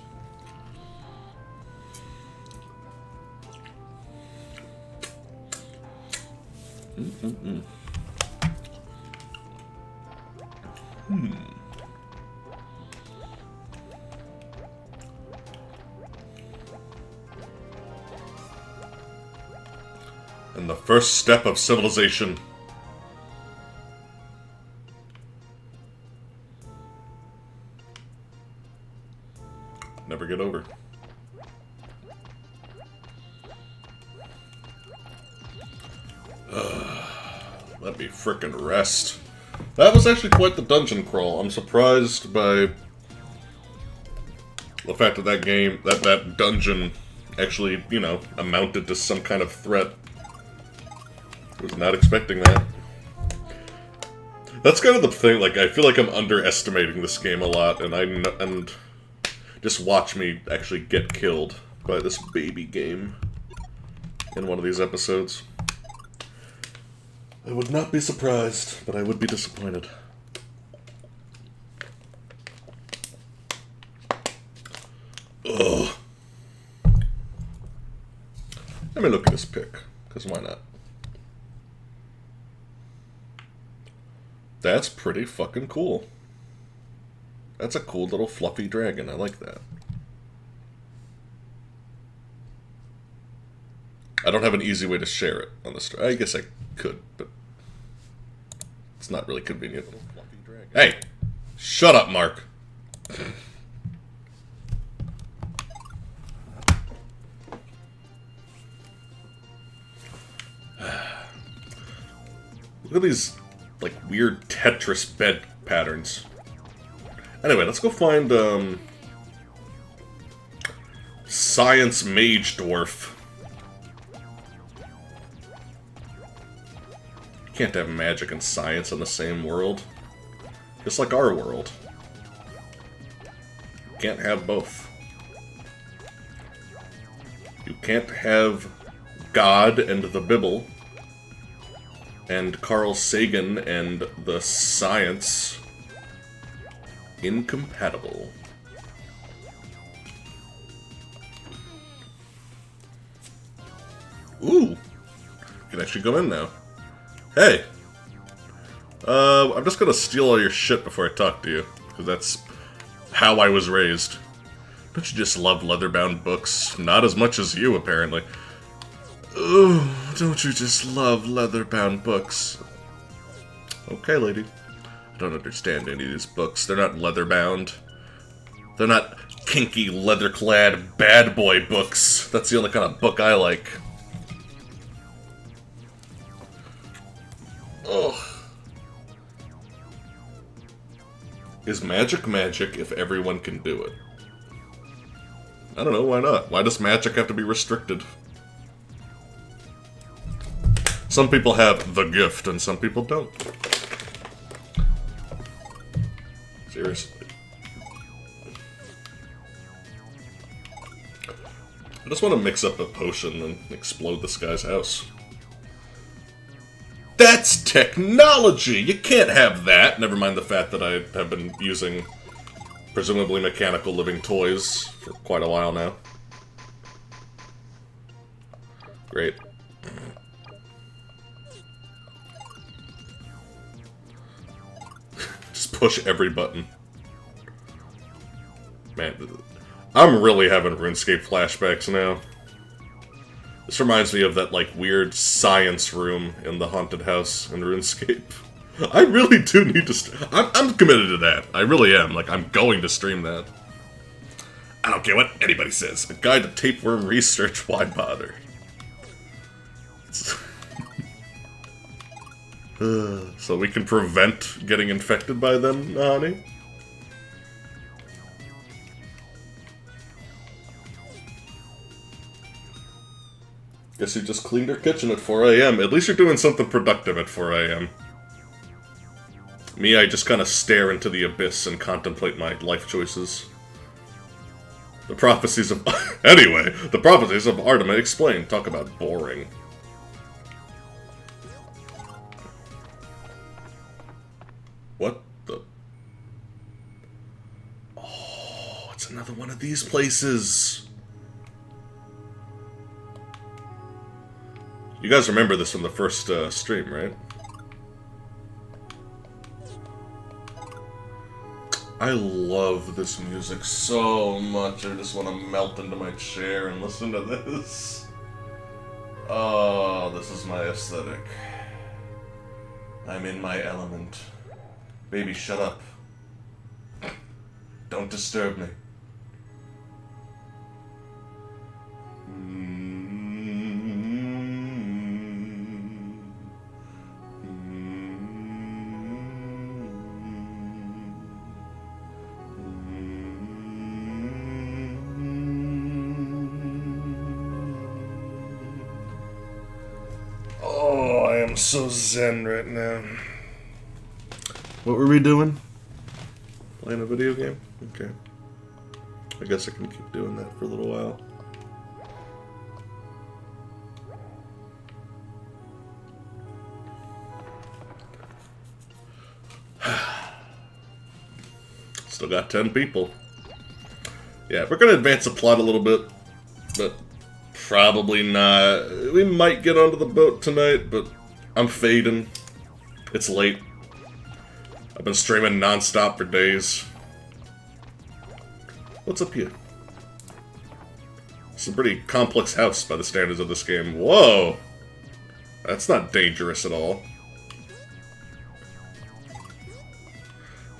And the first step of civilization. Never get over. Let me frickin' rest. That was actually quite the dungeon crawl. I'm surprised by the fact that that dungeon actually, you know, amounted to some kind of threat. I was not expecting that. That's kind of the thing, like, I feel like I'm underestimating this game a lot, and just watch me actually get killed by this baby game in one of these episodes. I would not be surprised, but I would be disappointed. Ugh. Let me look at this pic, because why not? That's pretty fucking cool. That's a cool little fluffy dragon. I like that. I don't have an easy way to share it on the store. I guess I could, but it's not really convenient. Hey! Shut up, Mark! Look at these, like, weird Tetris bed patterns. Anyway, let's go find, Science Mage Dwarf. You can't have magic and science in the same world. Just like our world. You can't have both. You can't have God and the Bible, and Carl Sagan and the science. Incompatible. Ooh! You can actually go in now. Hey! I'm just gonna steal all your shit before I talk to you, because that's how I was raised. Don't you just love leather-bound books? Not as much as you, apparently. Oh, don't you just love leather-bound books? Okay, lady. I don't understand any of these books. They're not leather-bound. They're not kinky, leather-clad bad boy books. That's the only kind of book I like. Ugh. Is magic magic if everyone can do it? I don't know, why not? Why does magic have to be restricted? Some people have the gift, and some people don't. Seriously. I just want to mix up a potion and explode this guy's house. That's technology! You can't have that! Never mind the fact that I have been using presumably mechanical living toys for quite a while now. Great. Just push every button. Man, I'm really having RuneScape flashbacks now. This reminds me of that, like, weird science room in the haunted house in RuneScape. I really do need to... I'm committed to that. I really am. Like, I'm going to stream that. I don't care what anybody says. A guide to tapeworm research, why bother? So we can prevent getting infected by them, honey? Guess you just cleaned your kitchen at 4 AM. At least you're doing something productive at 4 AM. Me, I just kind of stare into the abyss and contemplate my life choices. The prophecies of... Anyway, the prophecies of Artemis explained. Talk about boring. What the... Oh, it's another one of these places. You guys remember this from the first stream, right? I love this music so much. I just want to melt into my chair and listen to this. Oh, this is my aesthetic. I'm in my element. Baby, shut up. Don't disturb me. Oh, I am so zen right now. What were we doing? Playing a video game? Okay. I guess I can keep doing that for a little while. Still got 10 people. Yeah, we're gonna advance the plot a little bit, but probably not. We might get onto the boat tonight, but I'm fading. It's late. I've been streaming non-stop for days. What's up here? It's a pretty complex house by the standards of this game. Whoa! That's not dangerous at all.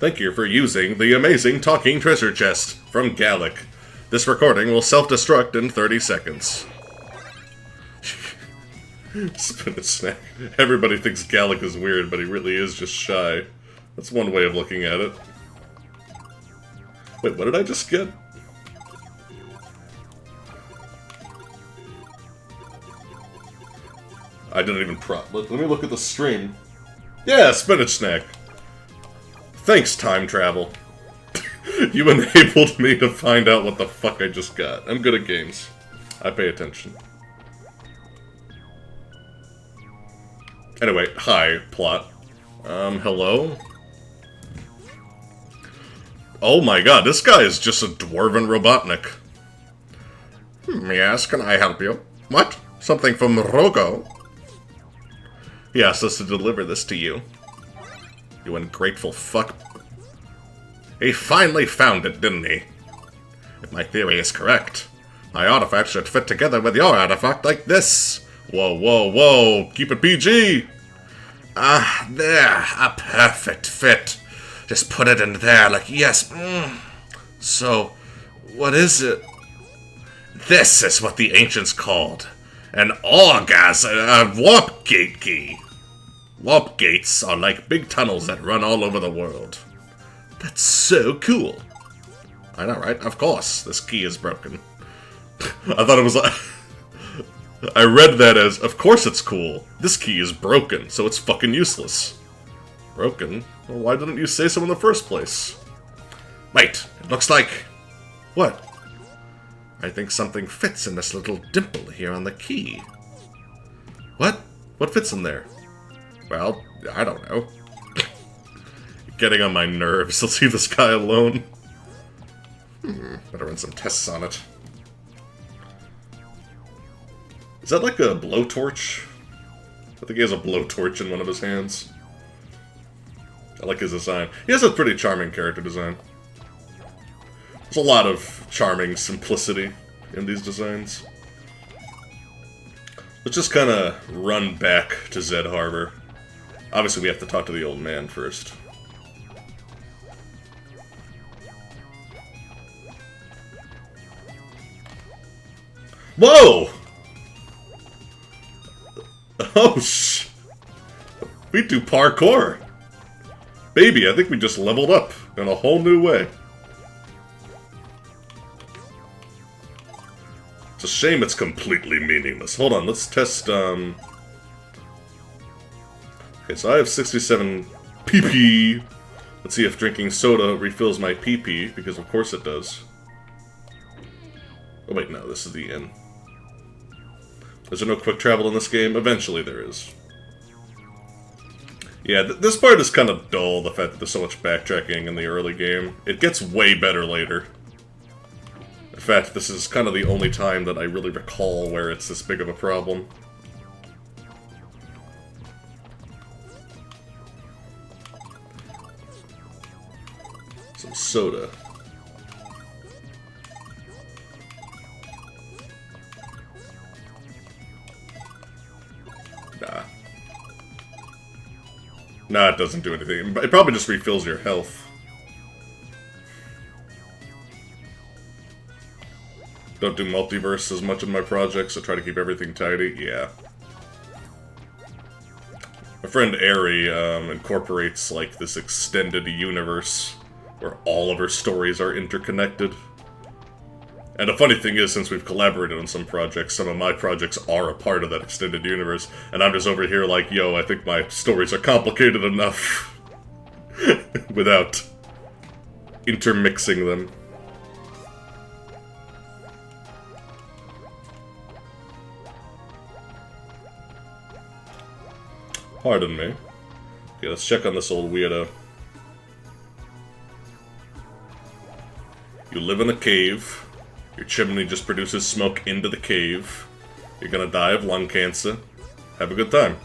Thank you for using the amazing talking treasure chest from Gallic. This recording will self-destruct in 30 seconds. Spinach snack. Everybody thinks Gallic is weird, but he really is just shy. That's one way of looking at it. Wait, what did I just get? I didn't even let me look at the stream. Yeah, spinach snack. Thanks, time travel. You enabled me to find out what the fuck I just got. I'm good at games. I pay attention. Anyway, hi, plot. Hello? Oh my god, this guy is just a dwarven Robotnik. Yes, can I help you? What? Something from Rogo? He asked us to deliver this to you. You ungrateful fuck. He finally found it, didn't he? If my theory is correct, my artifact should fit together with your artifact like this. Whoa, whoa, whoa, keep it PG! Ah, there, a perfect fit. Just put it in there like, yes, So, What is it? This is what the ancients called an orgasm, a warp gate key. Warp gates are like big tunnels that run all over the world. That's so cool. I know, right? Of course, this key is broken. I thought it was like... I read that as, of course it's cool. This key is broken, so it's fucking useless. Broken? Well, why didn't you say so in the first place? Wait, it looks like... What? I think something fits in this little dimple here on the key. What? What fits in there? Well, I don't know. Getting on my nerves. Let's leave this guy alone. Better run some tests on it. Is that like a blowtorch? I think he has a blowtorch in one of his hands. I like his design. He has a pretty charming character design. There's a lot of charming simplicity in these designs. Let's just kind of run back to Zed Harbor. Obviously, we have to talk to the old man first. Whoa! Oh, we do parkour. Baby, I think we just leveled up in a whole new way. It's a shame it's completely meaningless. Hold on, let's test, Okay, so I have 67 PP. Let's see if drinking soda refills my PP, because of course it does. Oh wait, no, this is the inn. Is there no quick travel in this game? Eventually there is. Yeah, this part is kind of dull, the fact that there's so much backtracking in the early game. It gets way better later. In fact, this is kind of the only time that I really recall where it's this big of a problem. Some soda. Nah. Nah, it doesn't do anything. It probably just refills your health. Don't do multiverse as much in my projects, so try to keep everything tidy. Yeah. My friend Ari incorporates, like, this extended universe where all of her stories are interconnected. And the funny thing is, since we've collaborated on some projects, some of my projects are a part of that extended universe, and I'm just over here like, yo, I think my stories are complicated enough without intermixing them. Pardon me. Okay, let's check on this old weirdo. You live in a cave. Your chimney just produces smoke into the cave. You're gonna die of lung cancer. Have a good time.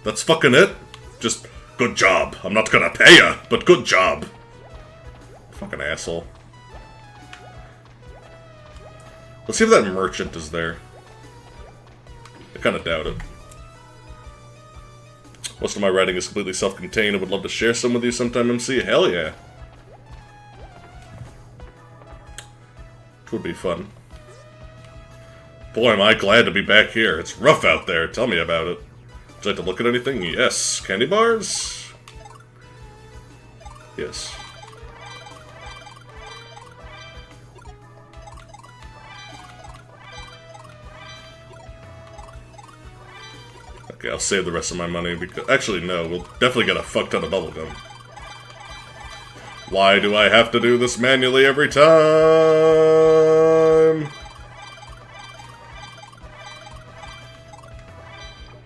That's fucking it? Just, good job. I'm not gonna pay ya, but good job. Fucking asshole. Let's see if that merchant is there. I kinda doubt it. Most of my writing is completely self-contained. I would love to share some with you sometime, MC. Hell yeah. Which would be fun. Boy, am I glad to be back here. It's rough out there. Tell me about it. Would you like to look at anything? Yes. Candy bars? Yes. Okay, I'll save the rest of my money because... Actually, no. We'll definitely get a fuck ton of bubblegum. Why do I have to do this manually every time?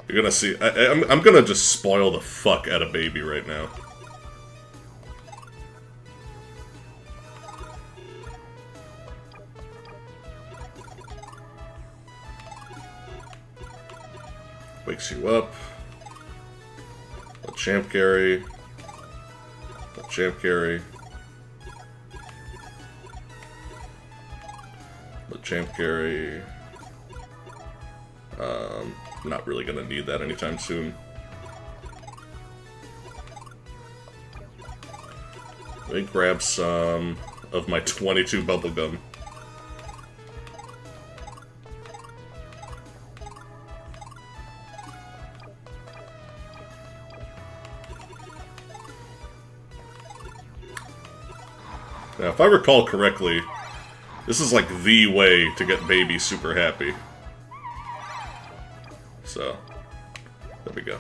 You're gonna see... I'm gonna just spoil the fuck out of Baby right now. Wakes you up. Let champ carry. Let champ carry. Let champ carry. Not really gonna need that anytime soon. Let me grab some of my 22 bubblegum. Now, if I recall correctly, this is like the way to get baby super happy. So, there we go.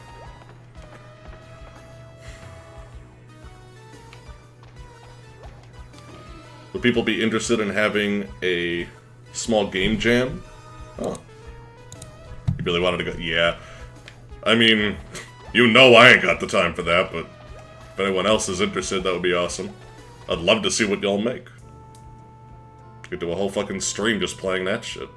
Would people be interested in having a small game jam? Oh. You really wanted to go? Yeah. I mean, you know I ain't got the time for that, but if anyone else is interested, that would be awesome. I'd love to see what y'all make. Could do a whole fucking stream just playing that shit.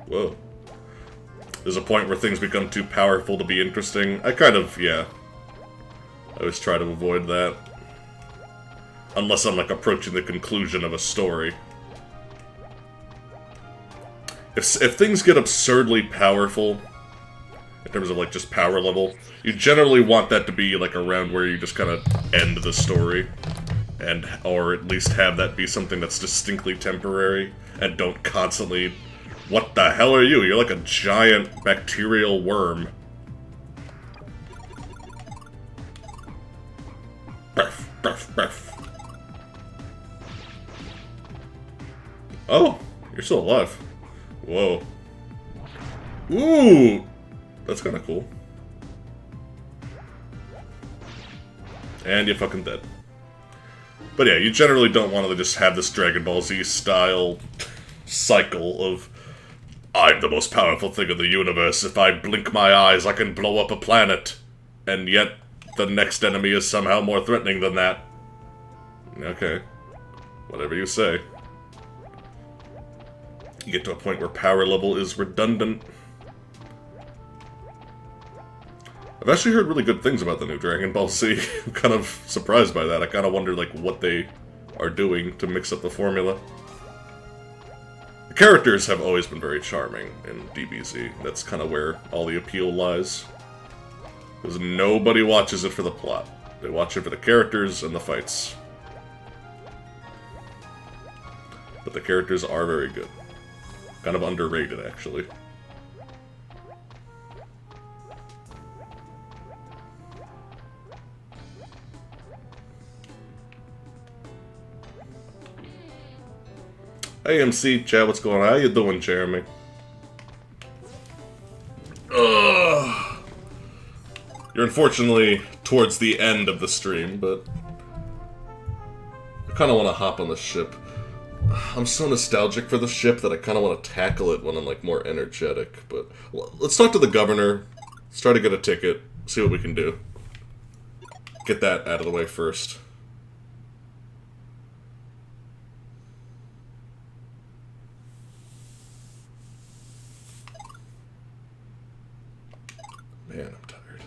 Whoa. There's a point where things become too powerful to be interesting. I always try to avoid that. Unless I'm, like, approaching the conclusion of a story. If things get absurdly powerful, in terms of, like, just power level, you generally want that to be, like, around where you just kind of end the story. Or at least have that be something that's distinctly temporary, and don't constantly... What the hell are you? You're like a giant bacterial worm. Barf, barf, barf. Oh, you're still alive. Whoa. Ooh! That's kinda cool. And you're fucking dead. But yeah, you generally don't want to just have this Dragon Ball Z style cycle of I'm the most powerful thing in the universe. If I blink my eyes, I can blow up a planet. And yet, the next enemy is somehow more threatening than that. Okay. Whatever you say. You get to a point where power level is redundant. I've actually heard really good things about the new Dragon Ball Z. I'm kind of surprised by that. I kind of wonder, like, what they are doing to mix up the formula. The characters have always been very charming in DBZ. That's kind of where all the appeal lies. Because nobody watches it for the plot. They watch it for the characters and the fights. But the characters are very good. Kind of underrated, actually. Hey MC, chat, what's going on? How you doing, Jeremy? Ugh. You're unfortunately towards the end of the stream, but I kind of want to hop on the ship. I'm so nostalgic for the ship that I kind of want to tackle it when I'm like more energetic. But let's talk to the governor. Let's try to get a ticket. See what we can do. Get that out of the way first. Man, I'm tired.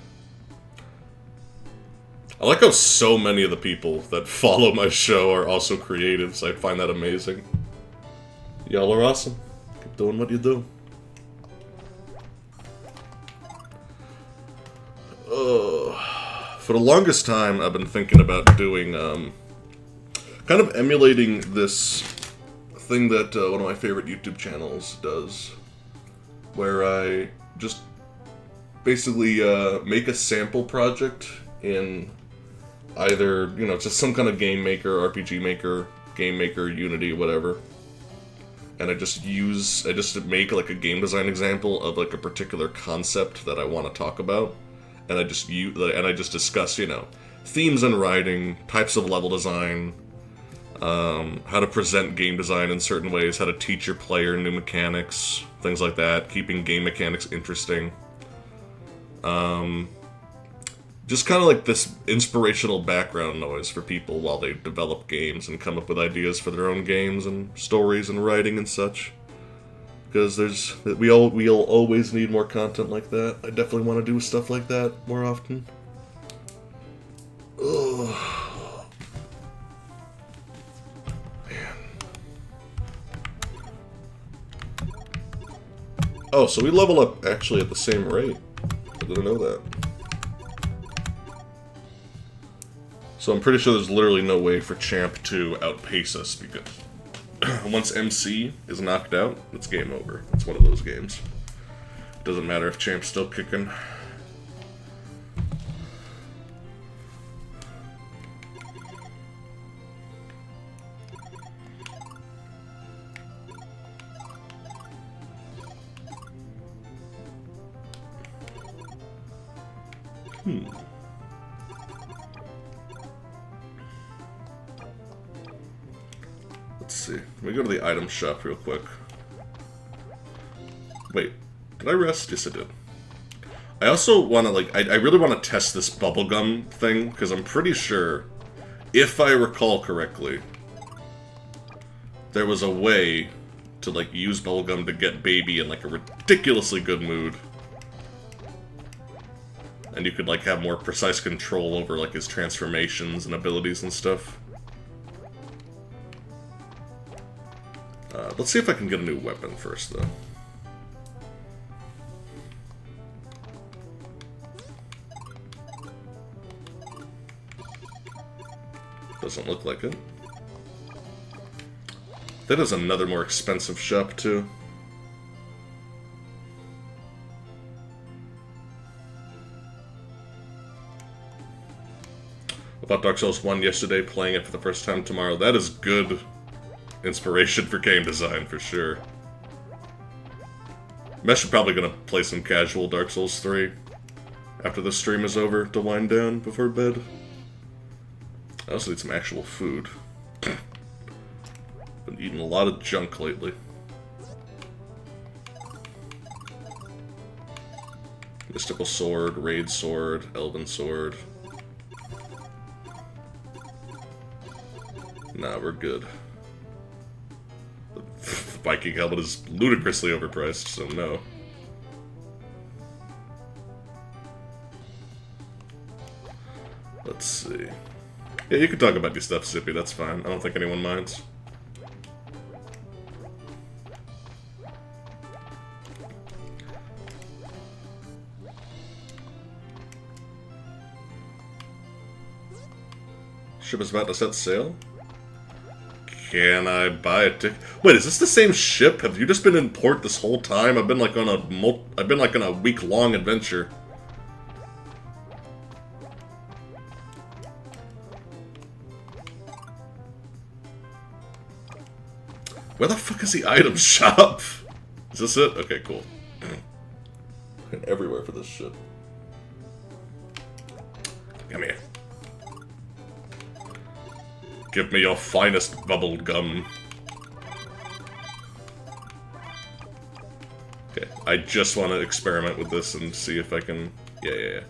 I like how so many of the people that follow my show are also creatives. I find that amazing. Y'all are awesome. Keep doing what you do. For the longest time, I've been thinking about doing, kind of emulating this thing that one of my favorite YouTube channels does, where I just basically make a sample project in either, you know, just some kind of game maker, RPG maker, game maker, Unity, whatever. And I just make like a game design example of like a particular concept that I want to talk about. And I just discuss, you know, themes and writing, types of level design, how to present game design in certain ways, how to teach your player new mechanics, things like that, keeping game mechanics interesting. Just kind of like this inspirational background noise for people while they develop games and come up with ideas for their own games and stories and writing and such. Because we'll always need more content like that. I definitely want to do stuff like that more often. Ugh. Man. Oh, so we level up actually at the same rate. I didn't know that. So I'm pretty sure there's literally no way for Champ to outpace us, because once MC is knocked out, it's game over. It's one of those games. Doesn't matter if Champ's still kicking. Let's see. Let me go to the item shop real quick. Wait, did I rest? Yes, I did. I also want to, like, I really want to test this bubblegum thing, because I'm pretty sure, if I recall correctly, there was a way to, like, use bubblegum to get Baby in, like, a ridiculously good mood. And you could, like, have more precise control over, like, his transformations and abilities and stuff. Let's see if I can get a new weapon first, though. Doesn't look like it. That is another more expensive shop, too. About Dark Souls 1 yesterday, playing it for the first time tomorrow. That is good inspiration for game design, for sure. Mesh is probably going to play some casual Dark Souls 3 after the stream is over to wind down before bed. I also need some actual food. Been eating a lot of junk lately. Mystical Sword, Raid Sword, Elven Sword. Nah, we're good. The Viking helmet is ludicrously overpriced, so no. Let's see. Yeah, you can talk about your stuff, Zippy, that's fine. I don't think anyone minds. Ship is about to set sail? Can I buy a ticket? Wait, is this the same ship? Have you just been in port this whole time? I've been like on a week-long adventure. Where the fuck is the item shop? Is this it? Okay, cool. Looking everywhere for this shit. Come here. Give me your finest bubble gum. Okay, I just want to experiment with this and see if I can... Yeah.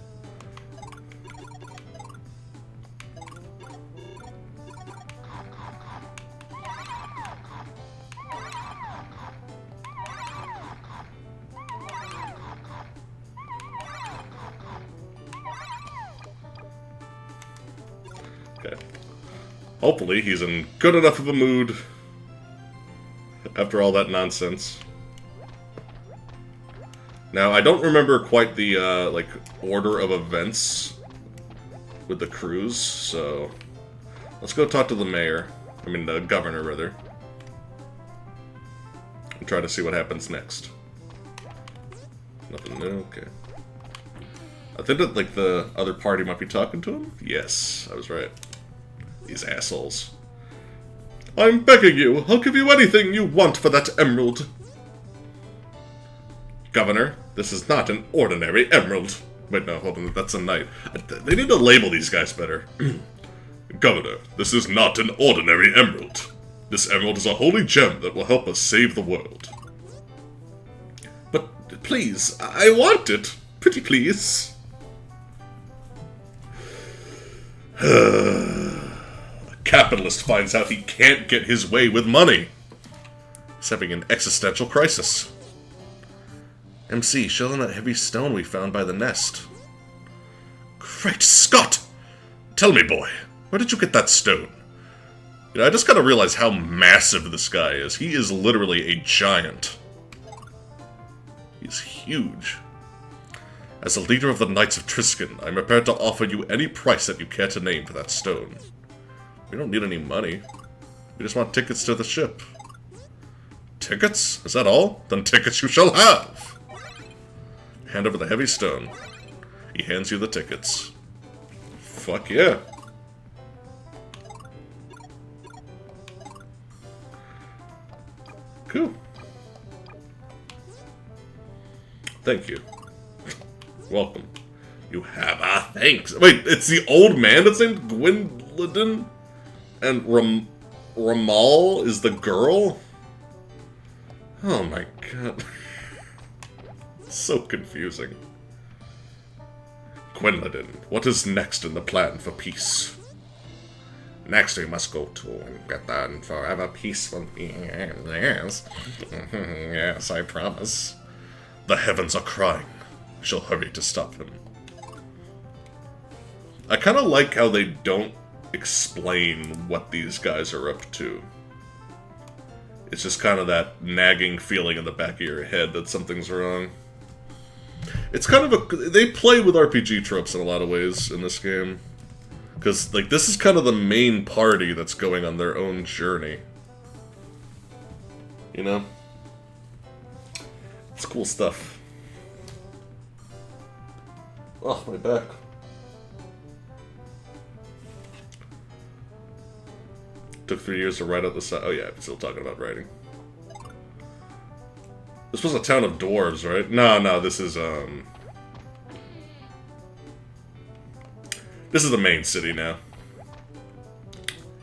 Okay. Hopefully he's in good enough of a mood after all that nonsense. Now, I don't remember quite the, like, order of events with the cruise, so... Let's go talk to the mayor. I mean, the governor, rather. And try to see what happens next. Nothing new? Okay. I think that, like, the other party might be talking to him? Yes, I was right. These assholes. I'm begging you, I'll give you anything you want for that emerald. Governor, this is not an ordinary emerald. Wait, no, hold on, that's a knight. They need to label these guys better. Governor, this is not an ordinary emerald. This emerald is a holy gem that will help us save the world. But please, I want it. Pretty please. Capitalist finds out he can't get his way with money. He's having an existential crisis. MC, show them that heavy stone we found by the nest. Great Scott! Tell me, boy, where did you get that stone? You know, I just gotta realize how massive this guy is. He is literally a giant. He's huge. As the leader of the Knights of Triscan, I'm prepared to offer you any price that you care to name for that stone. We don't need any money. We just want tickets to the ship. Tickets? Is that all? Then tickets you shall have! Hand over the heavy stone. He hands you the tickets. Fuck yeah. Cool. Thank you. Welcome. You have thanks. Wait, it's the old man that's named Gwendolyn? And Ramal is the girl? Oh my god. So confusing. Gwendolyn, what is next in the plan for peace? Next we must go to and get that forever peaceful. Yes. Yes, I promise. The heavens are crying. We shall hurry to stop him. I kind of like how they don't explain what these guys are up to. It's just kind of that nagging feeling in the back of your head that something's wrong. It's kind of a... They play with RPG tropes in a lot of ways in this game. Because, like, this is kind of the main party that's going on their own journey. You know? It's cool stuff. Oh, my back. Took 3 years to write out the side. Oh yeah, I'm still talking about writing. This was a town of dwarves, right? No, this is this is the main city now.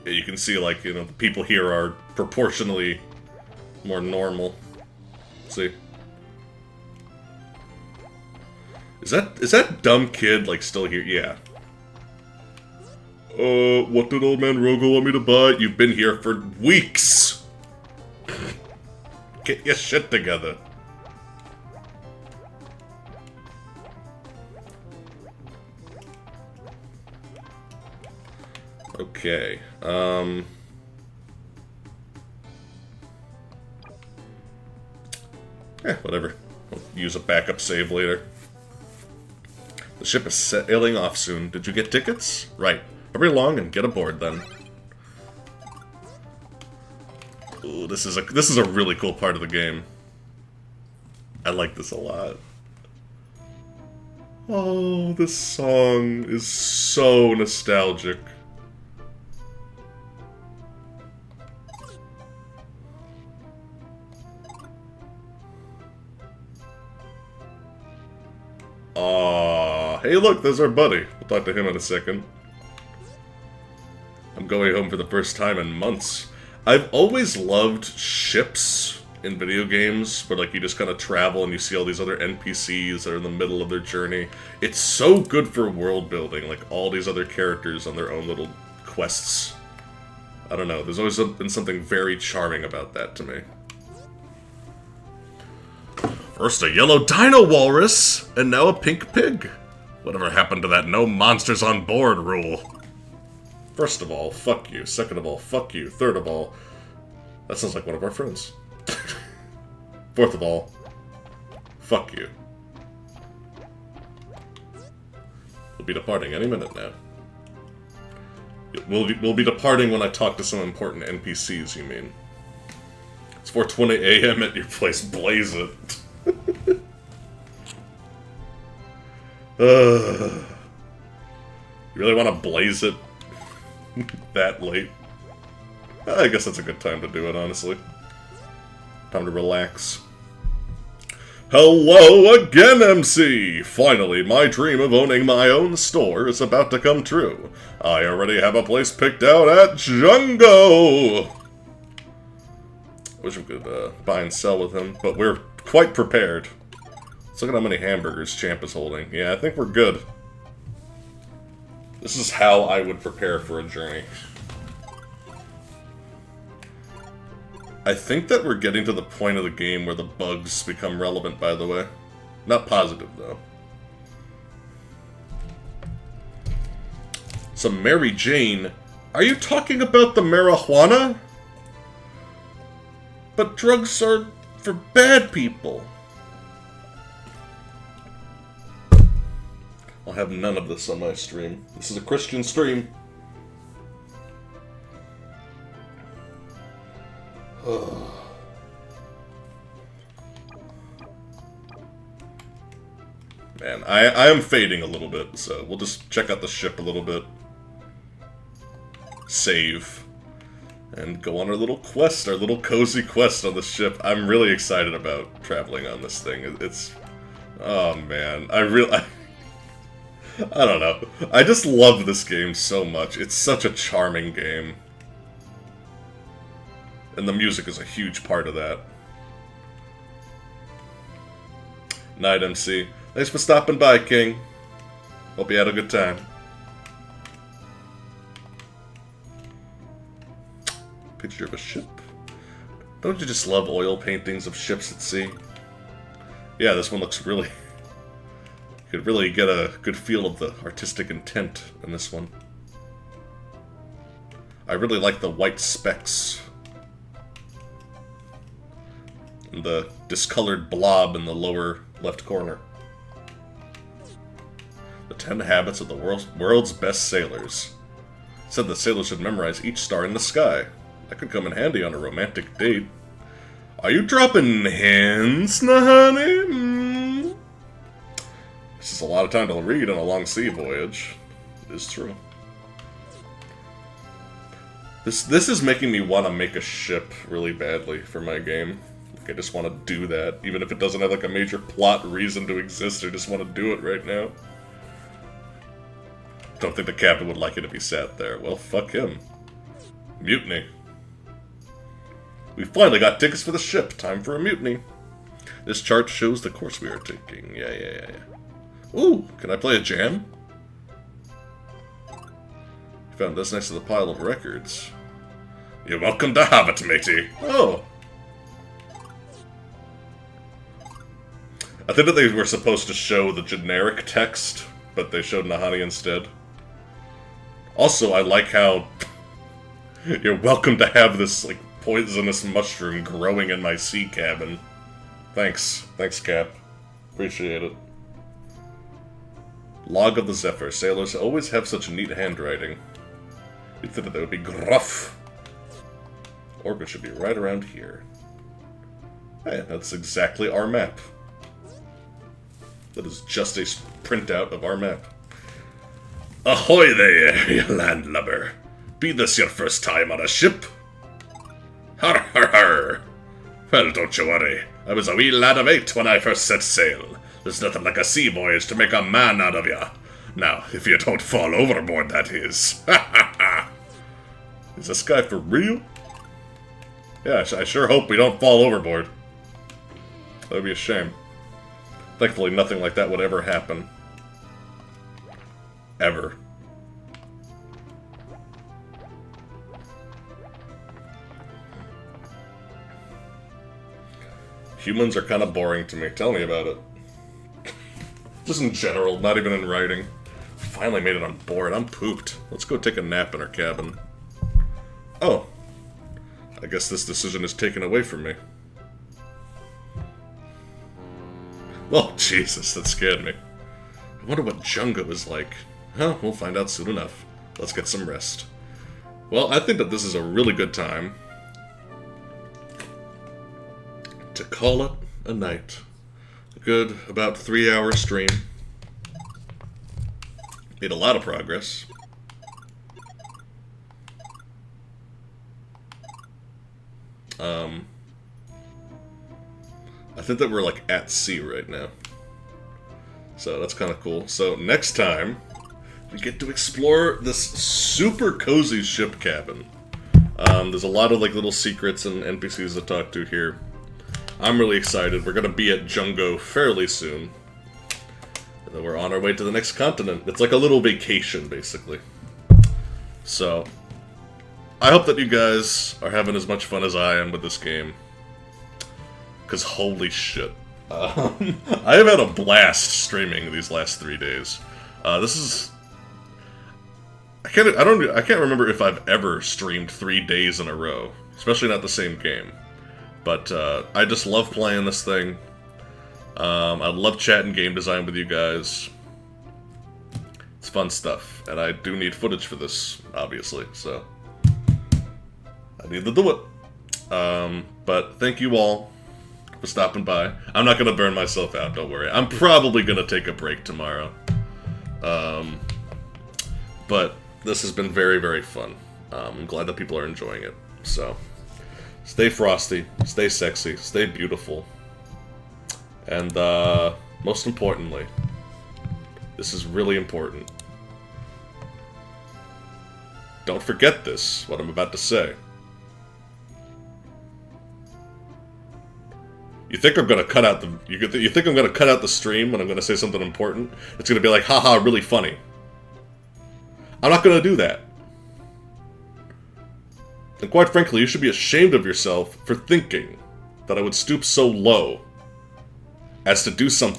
Yeah, you can see, like, you know, the people here are proportionally more normal. See? Is that dumb kid, like, still here? Yeah. What did old man Rogo want me to buy? You've been here for weeks! Get your shit together. Okay, whatever. I'll use a backup save later. The ship is sailing off soon. Did you get tickets? Right. Hurry along and get aboard then. Ooh, this is a really cool part of the game. I like this a lot. Oh, this song is so nostalgic. Aww. Hey look, there's our buddy. We'll talk to him in a second. I'm going home for the first time in months. I've always loved ships in video games, where like you just kind of travel and you see all these other NPCs that are in the middle of their journey. It's so good for world building, like all these other characters on their own little quests. I don't know, there's always been something very charming about that to me. First a yellow dino walrus, and now a pink pig. Whatever happened to that no monsters on board rule? First of all, fuck you. Second of all, fuck you. Third of all, that sounds like one of our friends. Fourth of all, fuck you. We'll be departing any minute now. We'll be departing when I talk to some important NPCs, you mean? It's 4:20 a.m. at your place. Blaze it. You really want to blaze it that late? I guess that's a good time to do it, honestly. Time to relax. Hello again, MC! Finally, my dream of owning my own store is about to come true. I already have a place picked out at Jungo! Wish we could buy and sell with him, but we're quite prepared. Let's look at how many hamburgers Champ is holding. Yeah, I think we're good. This is how I would prepare for a journey. I think that we're getting to the point of the game where the bugs become relevant, by the way. Not positive, though. So, Mary Jane, are you talking about the marijuana? But drugs are for bad people. I'll have none of this on my stream. This is a Christian stream. Man, I am fading a little bit, so we'll just check out the ship a little bit. Save. And go on our little quest, our little cozy quest on the ship. I'm really excited about traveling on this thing. It's... Oh, man. I don't know. I just love this game so much. It's such a charming game. And the music is a huge part of that. Night, MC. Thanks for stopping by, King. Hope you had a good time. Picture of a ship. Don't you just love oil paintings of ships at sea? Yeah, this one looks really... You could really get a good feel of the artistic intent in this one. I really like the white specks. And the discolored blob in the lower left corner. The 10 habits of the world's best sailors. It said that sailors should memorize each star in the sky. That could come in handy on a romantic date. Are you dropping hints, Nahani? Mm. This is a lot of time to read on a long sea voyage. It is true. This is making me want to make a ship really badly for my game. Like, I just want to do that, even if it doesn't have like a major plot reason to exist. I just want to do it right now. Don't think the captain would like it if he sat there. Well, fuck him. Mutiny. We finally got tickets for the ship. Time for a mutiny. This chart shows the course we are taking. Yeah. Ooh, can I play a jam? Found this next to the pile of records. You're welcome to have it, matey. Oh. I think that they were supposed to show the generic text, but they showed Nahani instead. Also, I like how you're welcome to have this, like, poisonous mushroom growing in my sea cabin. Thanks. Thanks, Cap. Appreciate it. Log of the Zephyr. Sailors always have such neat handwriting. You'd think that they would be gruff. Orbit should be right around here. Hey, that's exactly our map. That is just a printout of our map. Ahoy there, you landlubber. Be this your first time on a ship? Har har har. Well, don't you worry. I was a wee lad of 8 when I first set sail. There's nothing like a sea voyage to make a man out of you. Now, if you don't fall overboard, that is. Ha ha ha. Is this guy for real? Yeah, I sure hope we don't fall overboard. That would be a shame. Thankfully, nothing like that would ever happen. Ever. Humans are kind of boring to me. Tell me about it. Just in general, not even in writing. Finally made it on board. I'm pooped. Let's go take a nap in our cabin. Oh. I guess this decision is taken away from me. Oh, Jesus, that scared me. I wonder what Jungo is like. Well, we'll find out soon enough. Let's get some rest. Well, I think that this is a really good time to call it a night. A good, about 3-hour stream. Made a lot of progress. I think that we're like at sea right now. So that's kind of cool. So next time, we get to explore this super cozy ship cabin. There's a lot of like little secrets and NPCs to talk to here. I'm really excited. We're gonna be at Jungo fairly soon. And then we're on our way to the next continent. It's like a little vacation, basically. So, I hope that you guys are having as much fun as I am with this game. Because holy shit. I have had a blast streaming these last 3 days. This is... I can't remember if I've ever streamed 3 days in a row. Especially not the same game. But I just love playing this thing. I love chatting game design with you guys. It's fun stuff, and I do need footage for this, obviously, so I need to do it. But thank you all for stopping by. I'm not going to burn myself out, don't worry. I'm probably going to take a break tomorrow. But this has been very, very fun. I'm glad that people are enjoying it. So, stay frosty, stay sexy, stay beautiful. And, most importantly, this is really important. Don't forget this, what I'm about to say. You think I'm gonna cut out the... You think I'm gonna cut out the stream when I'm gonna say something important? It's gonna be like, haha, really funny. I'm not gonna do that. And quite frankly, you should be ashamed of yourself for thinking that I would stoop so low as to do something